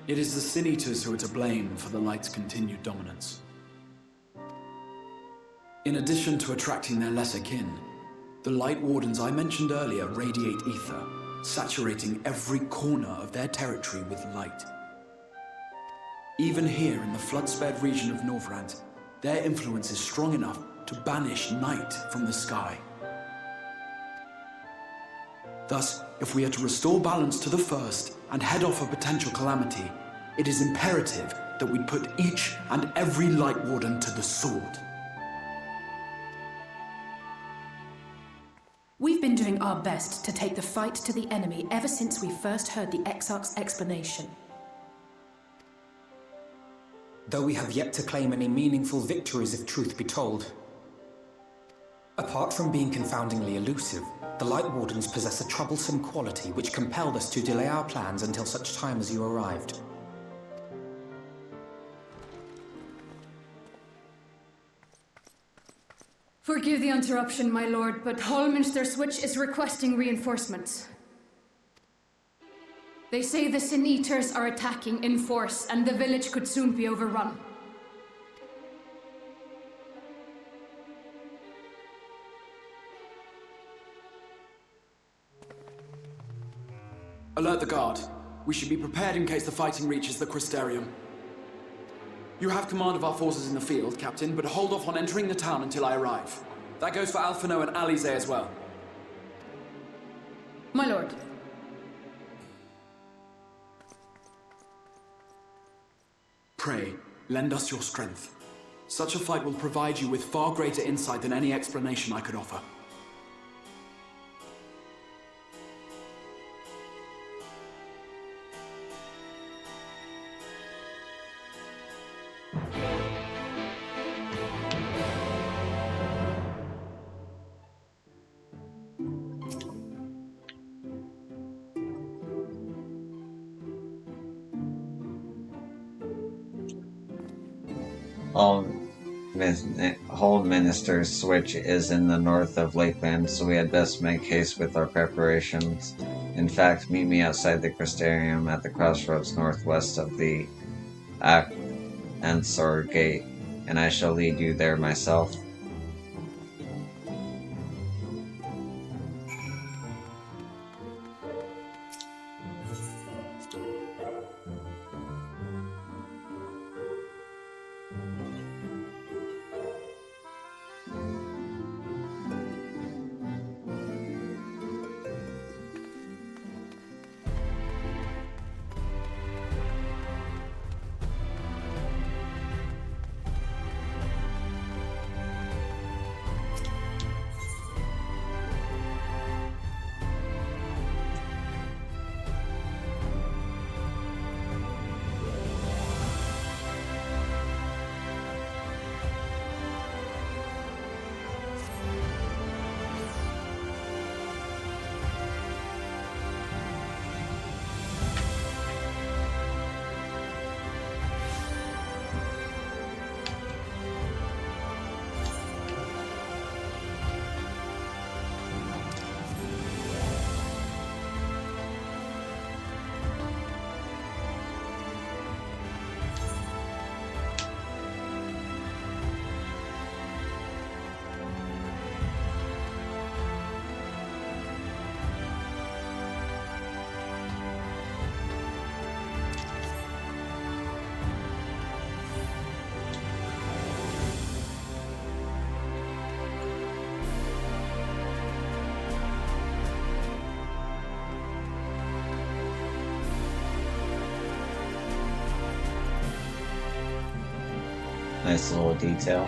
Speaker 12: It is the Sin Eaters who are to blame for the Light's continued dominance. In addition to attracting their lesser kin, the Light Wardens I mentioned earlier radiate ether, saturating every corner of their territory with light. Even here in the flood-spared region of Norvrant, their influence is strong enough to banish night from the sky. Thus, if we are to restore balance to the First and head off a potential calamity, it is imperative that we put each and every Light Warden to the sword.
Speaker 10: We've been doing our best to take the fight to the enemy ever since we first heard the Exarch's explanation.
Speaker 2: Though we have yet to claim any meaningful victories if truth be told. Apart from being confoundingly elusive, the Light Wardens possess a troublesome quality which compelled us to delay our plans until such time as you arrived.
Speaker 13: Forgive the interruption, my lord, but Hallminster Switch is requesting reinforcements. They say the Sin Eaters are attacking in force and the village could soon be overrun.
Speaker 12: Alert the guard. We should be prepared in case the fighting reaches the Crystarium. You have command of our forces in the field, Captain, but hold off on entering the town until I arrive. That goes for Alphino and Alize as well.
Speaker 13: My lord.
Speaker 12: Pray, lend us your strength. Such a fight will provide you with far greater insight than any explanation I could offer.
Speaker 1: Hold Minister's switch is in the north of Lakeland, so we had best make haste with our preparations. In fact, meet me outside the Crystarium at the crossroads northwest of the Ansor Gate, and I shall lead you there myself. Nice little detail.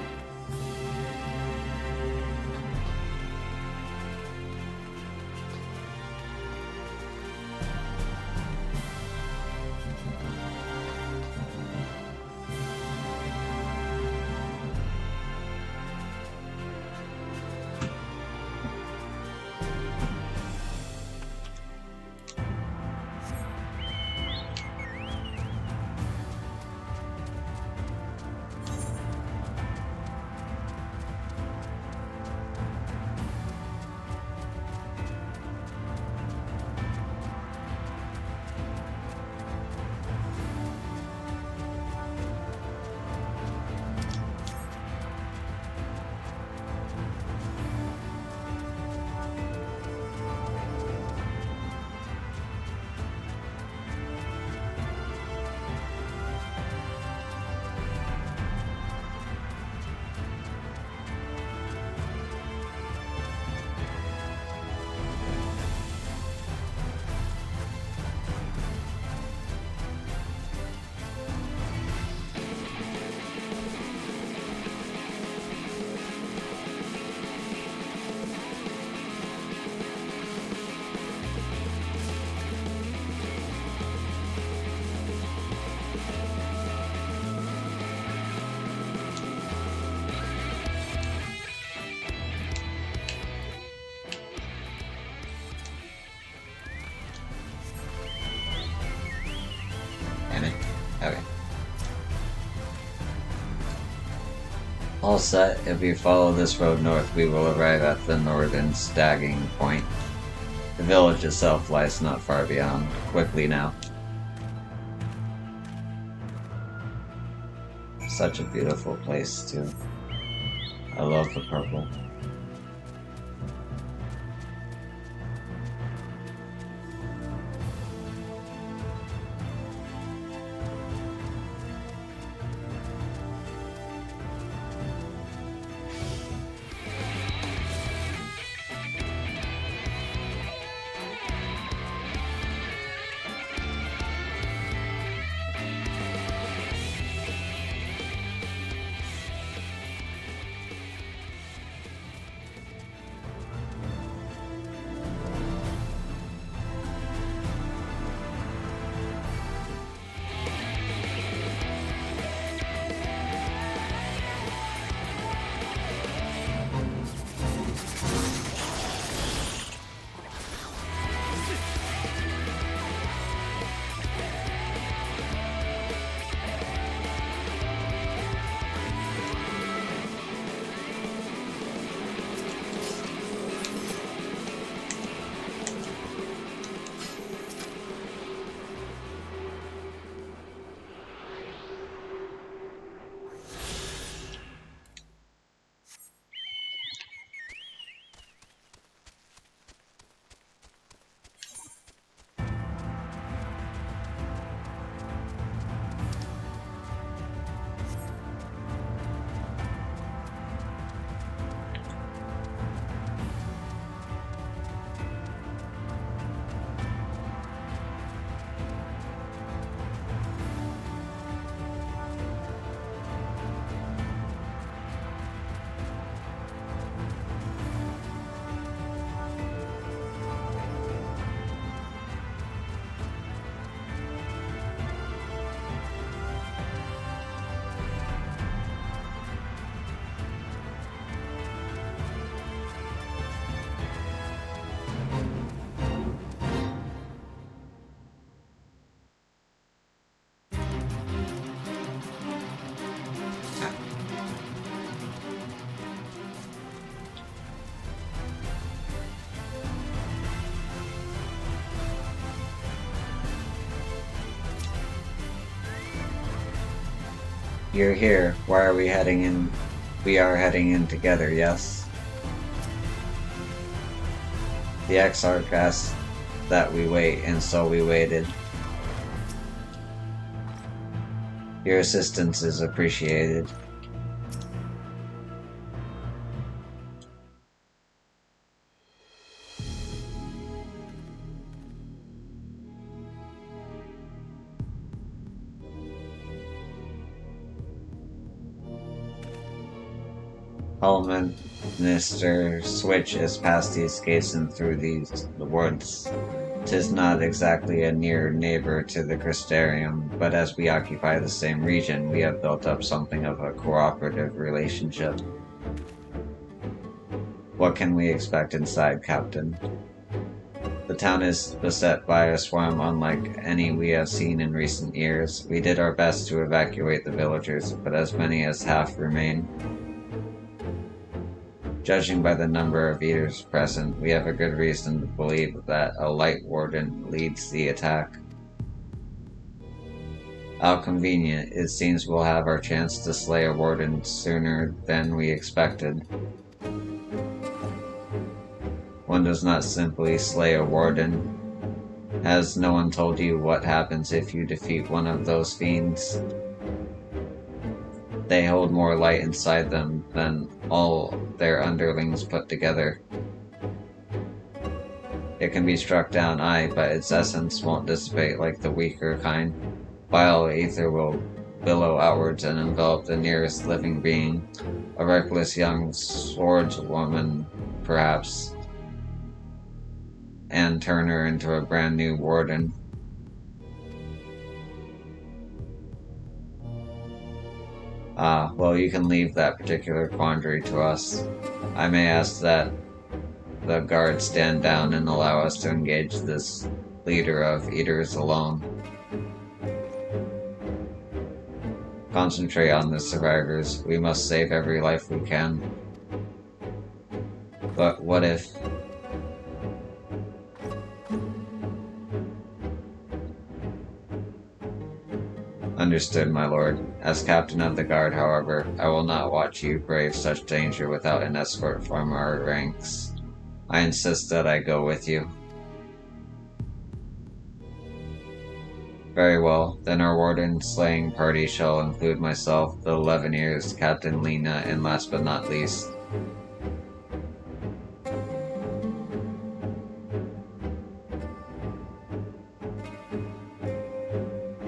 Speaker 1: Okay. All set. If we follow this road north, we will arrive at the northern stagging point. The village itself lies not far beyond. Quickly now. Such a beautiful place, too. I love the purple. You're here. Why are we heading in? We are heading in together, yes? The Exarch asked that we wait, and so we waited. Your assistance is appreciated. Hallman, Mr. Switch is past these gates and through the woods. 'Tis not exactly a near neighbor to the Crystarium, but as we occupy the same region, we have built up something of a cooperative relationship. What can we expect inside, Captain? The town is beset by a swarm unlike any we have seen in recent years. We did our best to evacuate the villagers, but as many as half remain. Judging by the number of eaters present, we have a good reason to believe that a light warden leads the attack. How convenient. It seems we'll have our chance to slay a warden sooner than we expected. One does not simply slay a warden. Has no one told you what happens if you defeat one of those fiends? They hold more light inside them than all their underlings put together. It can be struck down, aye, but its essence won't dissipate like the weaker kind. Vile ether will billow outwards and envelop the nearest living being, a reckless young swordswoman, perhaps, and turn her into a brand new warden. Ah, well, you can leave that particular quandary to us. I may ask that the guards stand down and allow us to engage this leader of eaters alone. Concentrate on the survivors. We must save every life we can. But what if... Understood, my lord. As captain of the guard, however, I will not watch you brave such danger without an escort from our ranks. I insist that I go with you. Very well, then our warden slaying party shall include myself, the 11 ears, Captain Lena, and last but not least,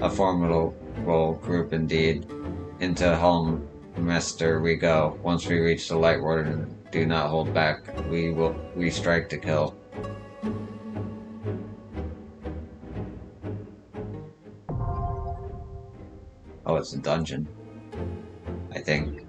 Speaker 1: a formidable group indeed. Into Helmester we go. Once we reach the Light Warden, do not hold back. We strike to kill. Oh, it's a dungeon, I think.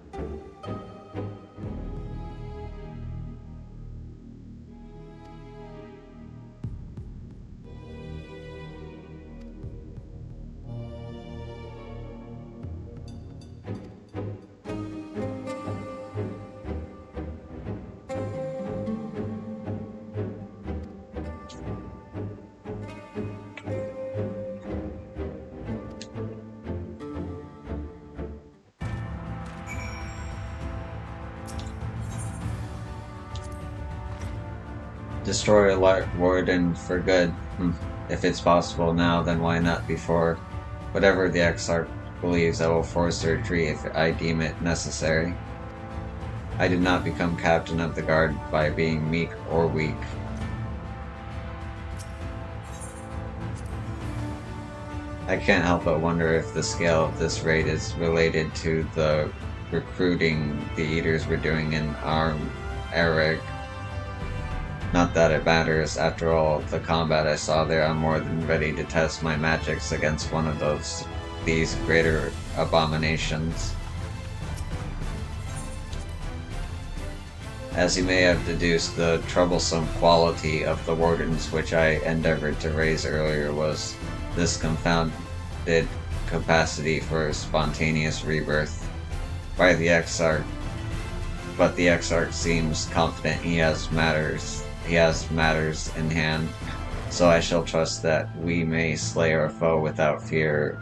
Speaker 1: Destroy a Light Warden for good. If it's possible now, then why not before? Whatever the Exarch believes, I will force a retreat if I deem it necessary. I did not become captain of the guard by being meek or weak. I can't help but wonder if the scale of this raid is related to the recruiting the Eaters were doing in Eric. Not that it matters. After all, the combat I saw there, I'm more than ready to test my magics against one of these greater abominations. As you may have deduced, the troublesome quality of the wardens which I endeavored to raise earlier was this confounded capacity for spontaneous rebirth by the Exarch. But the Exarch seems confident he has matters in hand, so I shall trust that we may slay our foe without fear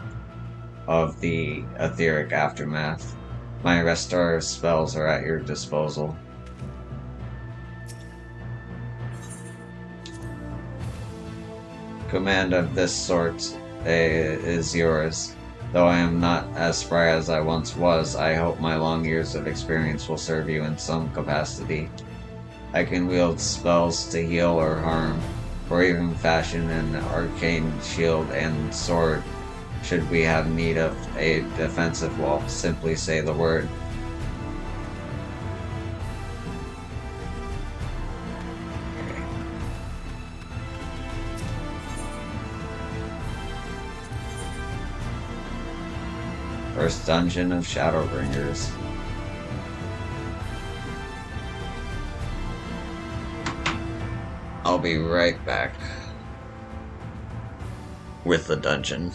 Speaker 1: of the etheric aftermath. My restorative spells are at your disposal. Command of this sort is yours. Though I am not as spry as I once was, I hope my long years of experience will serve you in some capacity. I can wield spells to heal or harm, or even fashion an arcane shield and sword. Should we have need of a defensive wall, simply say the word. First dungeon of Shadowbringers. I'll be right back with the dungeon.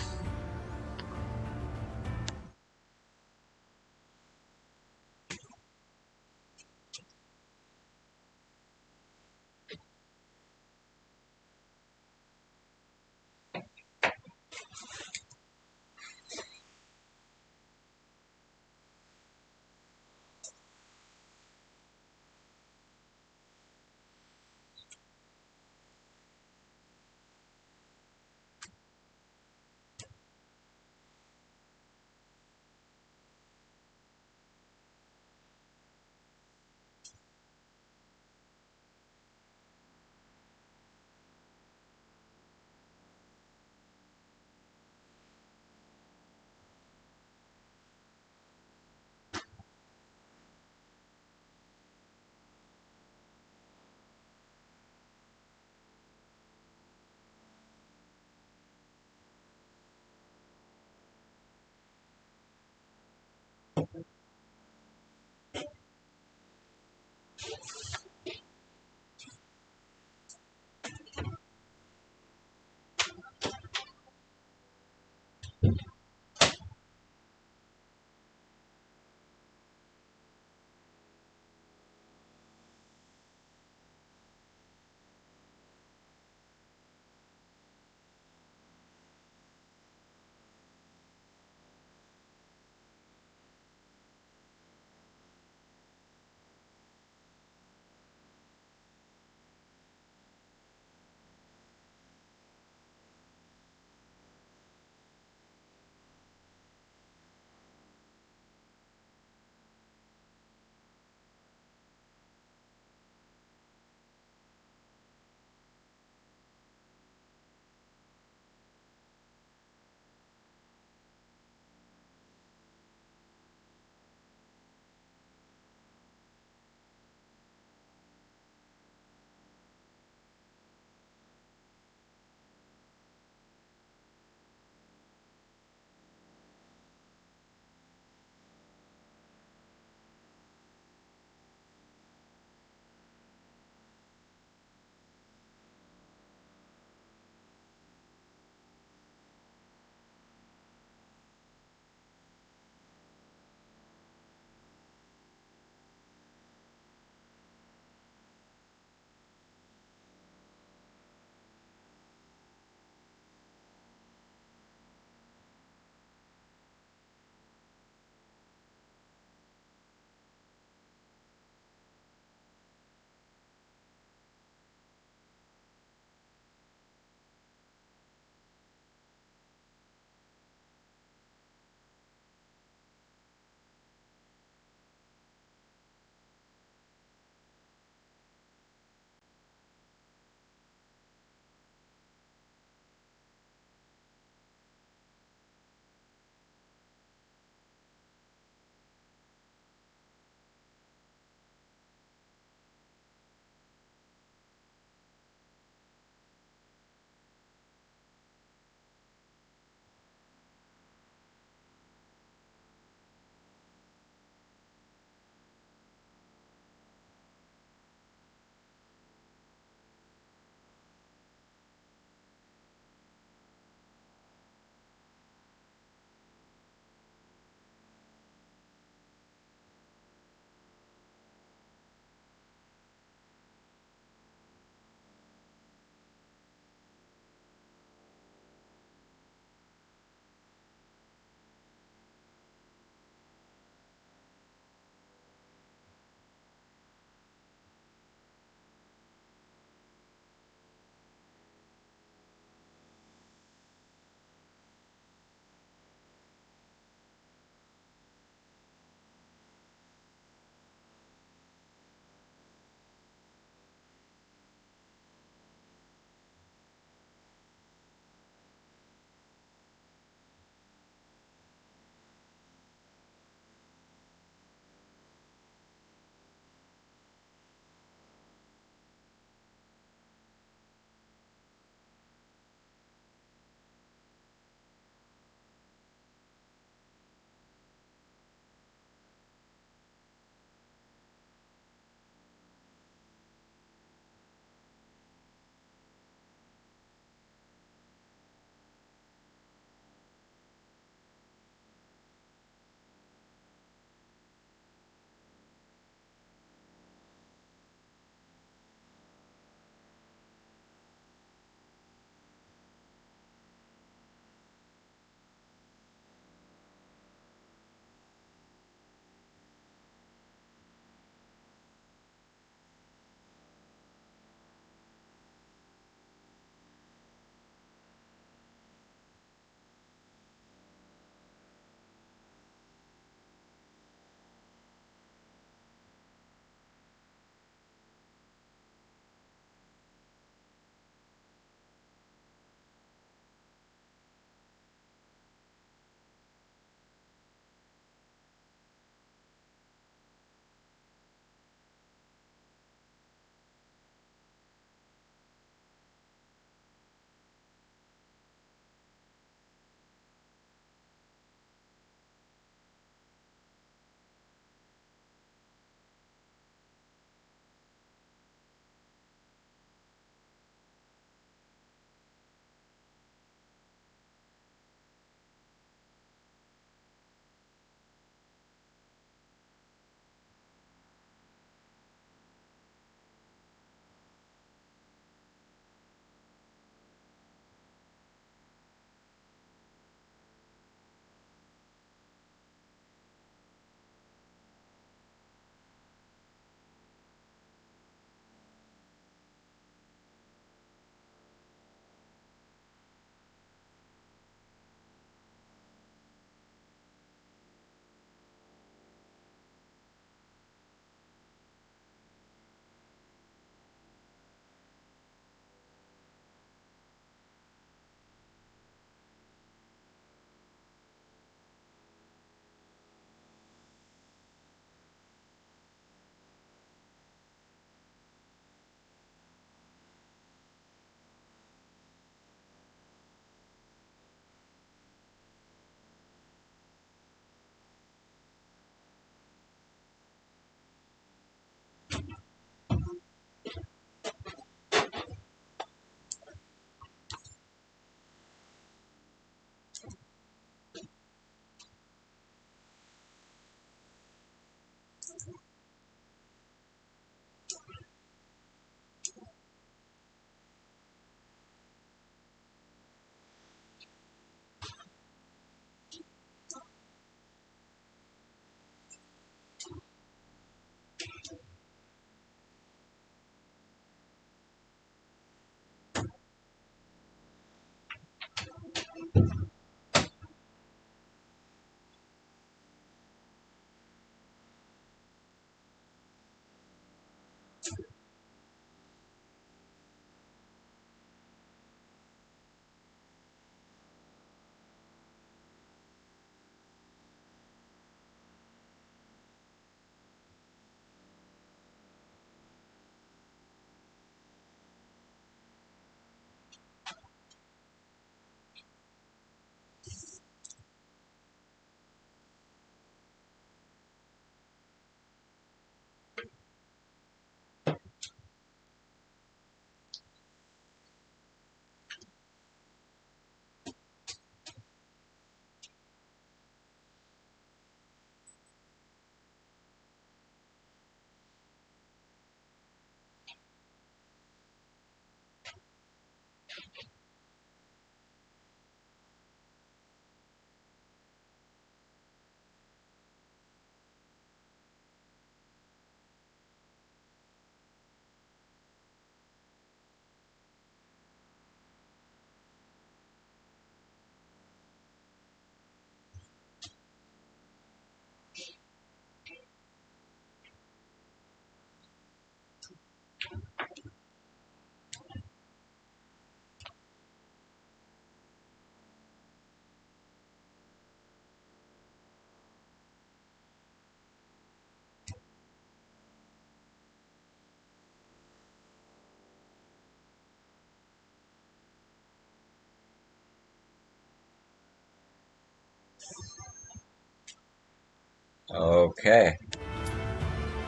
Speaker 1: Okay.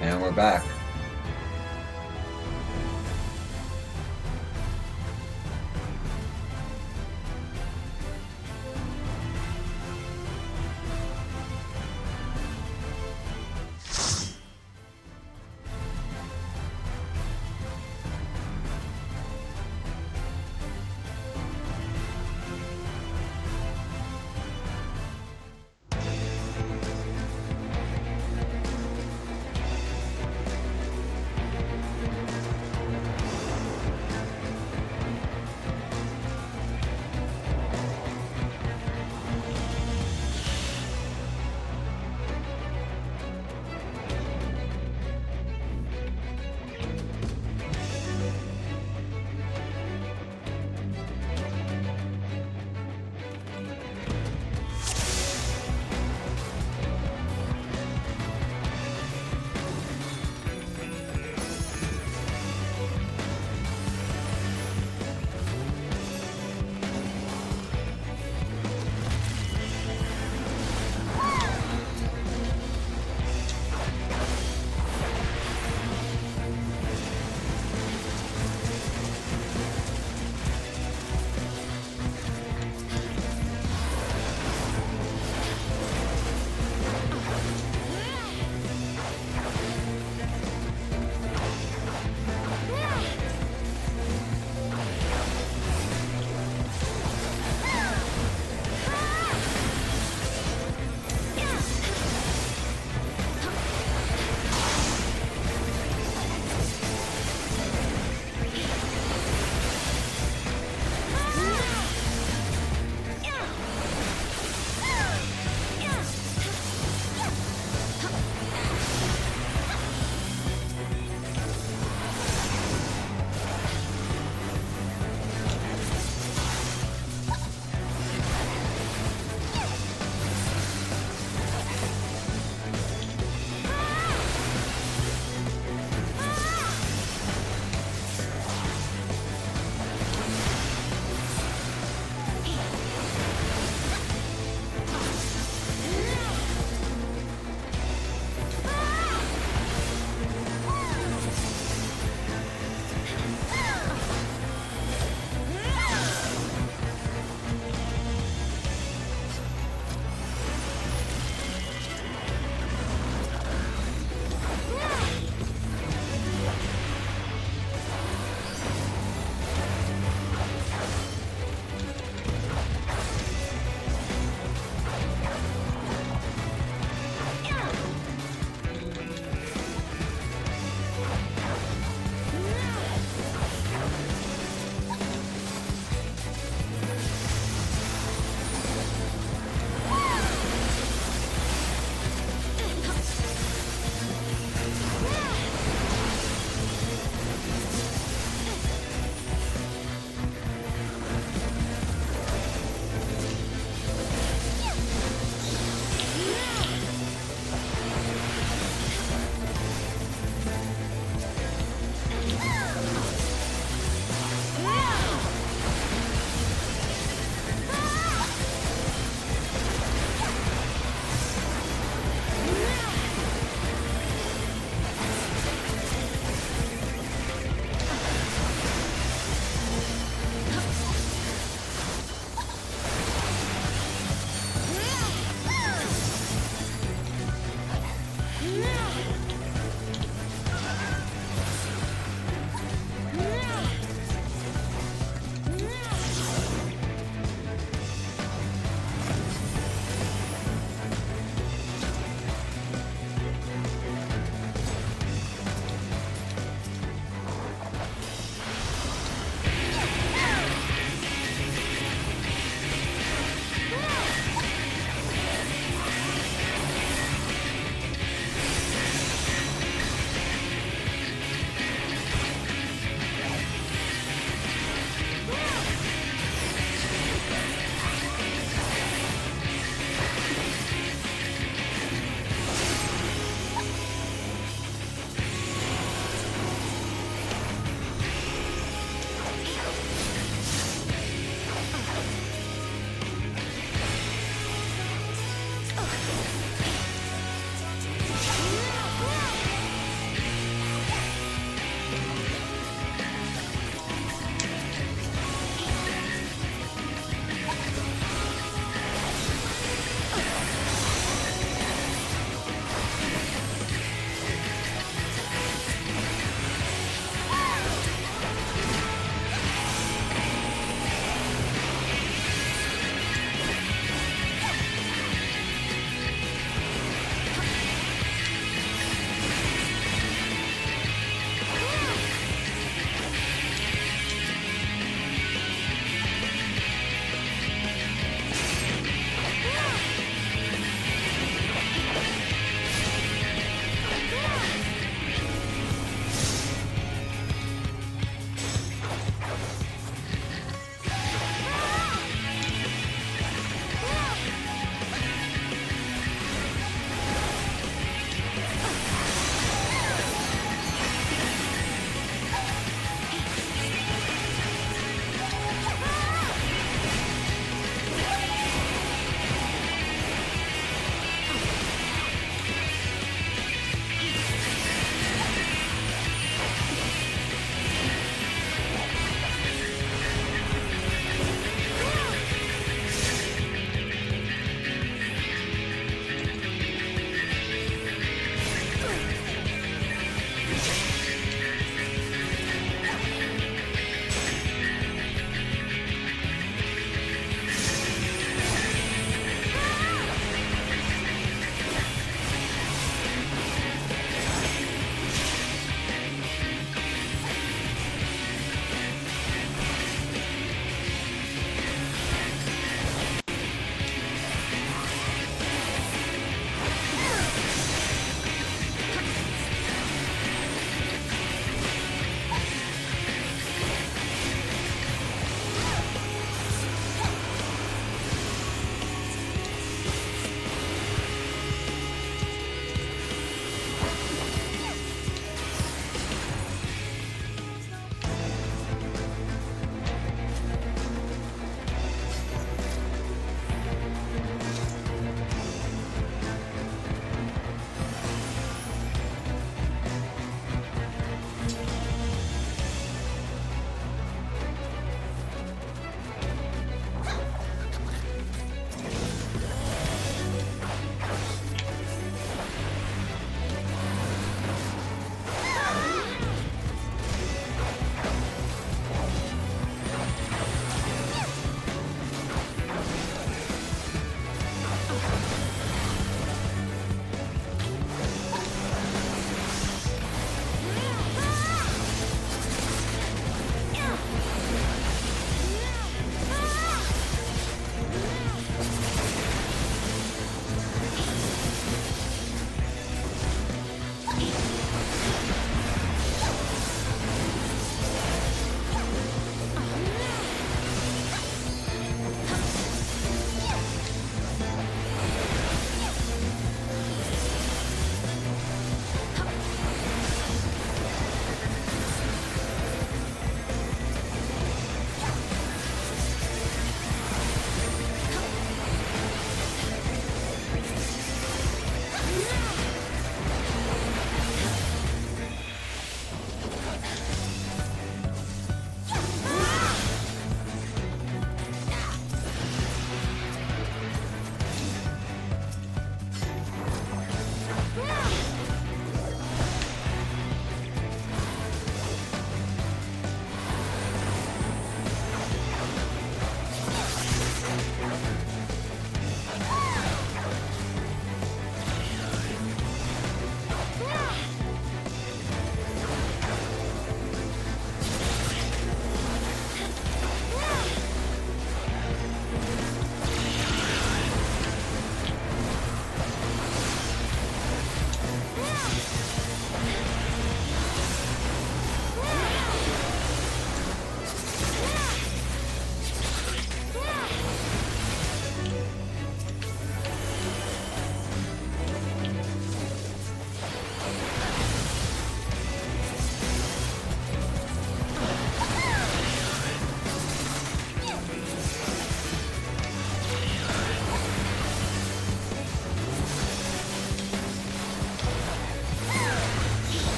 Speaker 1: And we're back.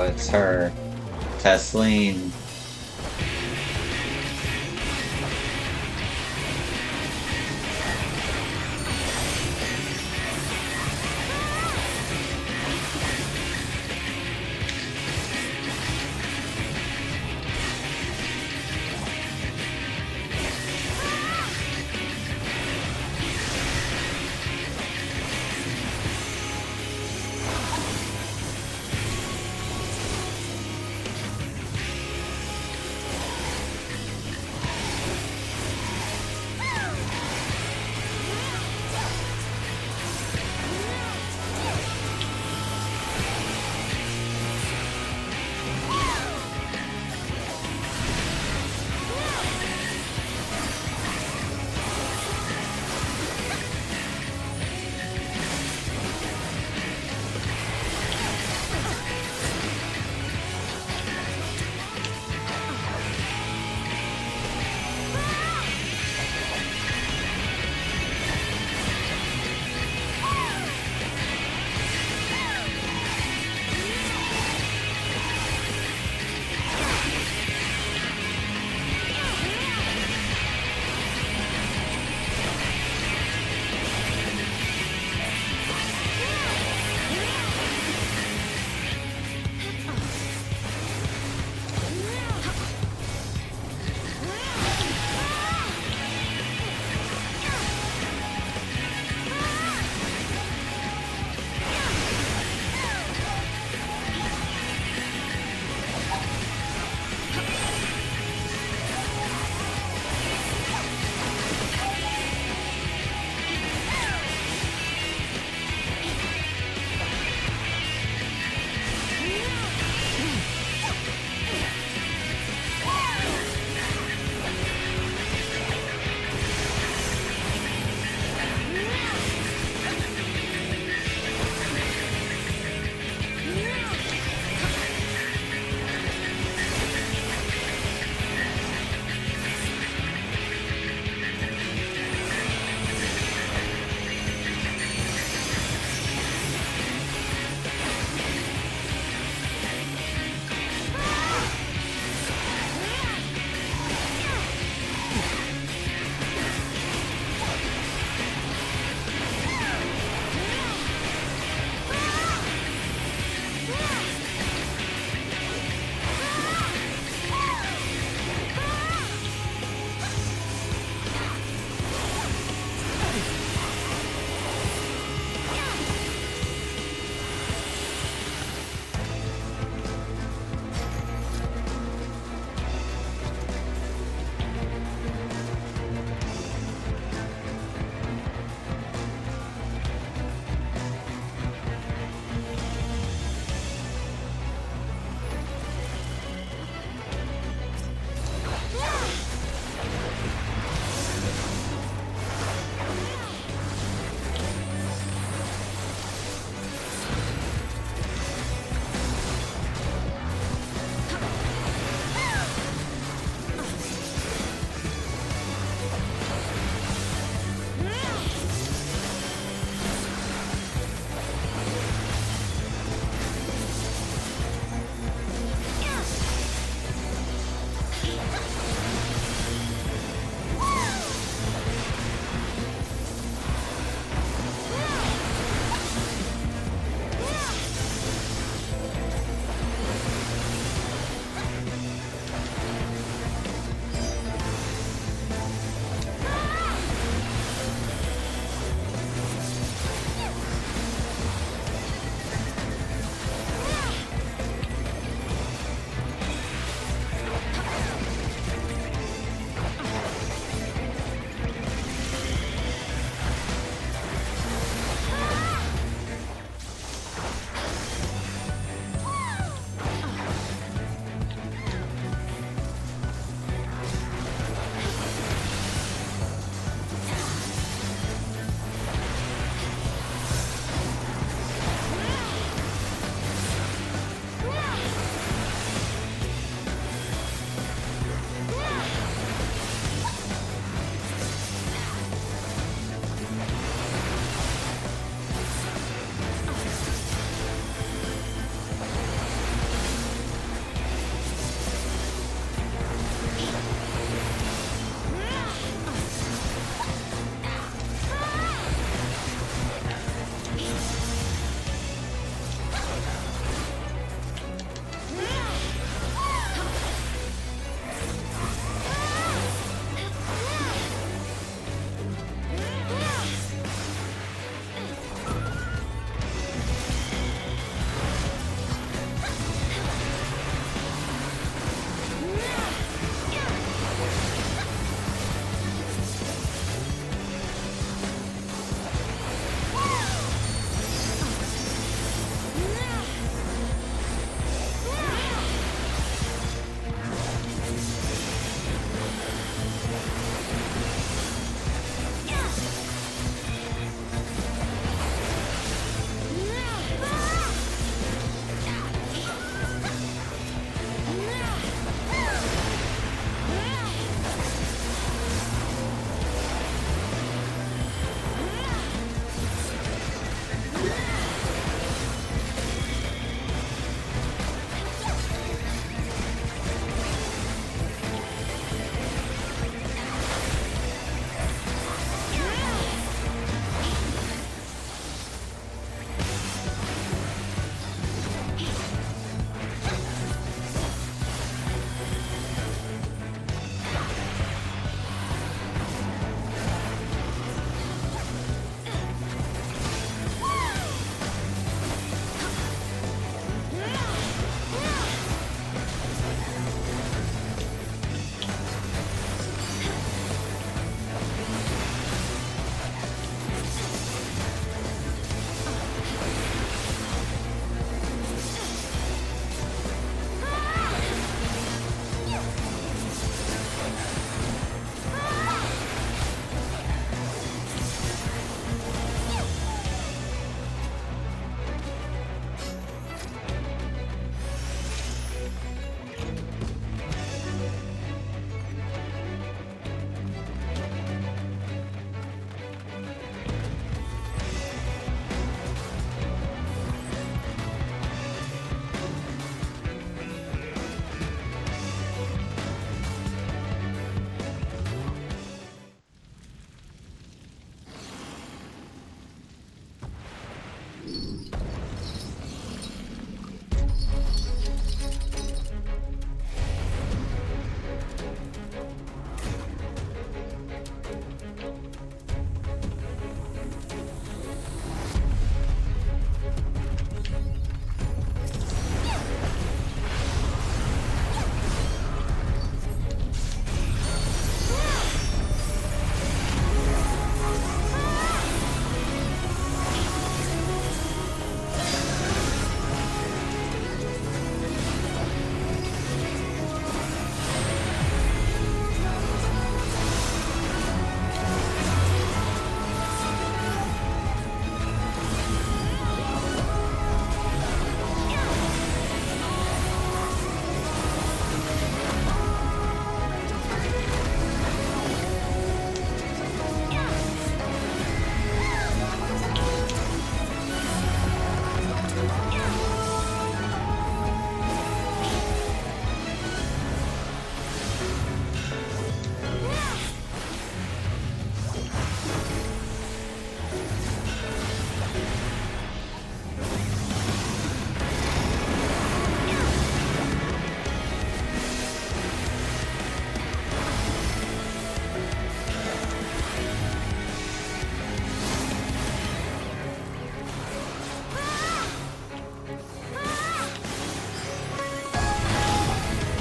Speaker 1: Oh, it's her. Tesleen.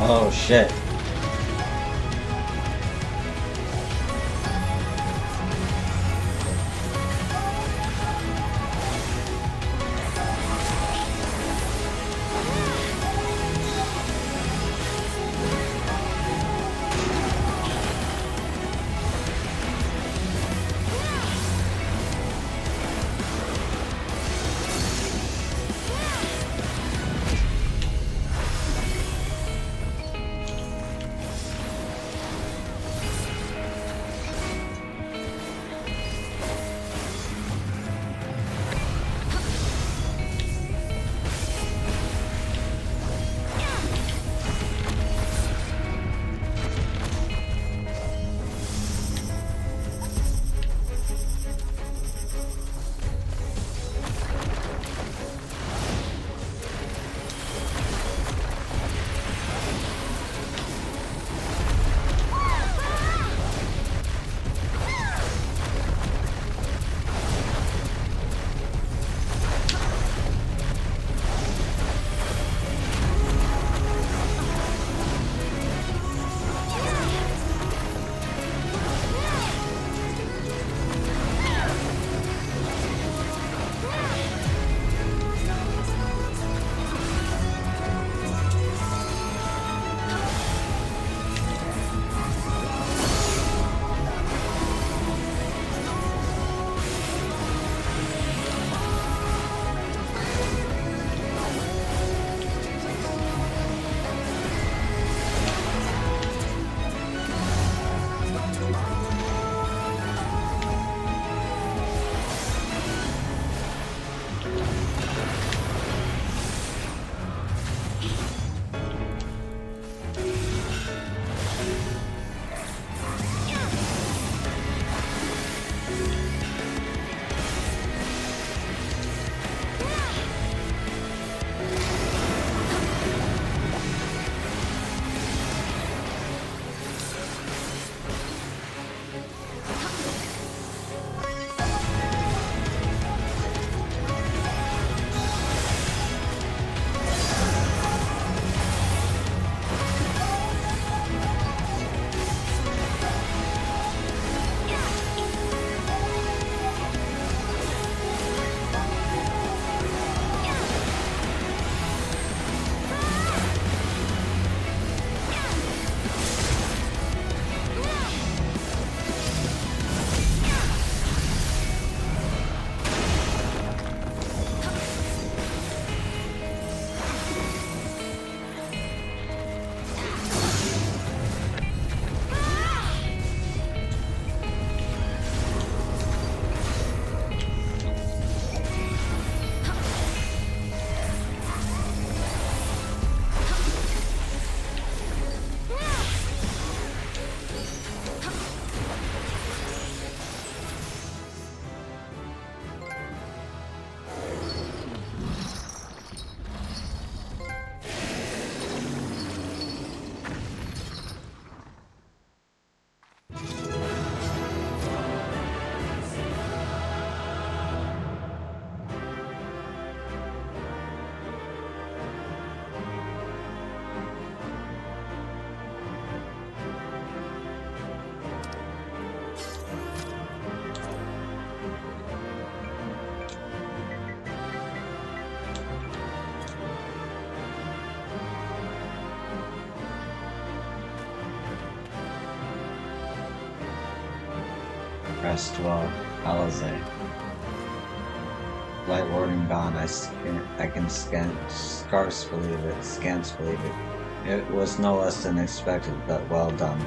Speaker 1: Oh shit. rest well, Alizé. Light warding gone, I can scarce believe it, scant believe it. It was no less than expected, but well done.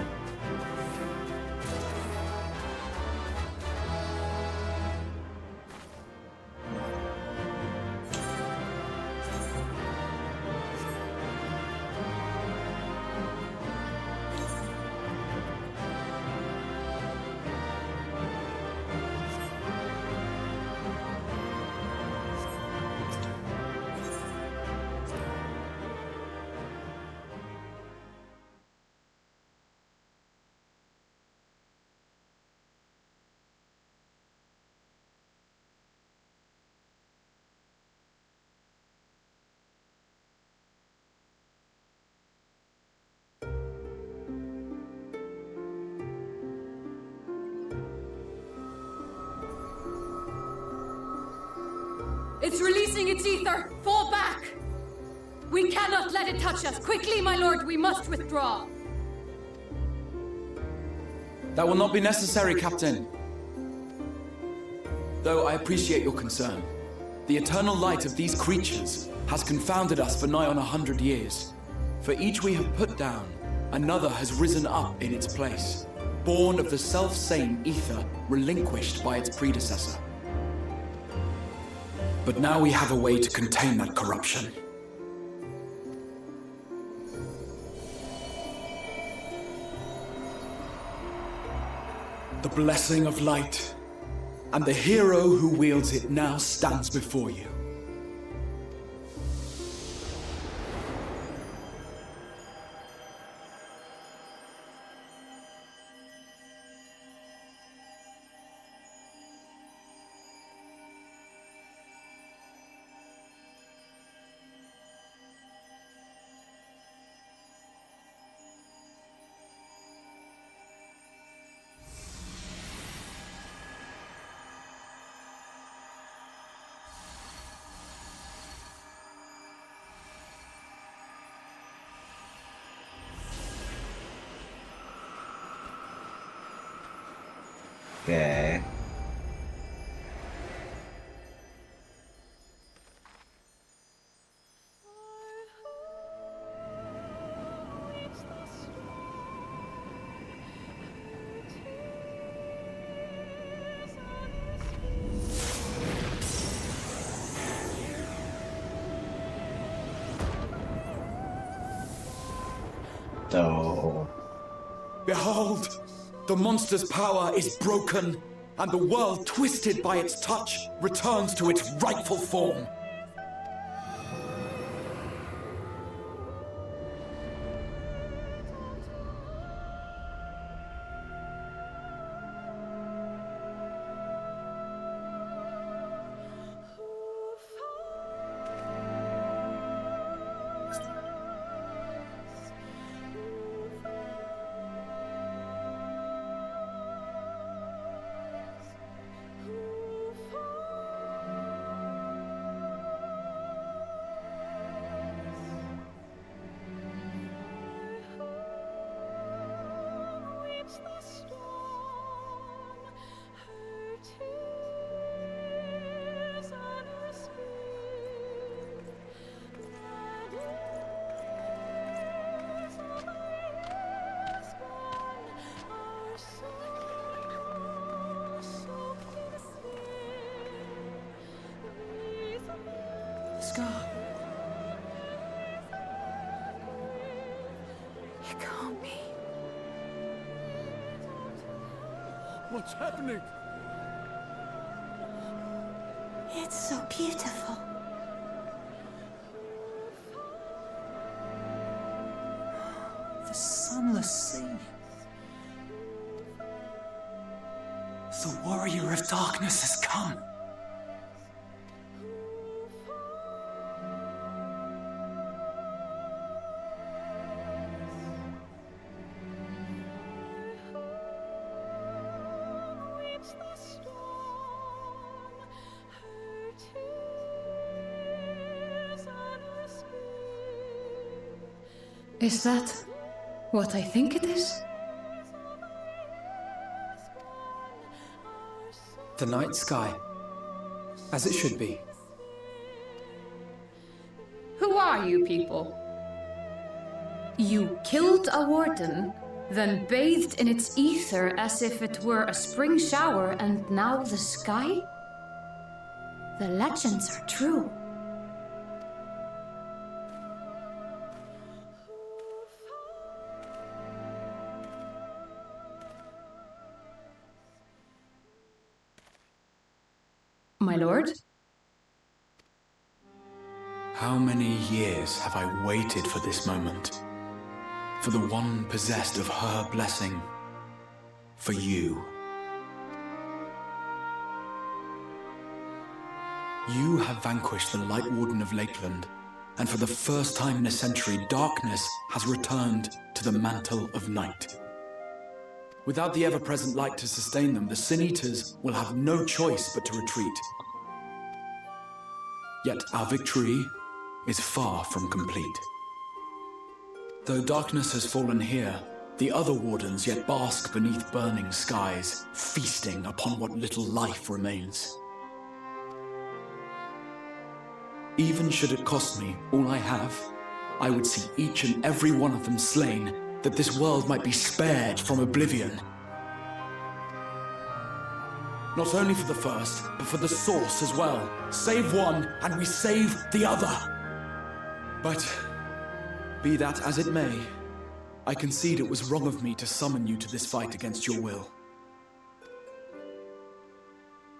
Speaker 13: It's releasing its ether! Fall back! We cannot let it touch us! Quickly, my lord, we must withdraw!
Speaker 12: That will not be necessary, Captain. Though I appreciate your concern. The eternal light of these creatures has confounded us for nigh on 100 years. For each we have put down, another has risen up in its place, born of the self-same ether relinquished by its predecessor. But now we have a way to contain that corruption. The blessing of light, and the hero who wields it now stands before you.
Speaker 1: Okay. So...
Speaker 12: Behold! The monster's power is broken, and the world, twisted by its touch, returns to its rightful form.
Speaker 3: Scar. It can't be.
Speaker 9: What's happening?
Speaker 3: It's so beautiful.
Speaker 11: The sunless sea. The warrior of darkness has come.
Speaker 13: Is that what I think it is?
Speaker 2: The night sky. As it should be.
Speaker 13: Who are you people? You killed a warden, then bathed in its ether as if it were a spring shower, and now the sky? The legends are true. My lord?
Speaker 12: How many years have I waited for this moment? For the one possessed of her blessing. For you. You have vanquished the Light Warden of Lakeland, and for the first time in a century, darkness has returned to the mantle of night. Without the ever-present light to sustain them, the Sin Eaters will have no choice but to retreat. Yet our victory is far from complete. Though darkness has fallen here, the other wardens yet bask beneath burning skies, feasting upon what little life remains. Even should it cost me all I have, I would see each and every one of them slain, that this world might be spared from oblivion. Not only for the first, but for the source as well. Save one, and we save the other. But, be that as it may, I concede it was wrong of me to summon you to this fight against your will.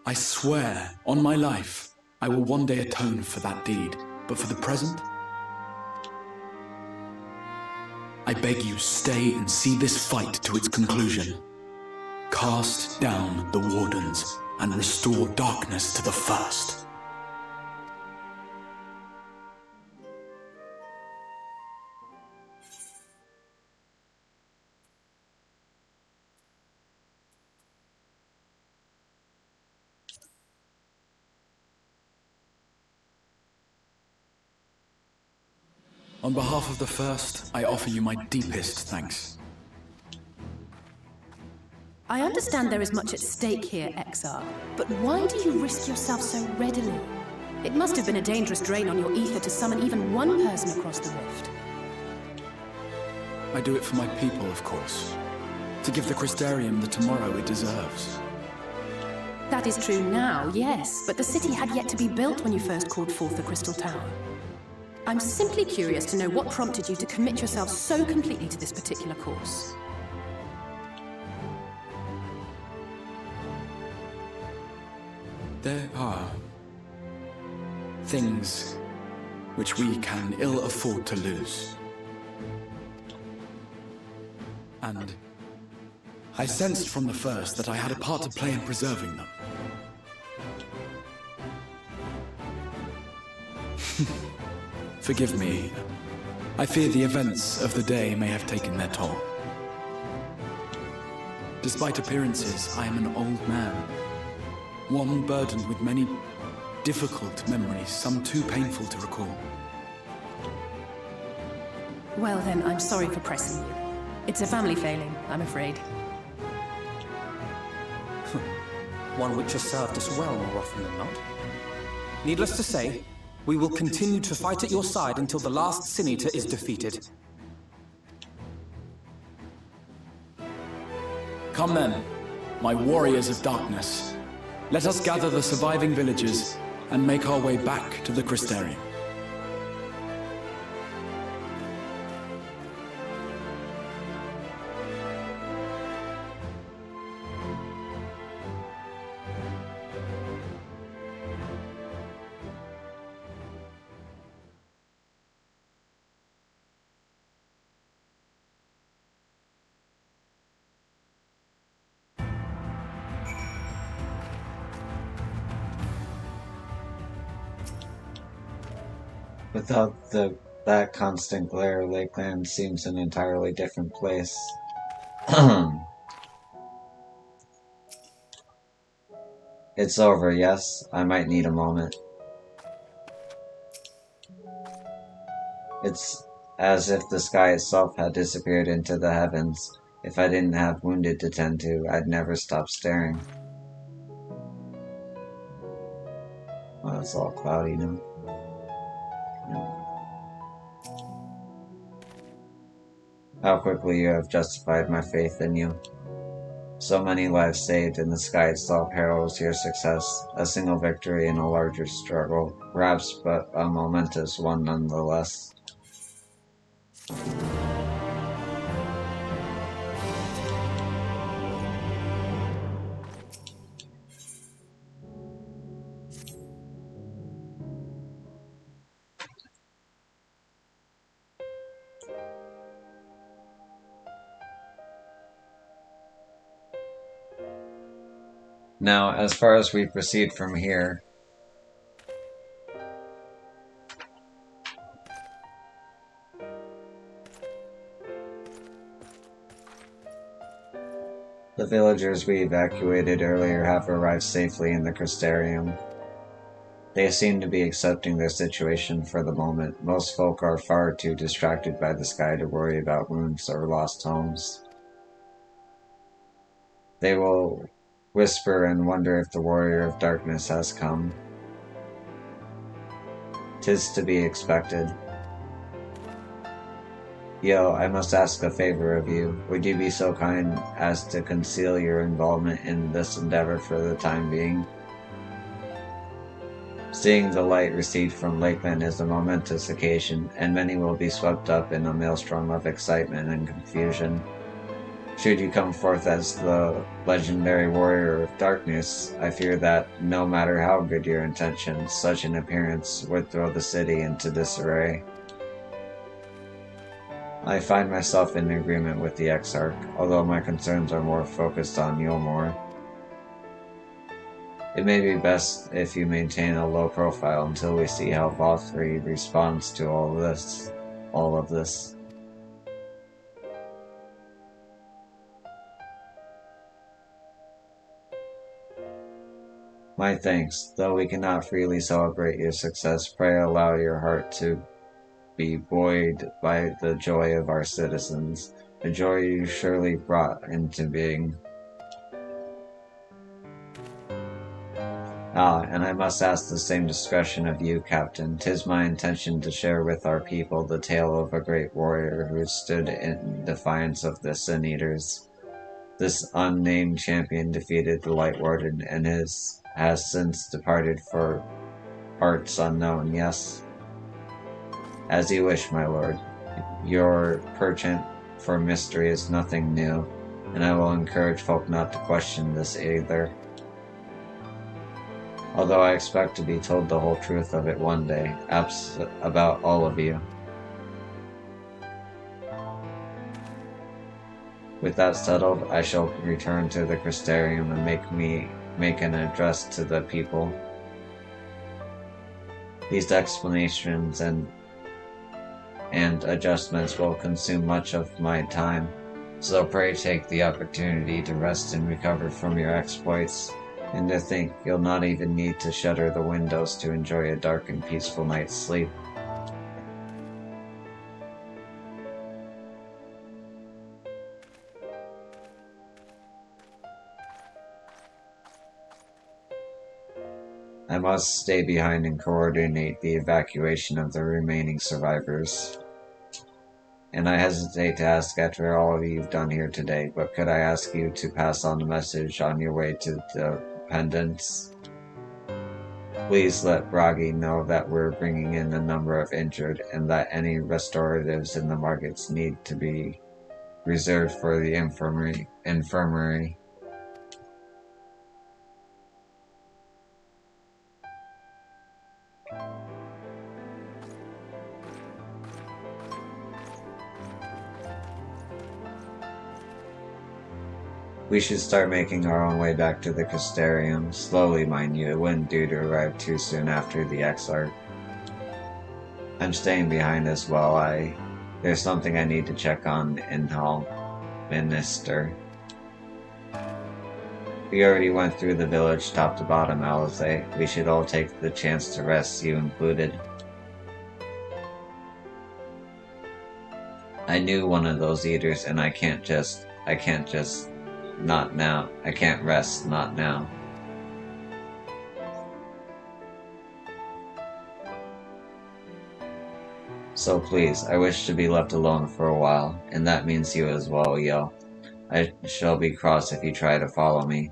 Speaker 12: I swear, on my life, I will one day atone for that deed, but for the present, I beg you stay and see this fight to its conclusion. Cast down the wardens and restore darkness to the first. On behalf of the first, I offer you my deepest thanks.
Speaker 10: I understand there is much at stake here, Exarch, but why do you risk yourself so readily? It must have been a dangerous drain on your ether to summon even one person across the rift.
Speaker 12: I do it for my people, of course. To give the Crystarium the tomorrow it deserves.
Speaker 10: That is true now, yes, but the city had yet to be built when you first called forth the Crystal Tower. I'm simply curious to know what prompted you to commit yourself so completely to this particular course.
Speaker 12: There are things which we can ill afford to lose. And I sensed from the first that I had a part to play in preserving them. Forgive me. I fear the events of the day may have taken their toll. Despite appearances, I am an old man. One burdened with many difficult memories, some too painful to recall.
Speaker 10: Well then, I'm sorry for pressing you. It's a family failing, I'm afraid.
Speaker 2: One which has served us well more often than not. Needless to say, we will continue to fight at your side until the last Sin Eater is defeated.
Speaker 12: Come then, my warriors of darkness. Let us gather the surviving villagers and make our way back to the Crystarium.
Speaker 1: Without that constant glare, Lakeland seems an entirely different place. It's over, yes? I might need a moment. It's as if the sky itself had disappeared into the heavens. If I didn't have Wounded to tend to, I'd never stop staring. Oh, it's all cloudy now. How quickly you have justified my faith in you. So many lives saved, and the sky itself heralds your success. A single victory in a larger struggle, perhaps, but a momentous one nonetheless. Now, as far as we proceed from here, the villagers we evacuated earlier have arrived safely in the Crystarium. They seem to be accepting their situation for the moment. Most folk are far too distracted by the sky to worry about wounds or lost homes. They will whisper and wonder if the Warrior of Darkness has come. 'Tis to be expected. Yo, I must ask a favor of you. Would you be so kind as to conceal your involvement in this endeavor for the time being? Seeing the light received from Lakeland is a momentous occasion, and many will be swept up in a maelstrom of excitement and confusion. Should you come forth as the legendary Warrior of Darkness, I fear that, no matter how good your intentions, such an appearance would throw the city into disarray. I find myself in agreement with the Exarch, although my concerns are more focused on Yulmore. It may be best if you maintain a low profile until we see how Vothri responds to all of this. My thanks. Though we cannot freely celebrate your success, pray allow your heart to be buoyed by the joy of our citizens, a joy you surely brought into being. And I must ask the same discretion of you, Captain. 'Tis my intention to share with our people the tale of a great warrior who stood in defiance of the Sin Eaters. This unnamed champion defeated the Light Warden and has since departed for parts unknown, yes? As you wish, my lord. Your penchant for mystery is nothing new, and I will encourage folk not to question this either. Although I expect to be told the whole truth of it one day, about all of you. With that settled, I shall return to the Crystarium and make an address to the people. These explanations and adjustments will consume much of my time, so pray take the opportunity to rest and recover from your exploits, and to think you'll not even need to shutter the windows to enjoy a dark and peaceful night's sleep. I must stay behind and coordinate the evacuation of the remaining survivors. And I hesitate to ask after all you've done here today, but could I ask you to pass on the message on your way to the Pendants? Please let Bragi know that we're bringing in a number of injured, and that any restoratives in the markets need to be reserved for the infirmary. We should start making our own way back to the Crystarium. Slowly, mind you, it wouldn't do to arrive too soon after the Exarch. I'm staying behind as well. There's something I need to check on in Hall Minister. We already went through the village top to bottom, Alize. We should all take the chance to rest, you included. I knew one of those eaters, and I can't just not now. I can't rest, not now. So please, I wish to be left alone for a while, and that means you as well, Yo. I shall be cross if you try to follow me.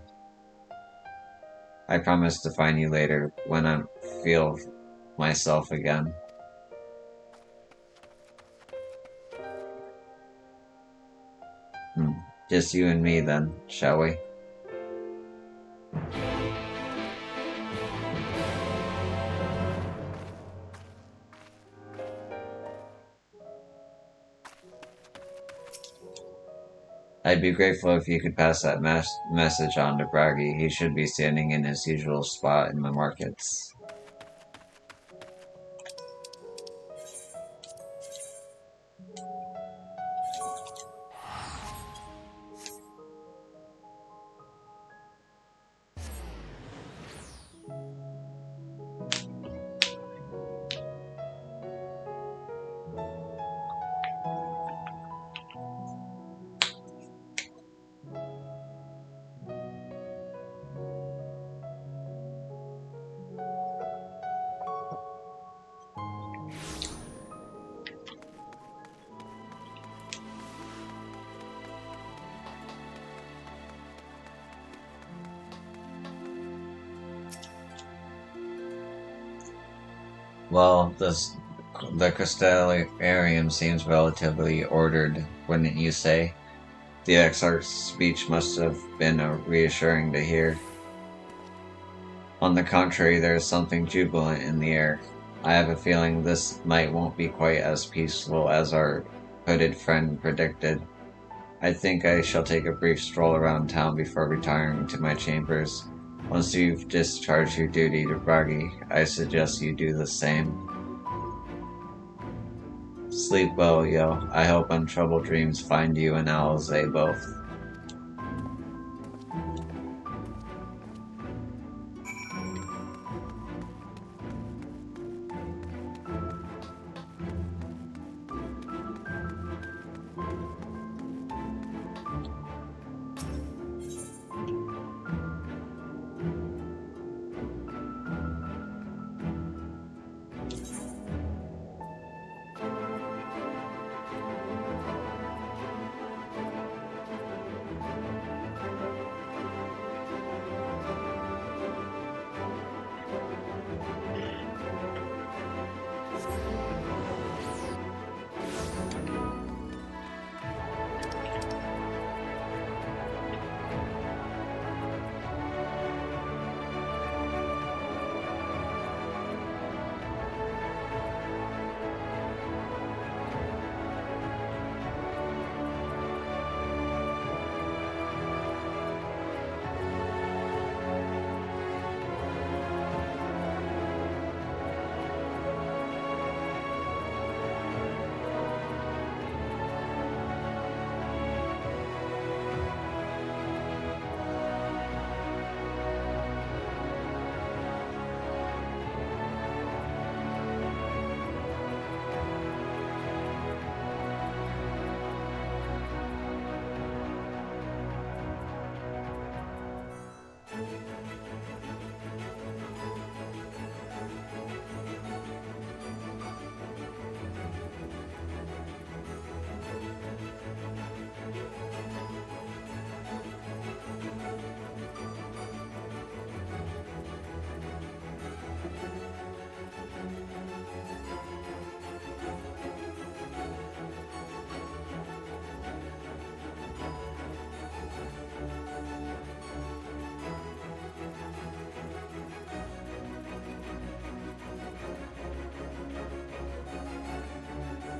Speaker 1: I promise to find you later when I feel myself again. Just you and me then, shall we? I'd be grateful if you could pass that message on to Bragi. He should be standing in his usual spot in the markets. Well, the Crystallarium seems relatively ordered, wouldn't you say? The Exarch's speech must have been reassuring to hear. On the contrary, there is something jubilant in the air. I have a feeling this night won't be quite as peaceful as our hooded friend predicted. I think I shall take a brief stroll around town before retiring to my chambers. Once you've discharged your duty to Bragi, I suggest you do the same. Sleep well, Yo. I hope untroubled dreams find you and Alize both.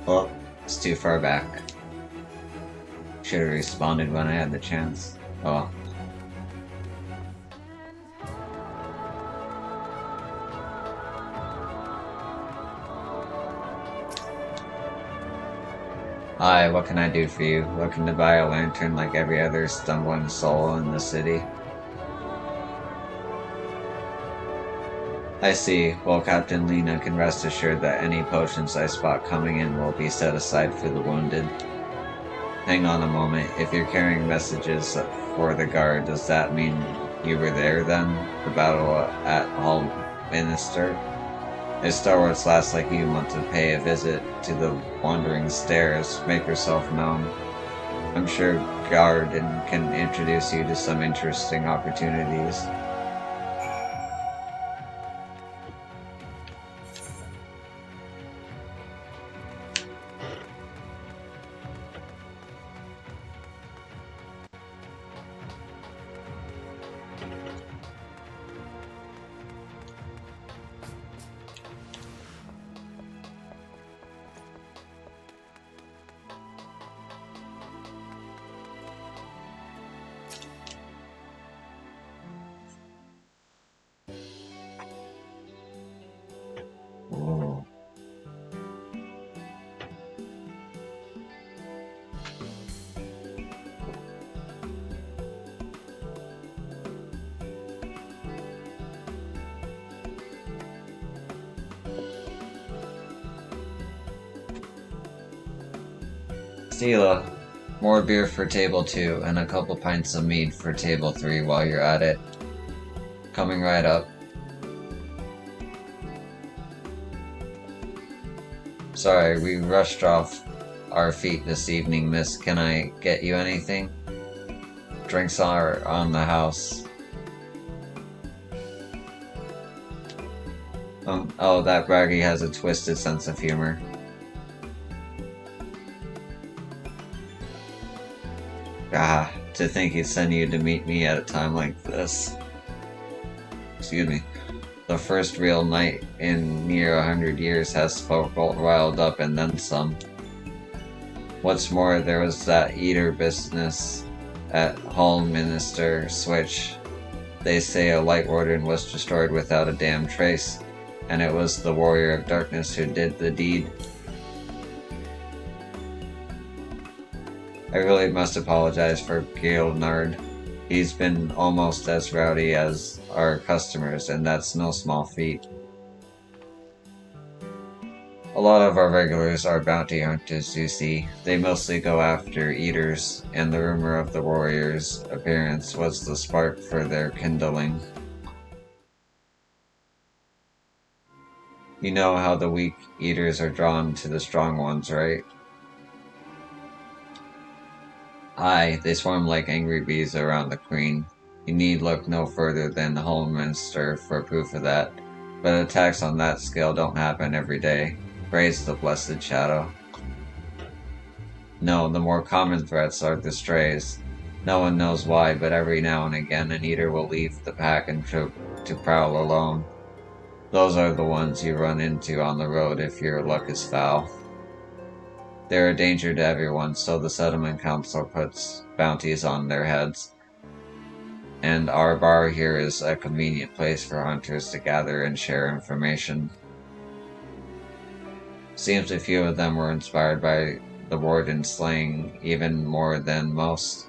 Speaker 1: Oh, it's too far back. Should have responded when I had the chance. Oh. Hi, what can I do for you? Looking to buy a lantern like every other stumbling soul in the city? I see. Well, Captain Lena can rest assured that any potions I spot coming in will be set aside for the wounded. Hang on a moment. If you're carrying messages for the guard, does that mean you were there then? The battle at Hall Minister? If stalwarts lass like you want to pay a visit to the Wandering Stairs, make yourself known. I'm sure Garden can introduce you to some interesting opportunities. Ooh. Stila, more beer for table 2 and a couple pints of mead for table 3 while you're at it. Coming right up. Sorry, we rushed off our feet this evening, miss. Can I get you anything? Drinks are on the house. Oh, that braggy has a twisted sense of humor. Ah, to think he'd send you to meet me at a time like this. Excuse me. The first real night in near 100 years has folk all riled up and then some. What's more, there was that eater business at Hallminster Switch. They say a Light Warden was destroyed without a damn trace, and it was the Warrior of Darkness who did the deed. I really must apologize for Gilnard. He's been almost as rowdy as our customers, and that's no small feat. A lot of our regulars are bounty hunters, you see. They mostly go after eaters, and the rumor of the warrior's appearance was the spark for their kindling. You know how the weak eaters are drawn to the strong ones, right? Aye, they swarm like angry bees around the queen. You need look no further than Hallminster for proof of that. But attacks on that scale don't happen every day. Praise the blessed shadow. No, the more common threats are the strays. No one knows why, but every now and again an eater will leave the pack and troop to prowl alone. Those are the ones you run into on the road if your luck is foul. They're a danger to everyone, so the settlement council puts bounties on their heads. And our bar here is a convenient place for hunters to gather and share information. Seems a few of them were inspired by the warden slaying even more than most.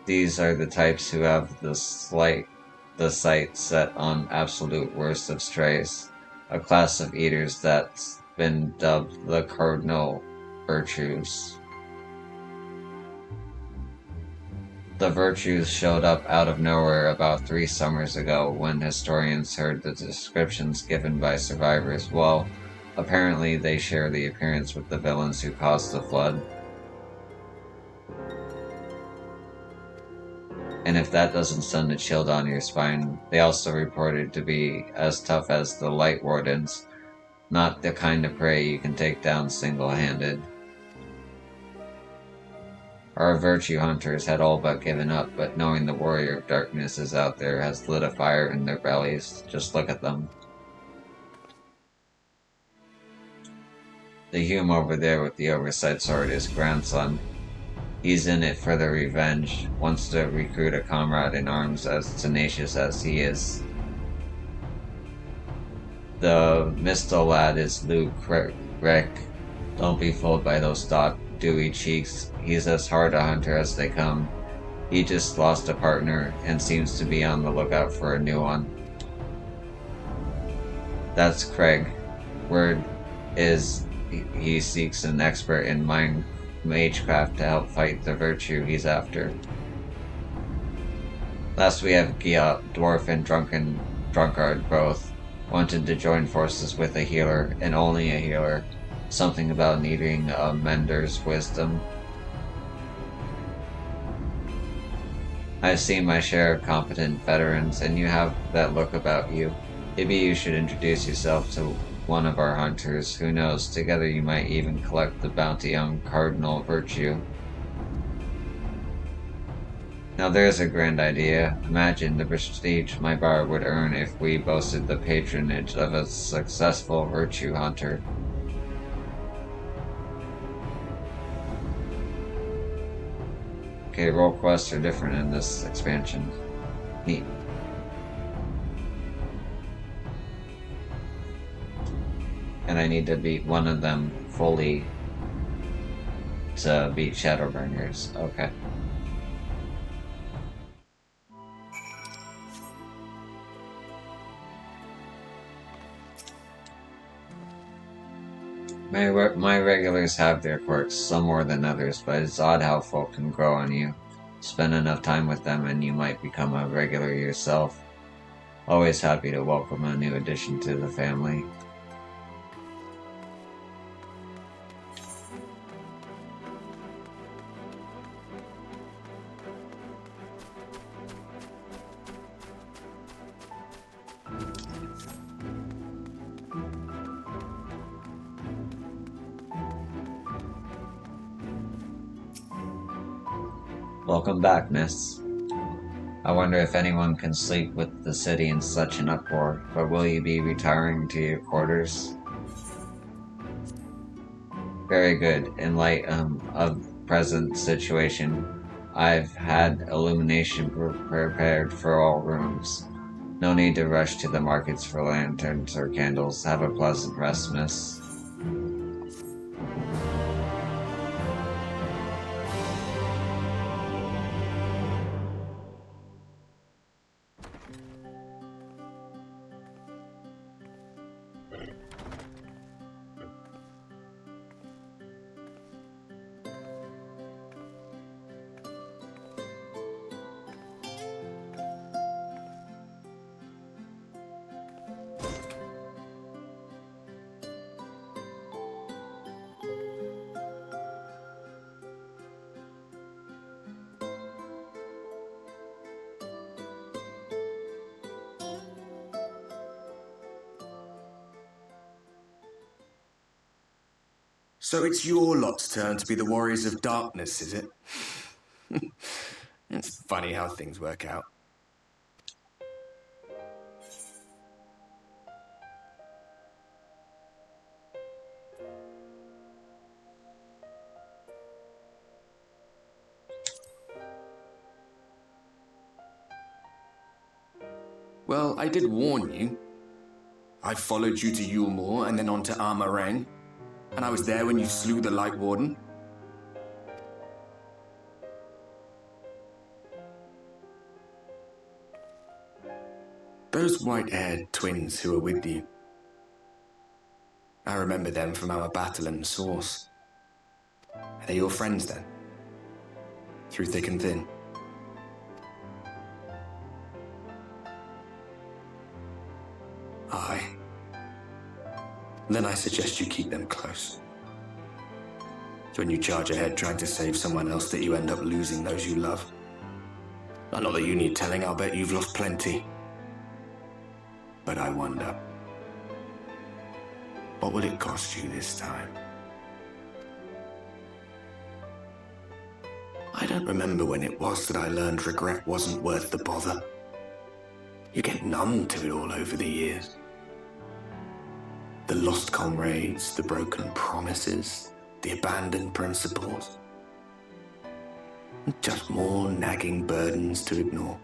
Speaker 1: These are the types who have the sight set on absolute worst of strays, a class of eaters that's been dubbed the cardinal virtues. The virtues showed up out of nowhere about 3 summers ago when historians heard the descriptions given by survivors. Well, apparently they share the appearance with the villains who caused the flood. And if that doesn't send a chill down your spine, they also reported to be as tough as the Light Wardens, not the kind of prey you can take down single-handed. Our virtue hunters had all but given up, but knowing the Warrior of Darkness is out there has lit a fire in their bellies. Just look at them. The Hume over there with the oversight sword is grandson. He's in it for the revenge, wants to recruit a comrade in arms as tenacious as he is. The Mistle lad is Luke Rick. Don't be fooled by those dewy cheeks. He's as hard a hunter as they come. He just lost a partner and seems to be on the lookout for a new one. That's Craig. Word is he seeks an expert in magecraft to help fight the virtue he's after. Last we have Gia, dwarf and drunkard both. wanted to join forces with a healer, and only a healer. Something about needing a mentor's wisdom. I've seen my share of competent veterans, and you have that look about you. Maybe you should introduce yourself to one of our hunters. Who knows, together you might even collect the bounty on Cardinal Virtue. Now there's a grand idea. Imagine the prestige my bar would earn if we boasted the patronage of a successful virtue hunter. Okay, role quests are different in this expansion. Neat. And I need to beat one of them fully to beat Shadowbringers. Okay. My regulars have their quirks, some more than others, but it's odd how folk can grow on you. Spend enough time with them and you might become a regular yourself. Always happy to welcome a new addition to the family. Welcome back, miss. I wonder if anyone can sleep with the city in such an uproar, but will you be retiring to your quarters? Very good. In light of present situation, I've had illumination prepared for all rooms. No need to rush to the markets for lanterns or candles. Have a pleasant rest, miss.
Speaker 8: So it's your lot's turn to be the Warriors of Darkness, is it? It's funny how things work out. Well, I did warn you. I followed you to Yulmore and then on to Armarang. And I was there when you slew the Light Warden. Those white-haired twins who were with you. I remember them from our battle in the Source. Are they your friends then? Through thick and thin? Aye. Then I suggest you keep them close. It's when you charge ahead trying to save someone else that you end up losing those you love. Not that you need telling, I'll bet you've lost plenty. But I wonder, what will it cost you this time? I don't remember when it was that I learned regret wasn't worth the bother. You get numb to it all over the years. The lost comrades, the broken promises, the abandoned principles. Just more nagging burdens to ignore.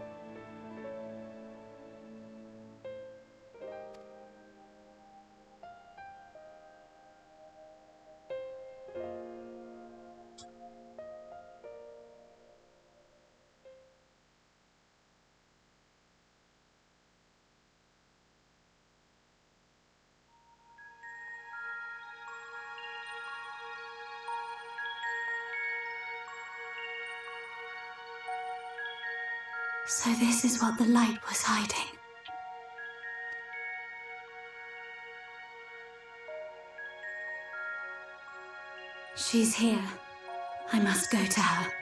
Speaker 3: So this is what the light was hiding. She's here. I must go to her.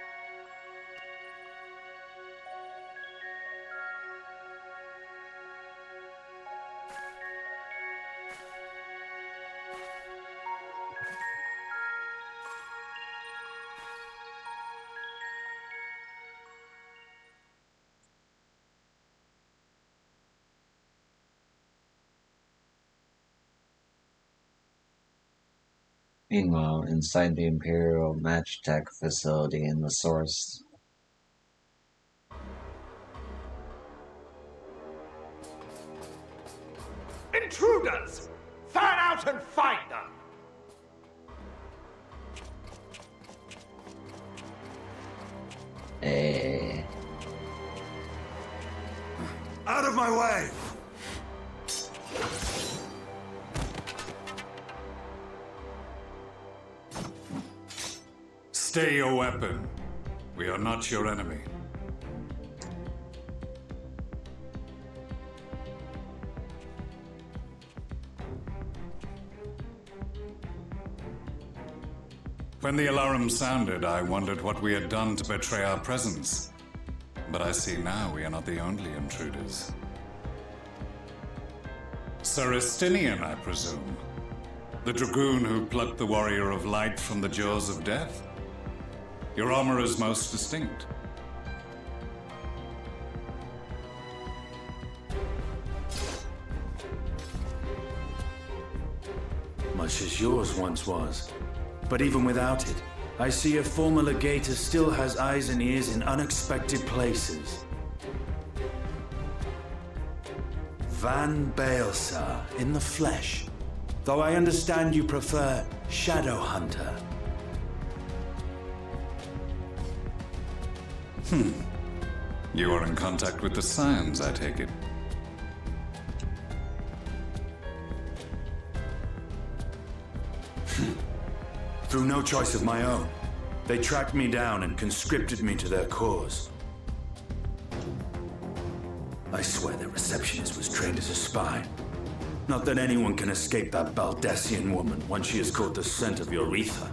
Speaker 1: Meanwhile, inside the Imperial Match Tech facility in the Source.
Speaker 9: Intruders! Fan out and find them! Out of my way!
Speaker 14: Stay your weapon. We are not your enemy. When the alarm sounded, I wondered what we had done to betray our presence. But I see now we are not the only intruders. Sir Estinian, I presume. The dragoon who plucked the warrior of light from the jaws of death? Your armor is most distinct.
Speaker 15: Much as yours once was. But even without it, I see a former legator still has eyes and ears in unexpected places. Van Baelsar, in the flesh. Though I understand you prefer Shadow Hunter.
Speaker 14: You are in contact with the Scions, I take it.
Speaker 15: Through no choice of my own. They tracked me down and conscripted me to their cause. I swear their receptionist was trained as a spy. Not that anyone can escape that Baldessian woman once she has caught the scent of your ether.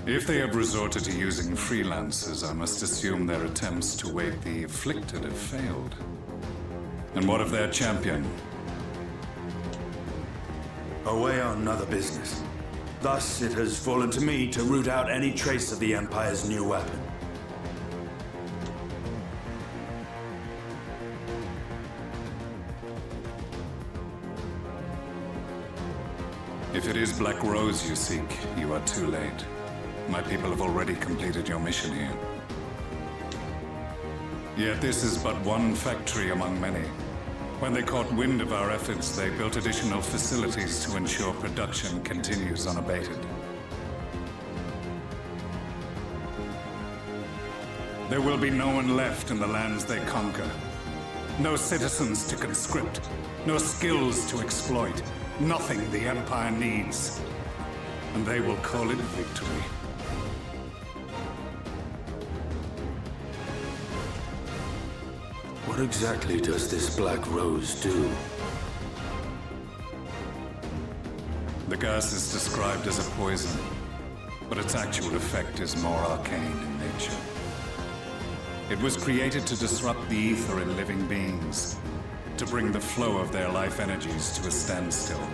Speaker 14: If they have resorted to using freelancers, I must assume their attempts to wake the afflicted have failed. And what of their champion?
Speaker 15: Away on other business. Thus, it has fallen to me to root out any trace of the Empire's new weapon.
Speaker 14: If it is Black Rose you seek, you are too late. My people have already completed your mission here. Yet this is but one factory among many. When they caught wind of our efforts, they built additional facilities to ensure production continues unabated. There will be no one left in the lands they conquer. No citizens to conscript. No skills to exploit. Nothing the Empire needs. And they will call it victory.
Speaker 15: What exactly does this Black Rose do?
Speaker 14: The gas is described as a poison, but its actual effect is more arcane in nature. It was created to disrupt the ether in living beings, to bring the flow of their life energies to a standstill.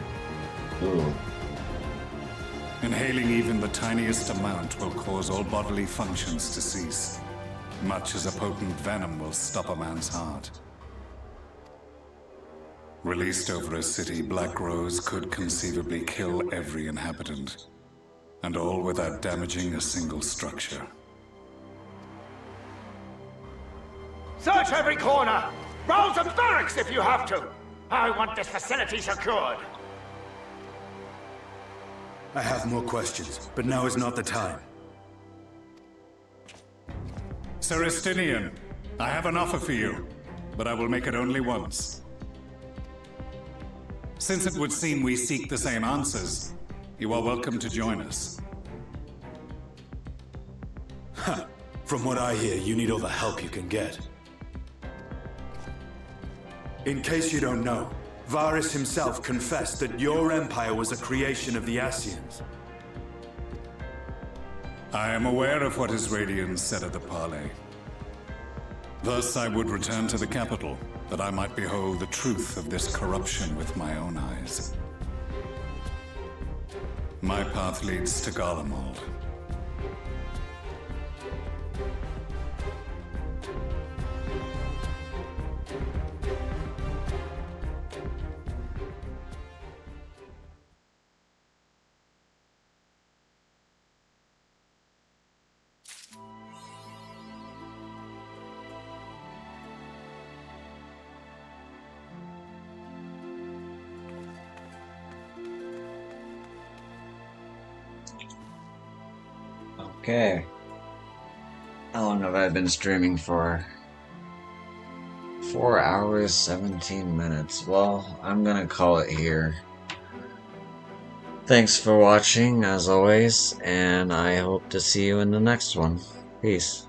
Speaker 14: Inhaling even the tiniest amount will cause all bodily functions to cease, much as a potent venom will stop a man's heart. Released over a city, Black Rose could conceivably kill every inhabitant, and all without damaging a single structure.
Speaker 9: Search every corner! Rouse the barracks if you have to! I want this facility secured!
Speaker 15: I have more questions, but now is not the time.
Speaker 14: Sir Estinian, I have an offer for you, but I will make it only once. Since it would seem we seek the same answers, you are welcome to join us.
Speaker 15: Ha! From what I hear, you need all the help you can get. In case you don't know, Varys himself confessed that your empire was a creation of the Ascians.
Speaker 14: I am aware of what his Radiance said at the parley. Thus I would return to the capital, that I might behold the truth of this corruption with my own eyes. My path leads to Garlemald.
Speaker 1: Okay. How long have I been streaming for? 4 hours, 17 minutes. Well, I'm gonna call it here. Thanks for watching, as always, and I hope to see you in the next one. Peace.